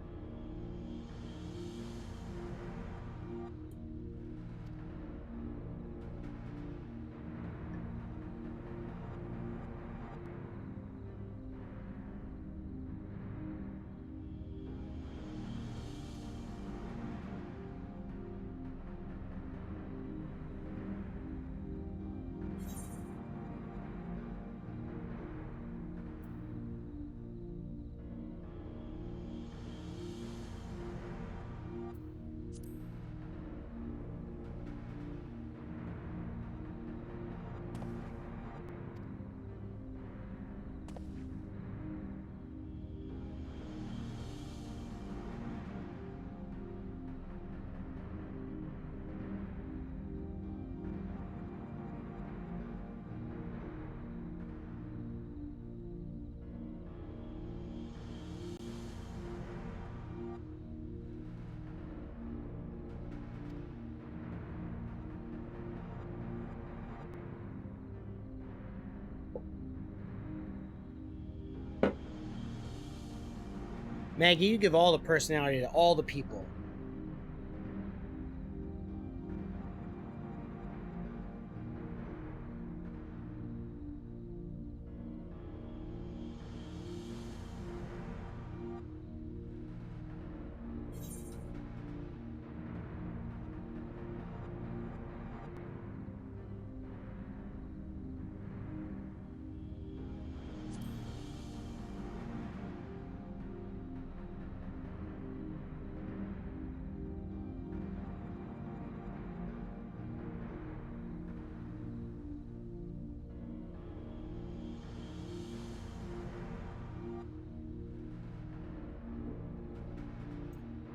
Speaker 1: Maggie, you give all the personality to all the people.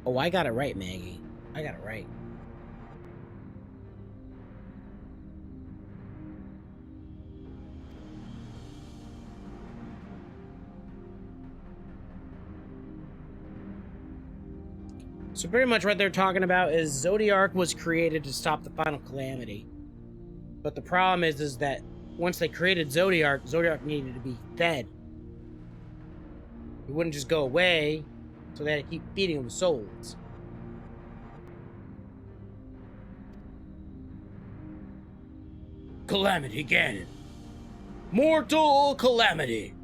Speaker 1: Oh, I got it right, Maggie. I got it right. So pretty much what they're talking about is Zodiark was created to stop the final calamity. But the problem is that once they created Zodiark, Zodiark needed to be fed. It wouldn't just go away, so they had to keep feeding them souls. Calamity Ganon. Mortal Calamity.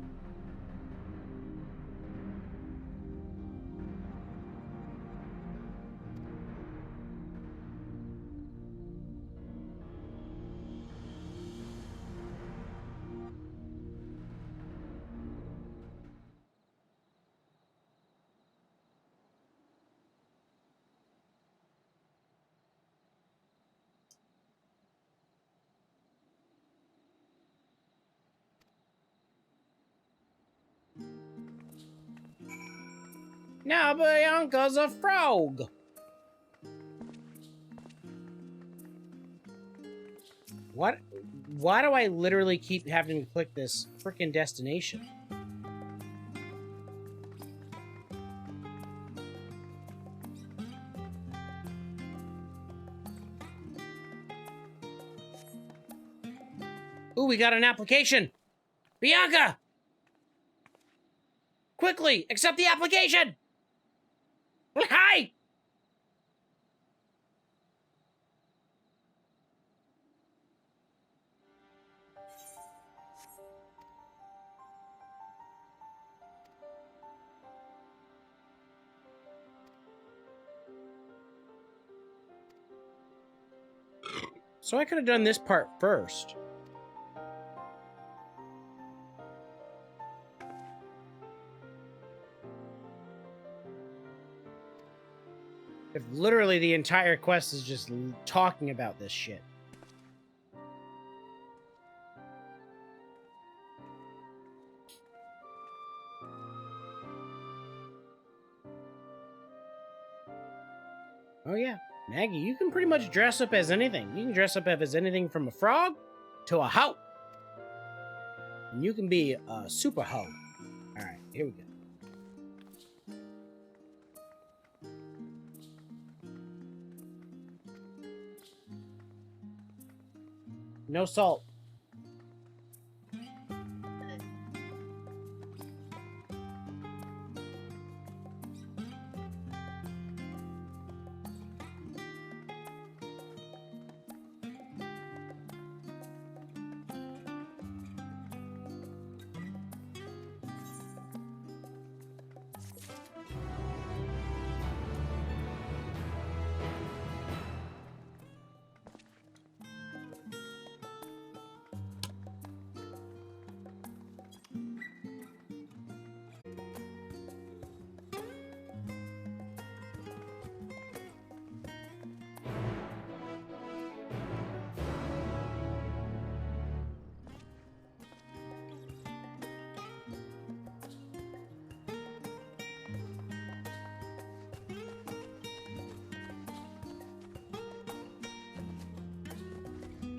Speaker 1: Now Bianca's a frog. What? Why do I literally keep having to click this freaking destination? Ooh, we got an application. Bianca! Quickly, accept the application! Hi! So I could have done this part first. If literally the entire quest is just talking about this shit. Oh yeah, Maggie, you can pretty much dress up as anything. You can dress up as anything from a frog to a hoe. And you can be a super hoe. Alright, here we go. No salt.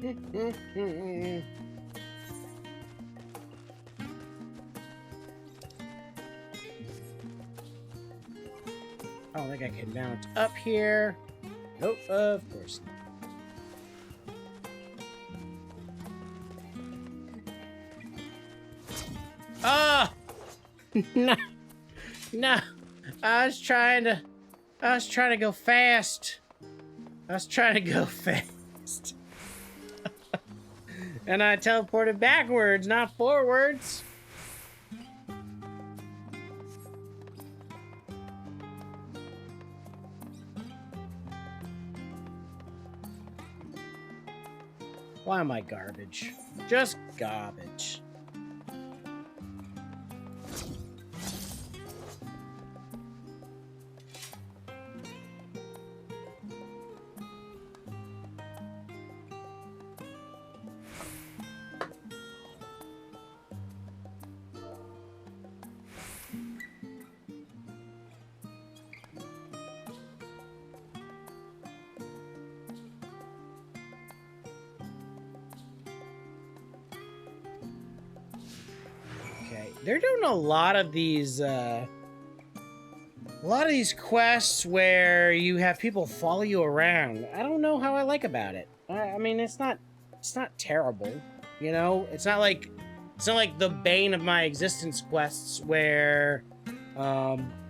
Speaker 1: I don't think I can mount up here. Nope, of course not. Ah! No, no. I was trying to go fast. I was trying to go fast. And I teleported backwards, not forwards. Why am I garbage? Just garbage. they're doing a lot of these quests where you have people follow you around. I don't know how I like about it. I mean, it's not terrible, you know? It's not like the bane of my existence quests where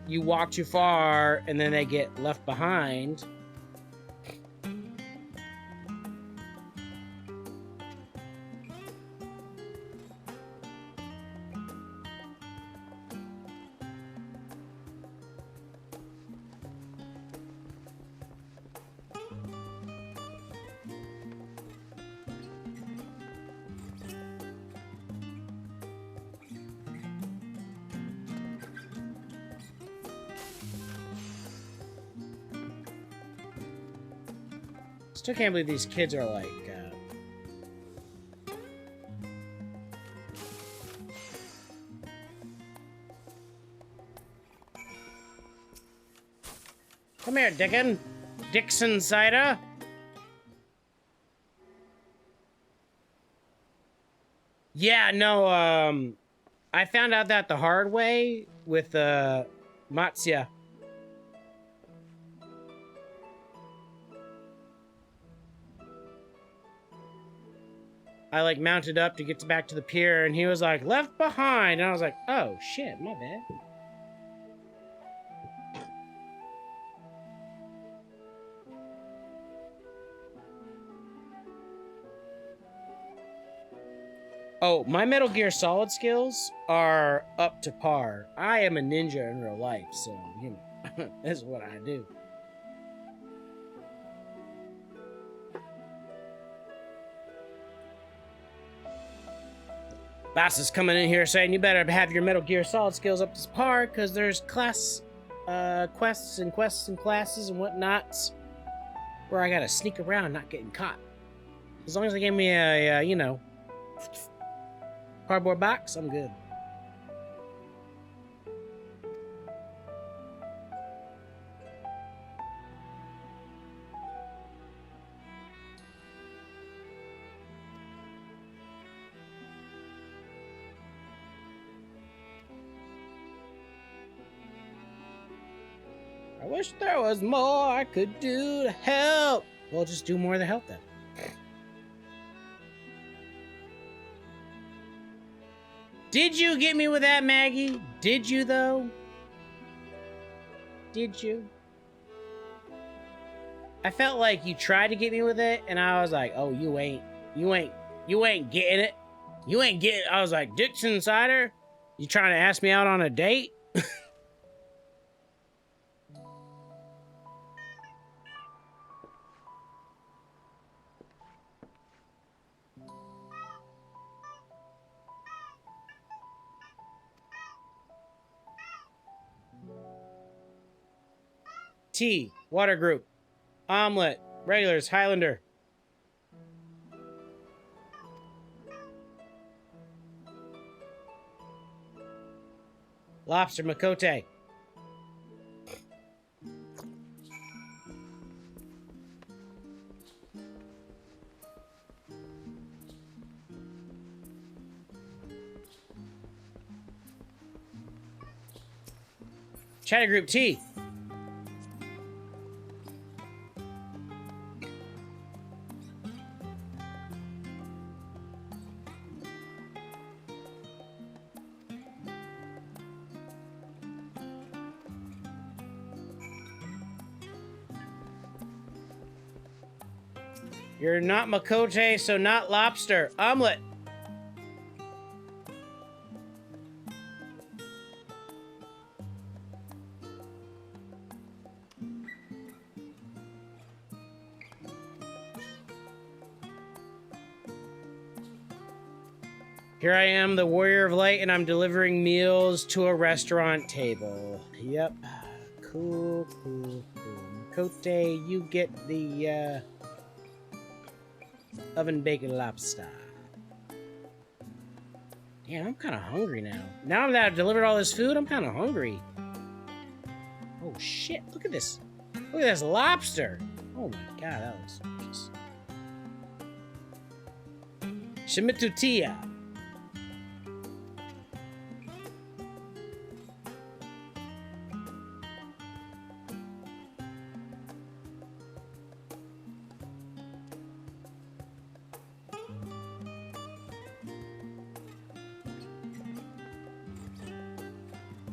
Speaker 1: you walk too far and then they get left behind. Still can't believe these kids are like, Come here, Dixon Cider. Yeah, no, I found out that the hard way with, Matsya. I like mounted up to get back to the pier, and he was like, left behind, and I was like, oh shit, my bad. Oh, my Metal Gear Solid skills are up to par. I am a ninja in real life, so, you know, this is what I do. Boss is coming in here saying you better have your Metal Gear Solid skills up to par because there's quests and classes and whatnot where I gotta sneak around not getting caught. As long as they give me a you know, cardboard box, I'm good. I wish there was more I could do to help. Well, just do more to help them. Did you get me with that, Maggie? Did you, though? Did you? I felt like you tried to get me with it, and I was like, oh, you ain't getting it. You ain't getting it. I was like, Dixon Cider? You trying to ask me out on a date? Tea, water group, omelet, regulars, Highlander. Lobster, Makote. Chatter group, tea. You're not Makote, so not lobster. Omelet. Here I am, the Warrior of Light, and I'm delivering meals to a restaurant table. Yep. Cool, cool, cool. Makote, you get the, oven bacon lobster. Damn, I'm kind of hungry now. Now that I've delivered all this food, I'm kind of hungry. Oh shit, look at this. Look at this lobster. Oh my god, that looks delicious. Shimitutia.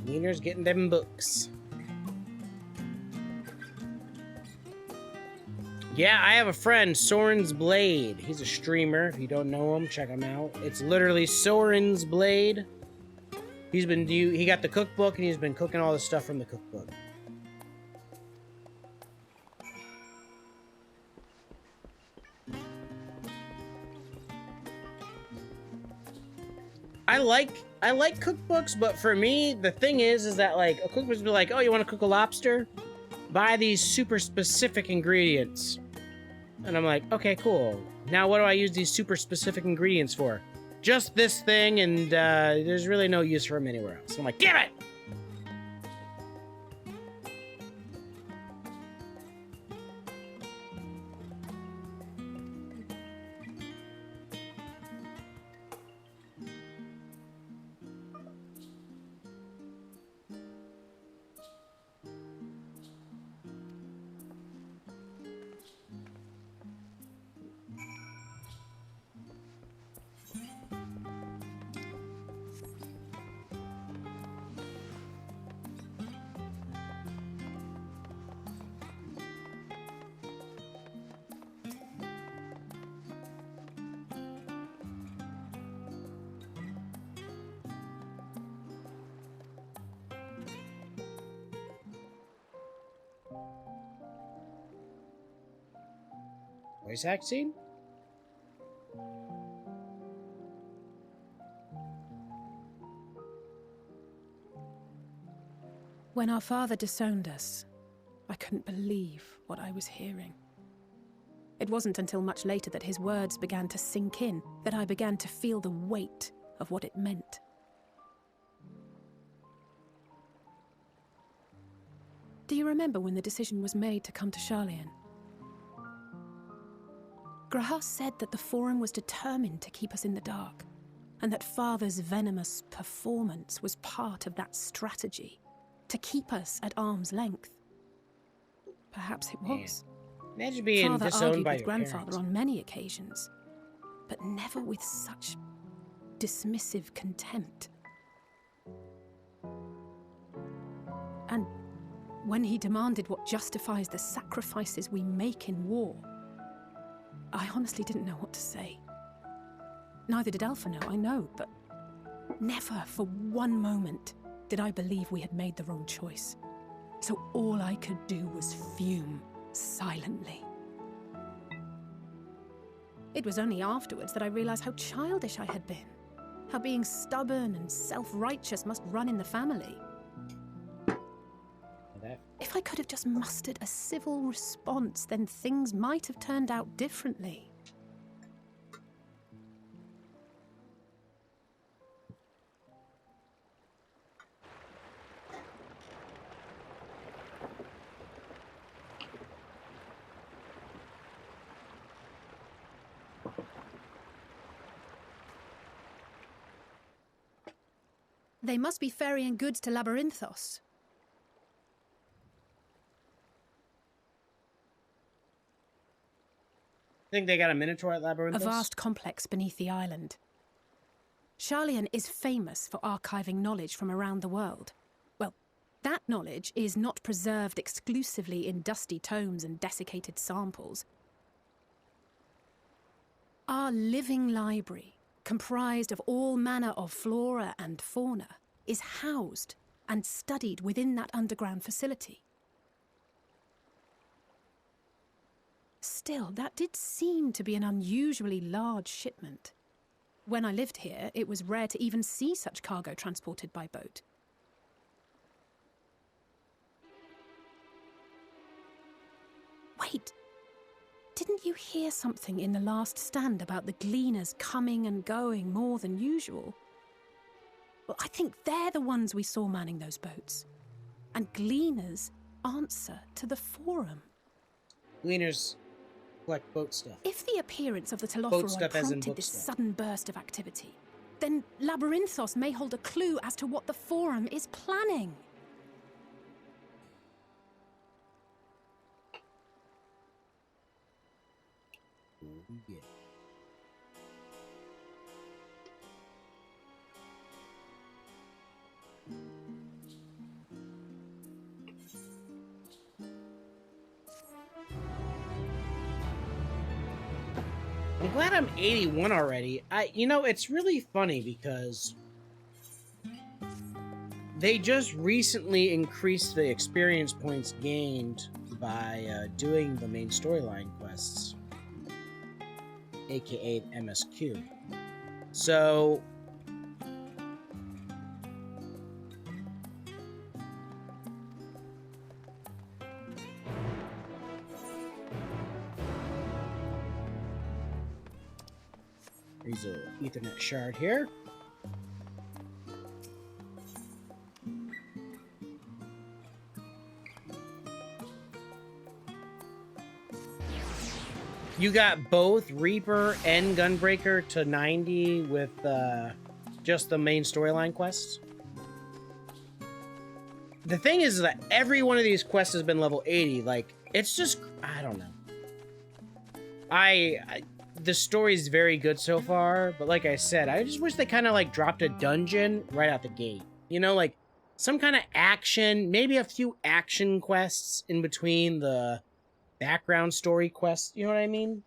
Speaker 1: Wiener's getting them books. Yeah, I have a friend, Soren's Blade. He's a streamer. If you don't know him, check him out. It's literally Soren's Blade. He got the cookbook and he's been cooking all the stuff from the cookbook. I like cookbooks, but for me, the thing is that like a cookbook would be like, oh, you want to cook a lobster? Buy these super specific ingredients. And I'm like, okay, cool. Now what do I use these super specific ingredients for? Just this thing, and there's really no use for them anywhere else. I'm like, damn it! Voice act scene?
Speaker 15: When our father disowned us, I couldn't believe what I was hearing. It wasn't until much later that his words began to sink in, that I began to feel the weight of what it meant. Do you remember when the decision was made to come to Sharlayan? Grahas said that the Forum was determined to keep us in the dark, and that Father's venomous performance was part of that strategy, to keep us at arm's length. Perhaps it was.
Speaker 1: Imagine being
Speaker 15: Father
Speaker 1: disowned
Speaker 15: argued
Speaker 1: by
Speaker 15: with
Speaker 1: your
Speaker 15: Grandfather
Speaker 1: parents.
Speaker 15: on many occasions, but never with such dismissive contempt. And when he demanded what justifies the sacrifices we make in war, I honestly didn't know what to say. Neither did Alpha know, I know, but never for one moment did I believe we had made the wrong choice. So all I could do was fume silently. It was only afterwards that I realized how childish I had been, how being stubborn and self-righteous must run in the family. If I could have just mustered a civil response, then things might have turned out differently. They must be ferrying goods to Labyrinthos.
Speaker 1: Think they got a Minotaur at Labyrinthos?
Speaker 15: A vast complex beneath the island. Sharlayan is famous for archiving knowledge from around the world. Well, that knowledge is not preserved exclusively in dusty tomes and desiccated samples. Our living library, comprised of all manner of flora and fauna, is housed and studied within that underground facility. Still, that did seem to be an unusually large shipment. When I lived here, it was rare to even see such cargo transported by boat. Wait! Didn't you hear something in the last stand about the gleaners coming and going more than usual? Well, I think they're the ones we saw manning those boats. And gleaners answer to the Forum.
Speaker 1: Gleaners collect boat stuff.
Speaker 15: If the appearance of the
Speaker 1: Boat
Speaker 15: Thalopheroi
Speaker 1: stuff as in
Speaker 15: prompted
Speaker 1: book
Speaker 15: this
Speaker 1: stuff.
Speaker 15: sudden burst of activity, then Labyrinthos may hold a clue as to what the Forum is planning.
Speaker 1: Yeah. glad I'm 81 already. You know, it's really funny because they just recently increased the experience points gained by doing the main storyline quests, aka MSQ. So there's a Ethernet shard here. You got both Reaper and Gunbreaker to 90 with just the main storyline quests. The thing is that every one of these quests has been level 80. Like, it's just, I don't know. The story's very good so far, but like I said, I just wish they kind of like dropped a dungeon right out the gate. You know, like some kind of action, maybe a few action quests in between the background story quests. You know what I mean?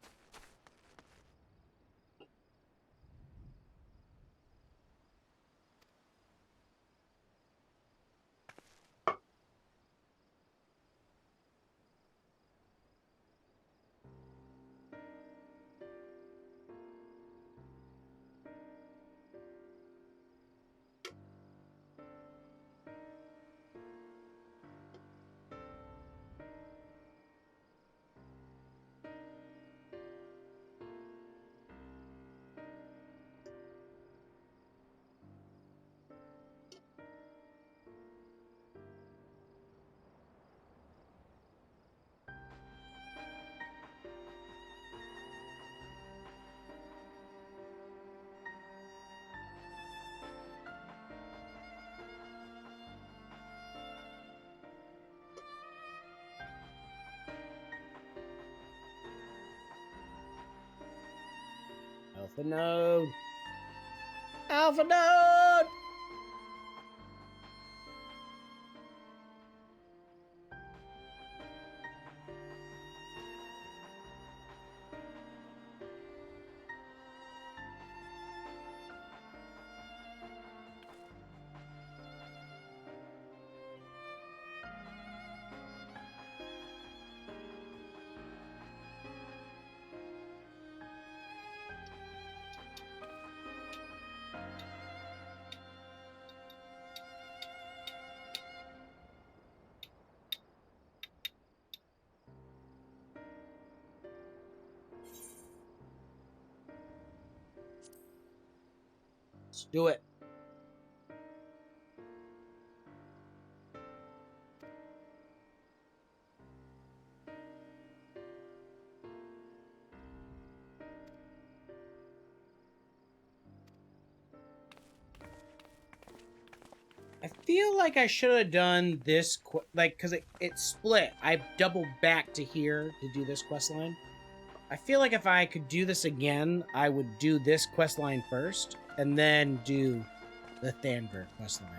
Speaker 1: Alpha node! Alpha node! Let's do it. I feel like I should have done this, like, because it split. I doubled back to here to do this quest line. I feel like if I could do this again, I would do this quest line first, and then do the Thavnair quest line.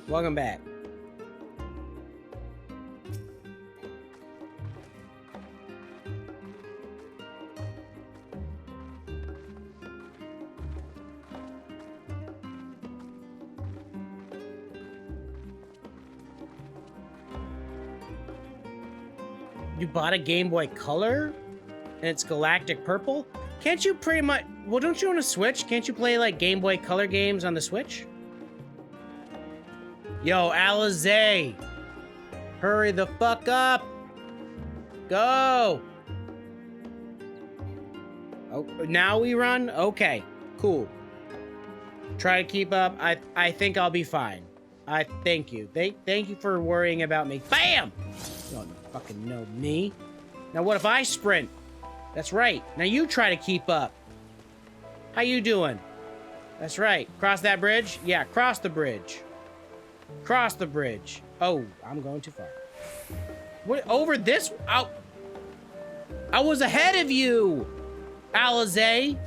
Speaker 1: Welcome back. You bought a Game Boy Color? And it's galactic purple? Can't you pretty much... Well, don't you own a Switch? Can't you play, like, Game Boy Color games on the Switch? Yo, Alizé! Hurry the fuck up! Go! Oh, now we run? Okay, cool. Try to keep up. I think I'll be fine. I thank you. Thank you for worrying about me. BAM! You don't fucking know me. Now what if I sprint? That's right. Now you try to keep up. How you doing? That's right. Cross that bridge? Yeah, cross the bridge. Cross the bridge. Oh, I'm going too far. What? Over this? Oh, I was ahead of you, Alizé.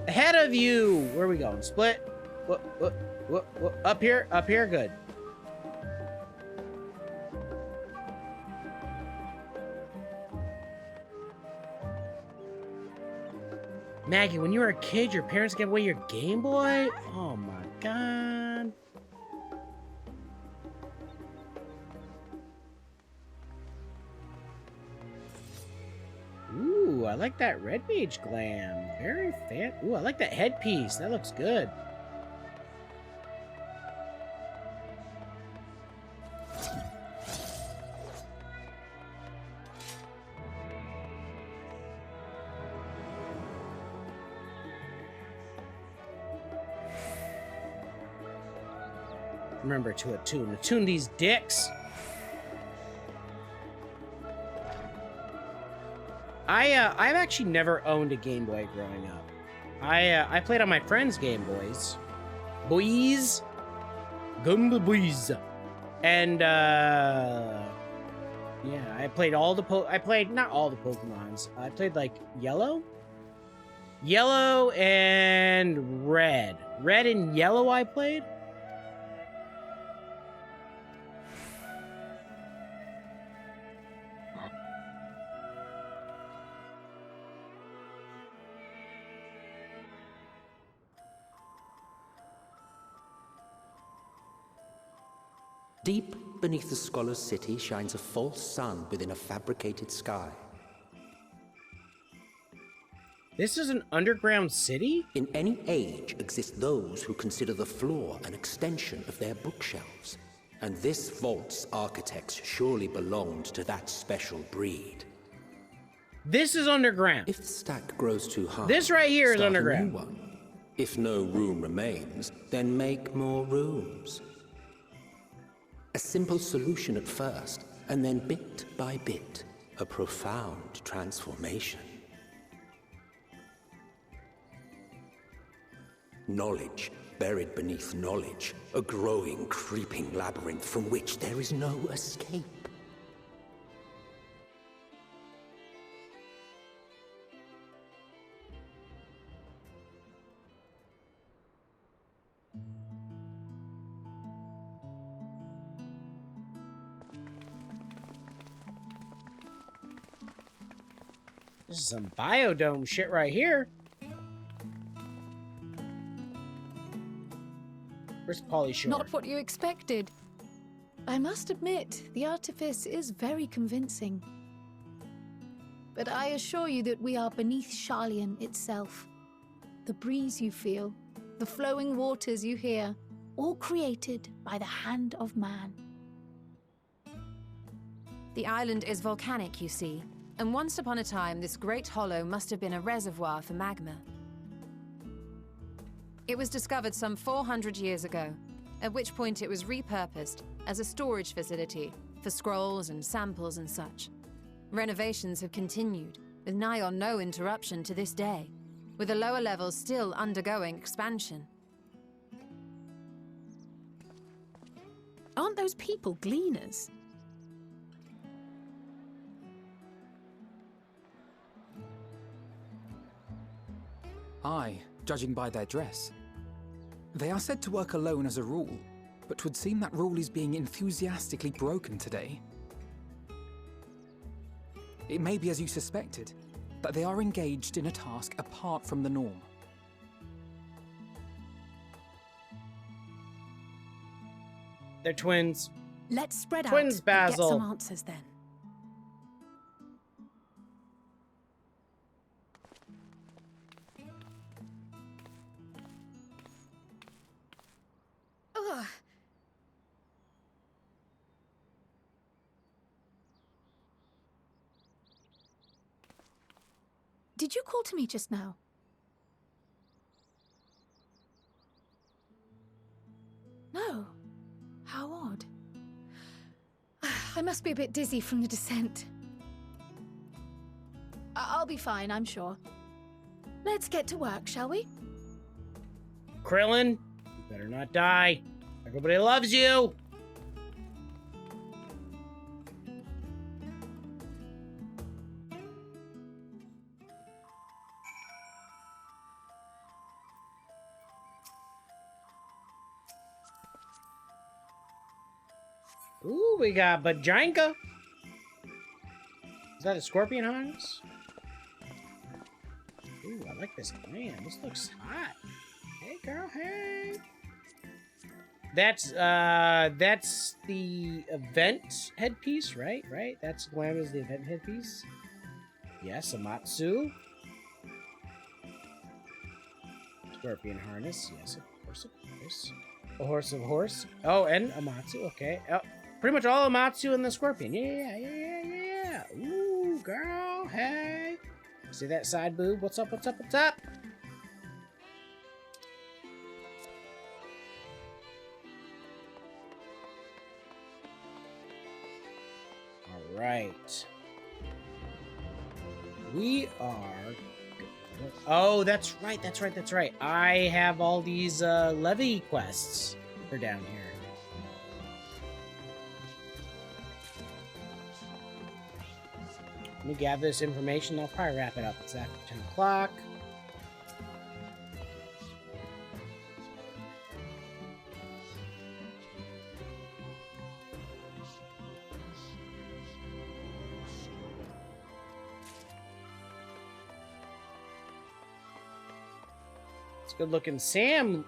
Speaker 1: Ahead of you. Where are we going? Split. What? Up here? Up here? Good. Maggie, when you were a kid, your parents gave away your Game Boy? Oh my god. Ooh, I like that red mage glam. Very fan. Ooh, I like that headpiece. That looks good. Remember to attune these dicks. I've actually never owned a Game Boy growing up. I played on my friends' Game Boys. Game Boys. And yeah, I played all the not all the Pokemons. I played like Yellow and Red. Red and Yellow I played.
Speaker 12: Deep beneath the scholar's city shines a false sun within a fabricated sky.
Speaker 1: This is an underground city?
Speaker 12: In any age exist those who consider the floor an extension of their bookshelves. And this vault's architects surely belonged to that special breed.
Speaker 1: This is underground.
Speaker 12: If the stack grows too high,
Speaker 1: this right here is
Speaker 12: start
Speaker 1: underground.
Speaker 12: A new one. If no room remains, then make more rooms. A simple solution at first, and then bit by bit, a profound transformation. Knowledge buried beneath knowledge, a growing, creeping labyrinth from which there is no escape.
Speaker 1: This is some biodome shit right here. Where's Polly Shore?
Speaker 15: Not what you expected. I must admit, the artifice is very convincing. But I assure you that we are beneath Sharlayan itself. The breeze you feel, the flowing waters you hear, all created by the hand of man.
Speaker 16: The island is volcanic, you see. And once upon a time, this great hollow must have been a reservoir for magma. It was discovered some 400 years ago, at which point it was repurposed as a storage facility for scrolls and samples and such. Renovations have continued, with nigh on no interruption to this day, with the lower levels still undergoing expansion.
Speaker 15: Aren't those people gleaners?
Speaker 10: Aye, judging by their dress. They are said to work alone as a rule, but 'twould seem that rule is being enthusiastically broken today. It may be as you suspected, that they are engaged in a task apart from the norm.
Speaker 1: They're twins.
Speaker 15: Let's spread out
Speaker 1: Twins,
Speaker 15: and
Speaker 1: Basil.
Speaker 15: get some answers then.
Speaker 7: Ugh.
Speaker 15: Did you call to me just now? No. How odd. I must be a bit dizzy from the descent. I'll be fine, I'm sure. Let's get to work, shall we?
Speaker 1: Krillin, you better not die. Everybody loves you. Ooh, we got Bajanka. Is that a scorpion harness? Ooh, I like this plan. This looks hot. Hey, girl, hey. That's the event headpiece, right? Right? That's Glam is the event headpiece. Yes, Amatsu. Scorpion harness. Yes, of course, of course. A horse of horse. Oh, and Amatsu. Okay. Oh, pretty much all Amatsu and the scorpion. Yeah. Ooh, girl, hey. See that side boob? What's up, what's up, what's up? Alright. We are... Oh, that's right, that's right, that's right. I have all these levy quests for down here. Let me gather this information. I'll probably wrap it up. It's after 10 o'clock. It's good looking Sam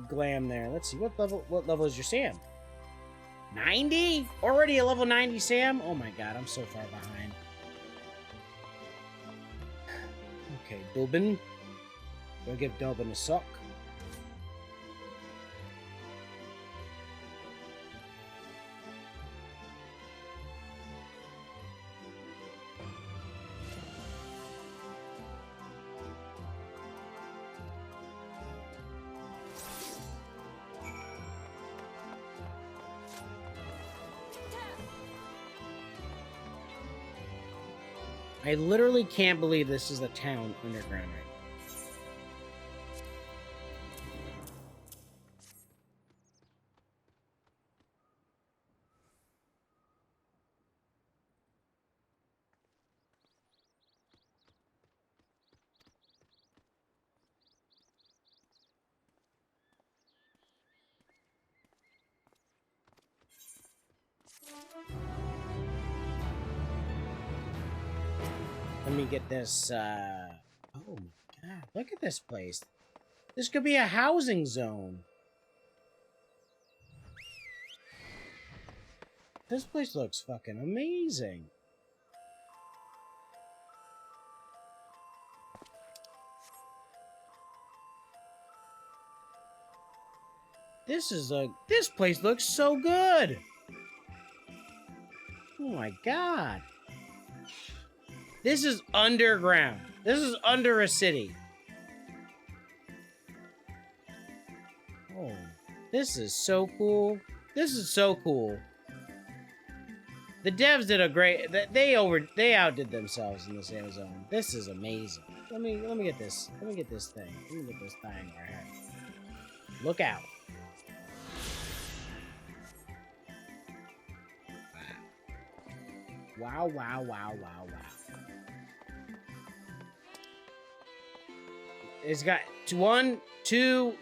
Speaker 1: glam there. Let's see, what level is your Sam? 90? Already a level 90 Sam? Oh my god, I'm so far behind. Okay, Dubin. We'll give Dubin a sock. I literally can't believe this is a town underground right now. Let me get this, oh my god, look at this place. This could be a housing zone. This place looks fucking amazing. This place looks so good. Oh my god. This is underground. This is under a city. Oh, this is so cool. This is so cool. The devs did a great. They outdid themselves in this Amazon. This is amazing. Let me get this. Let me get this thing. Let me get this thing right here. Look out. Wow, wow, wow, wow, wow. It's got 1, 2.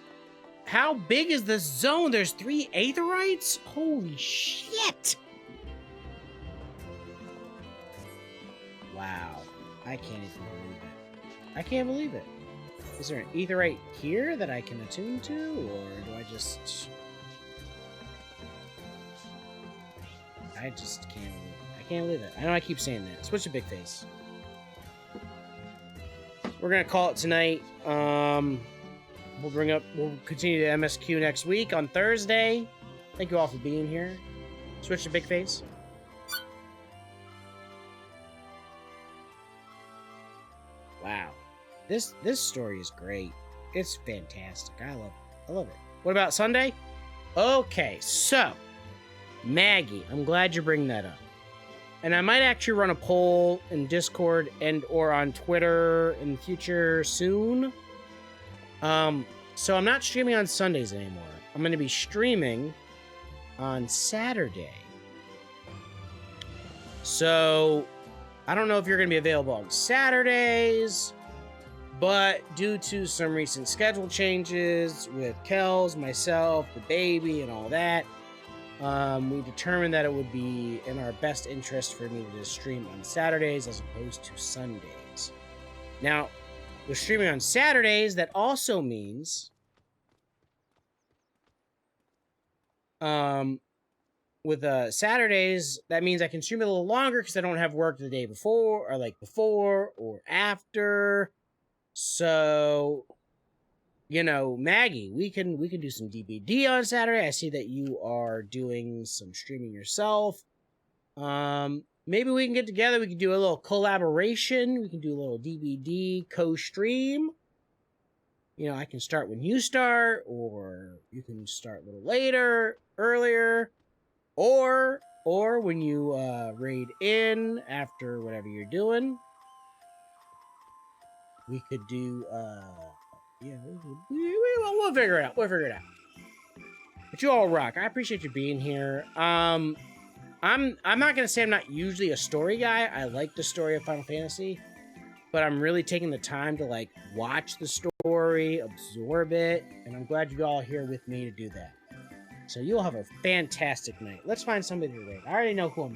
Speaker 1: How big is this zone? There's 3 aetherites? Holy shit! Wow. I can't even believe it. I can't believe it. Is there an aetherite here that I can attune to? Or do I just... I just can't believe it. I can't believe it. I know I keep saying that. Switch to big face. We're gonna call it tonight. We'll continue to MSQ next week on Thursday. Thank you all for being here. Switch to big face. Wow. This story is great. It's fantastic. I love it. What about Sunday? Okay, so Maggie, I'm glad you bring that up. And I might actually run a poll in Discord and or on Twitter in the future soon. So I'm not streaming on Sundays anymore. I'm going to be streaming on Saturday. So I don't know if you're going to be available on Saturdays, but due to some recent schedule changes with Kels, myself, the baby, and all that, we determined that it would be in our best interest for me to stream on Saturdays as opposed to Sundays. Now, with streaming on Saturdays, that also means with Saturdays, that means I can stream a little longer because I don't have work the day before, or like before or after. So, you know, Maggie, we can do some DBD on Saturday. I see that you are doing some streaming yourself. Maybe we can get together. We can do a little collaboration. We can do a little DBD co-stream. You know, I can start when you start, or you can start a little later, earlier, or when you raid in after whatever you're doing. We could do, yeah, we'll figure it out. We'll figure it out. But you all rock. I appreciate you being here. I'm not gonna say I'm not usually a story guy. I like the story of Final Fantasy, but I'm really taking the time to like watch the story, absorb it, and I'm glad you all are here with me to do that. So you'll have a fantastic night. Let's find somebody to raid. I already know who I'm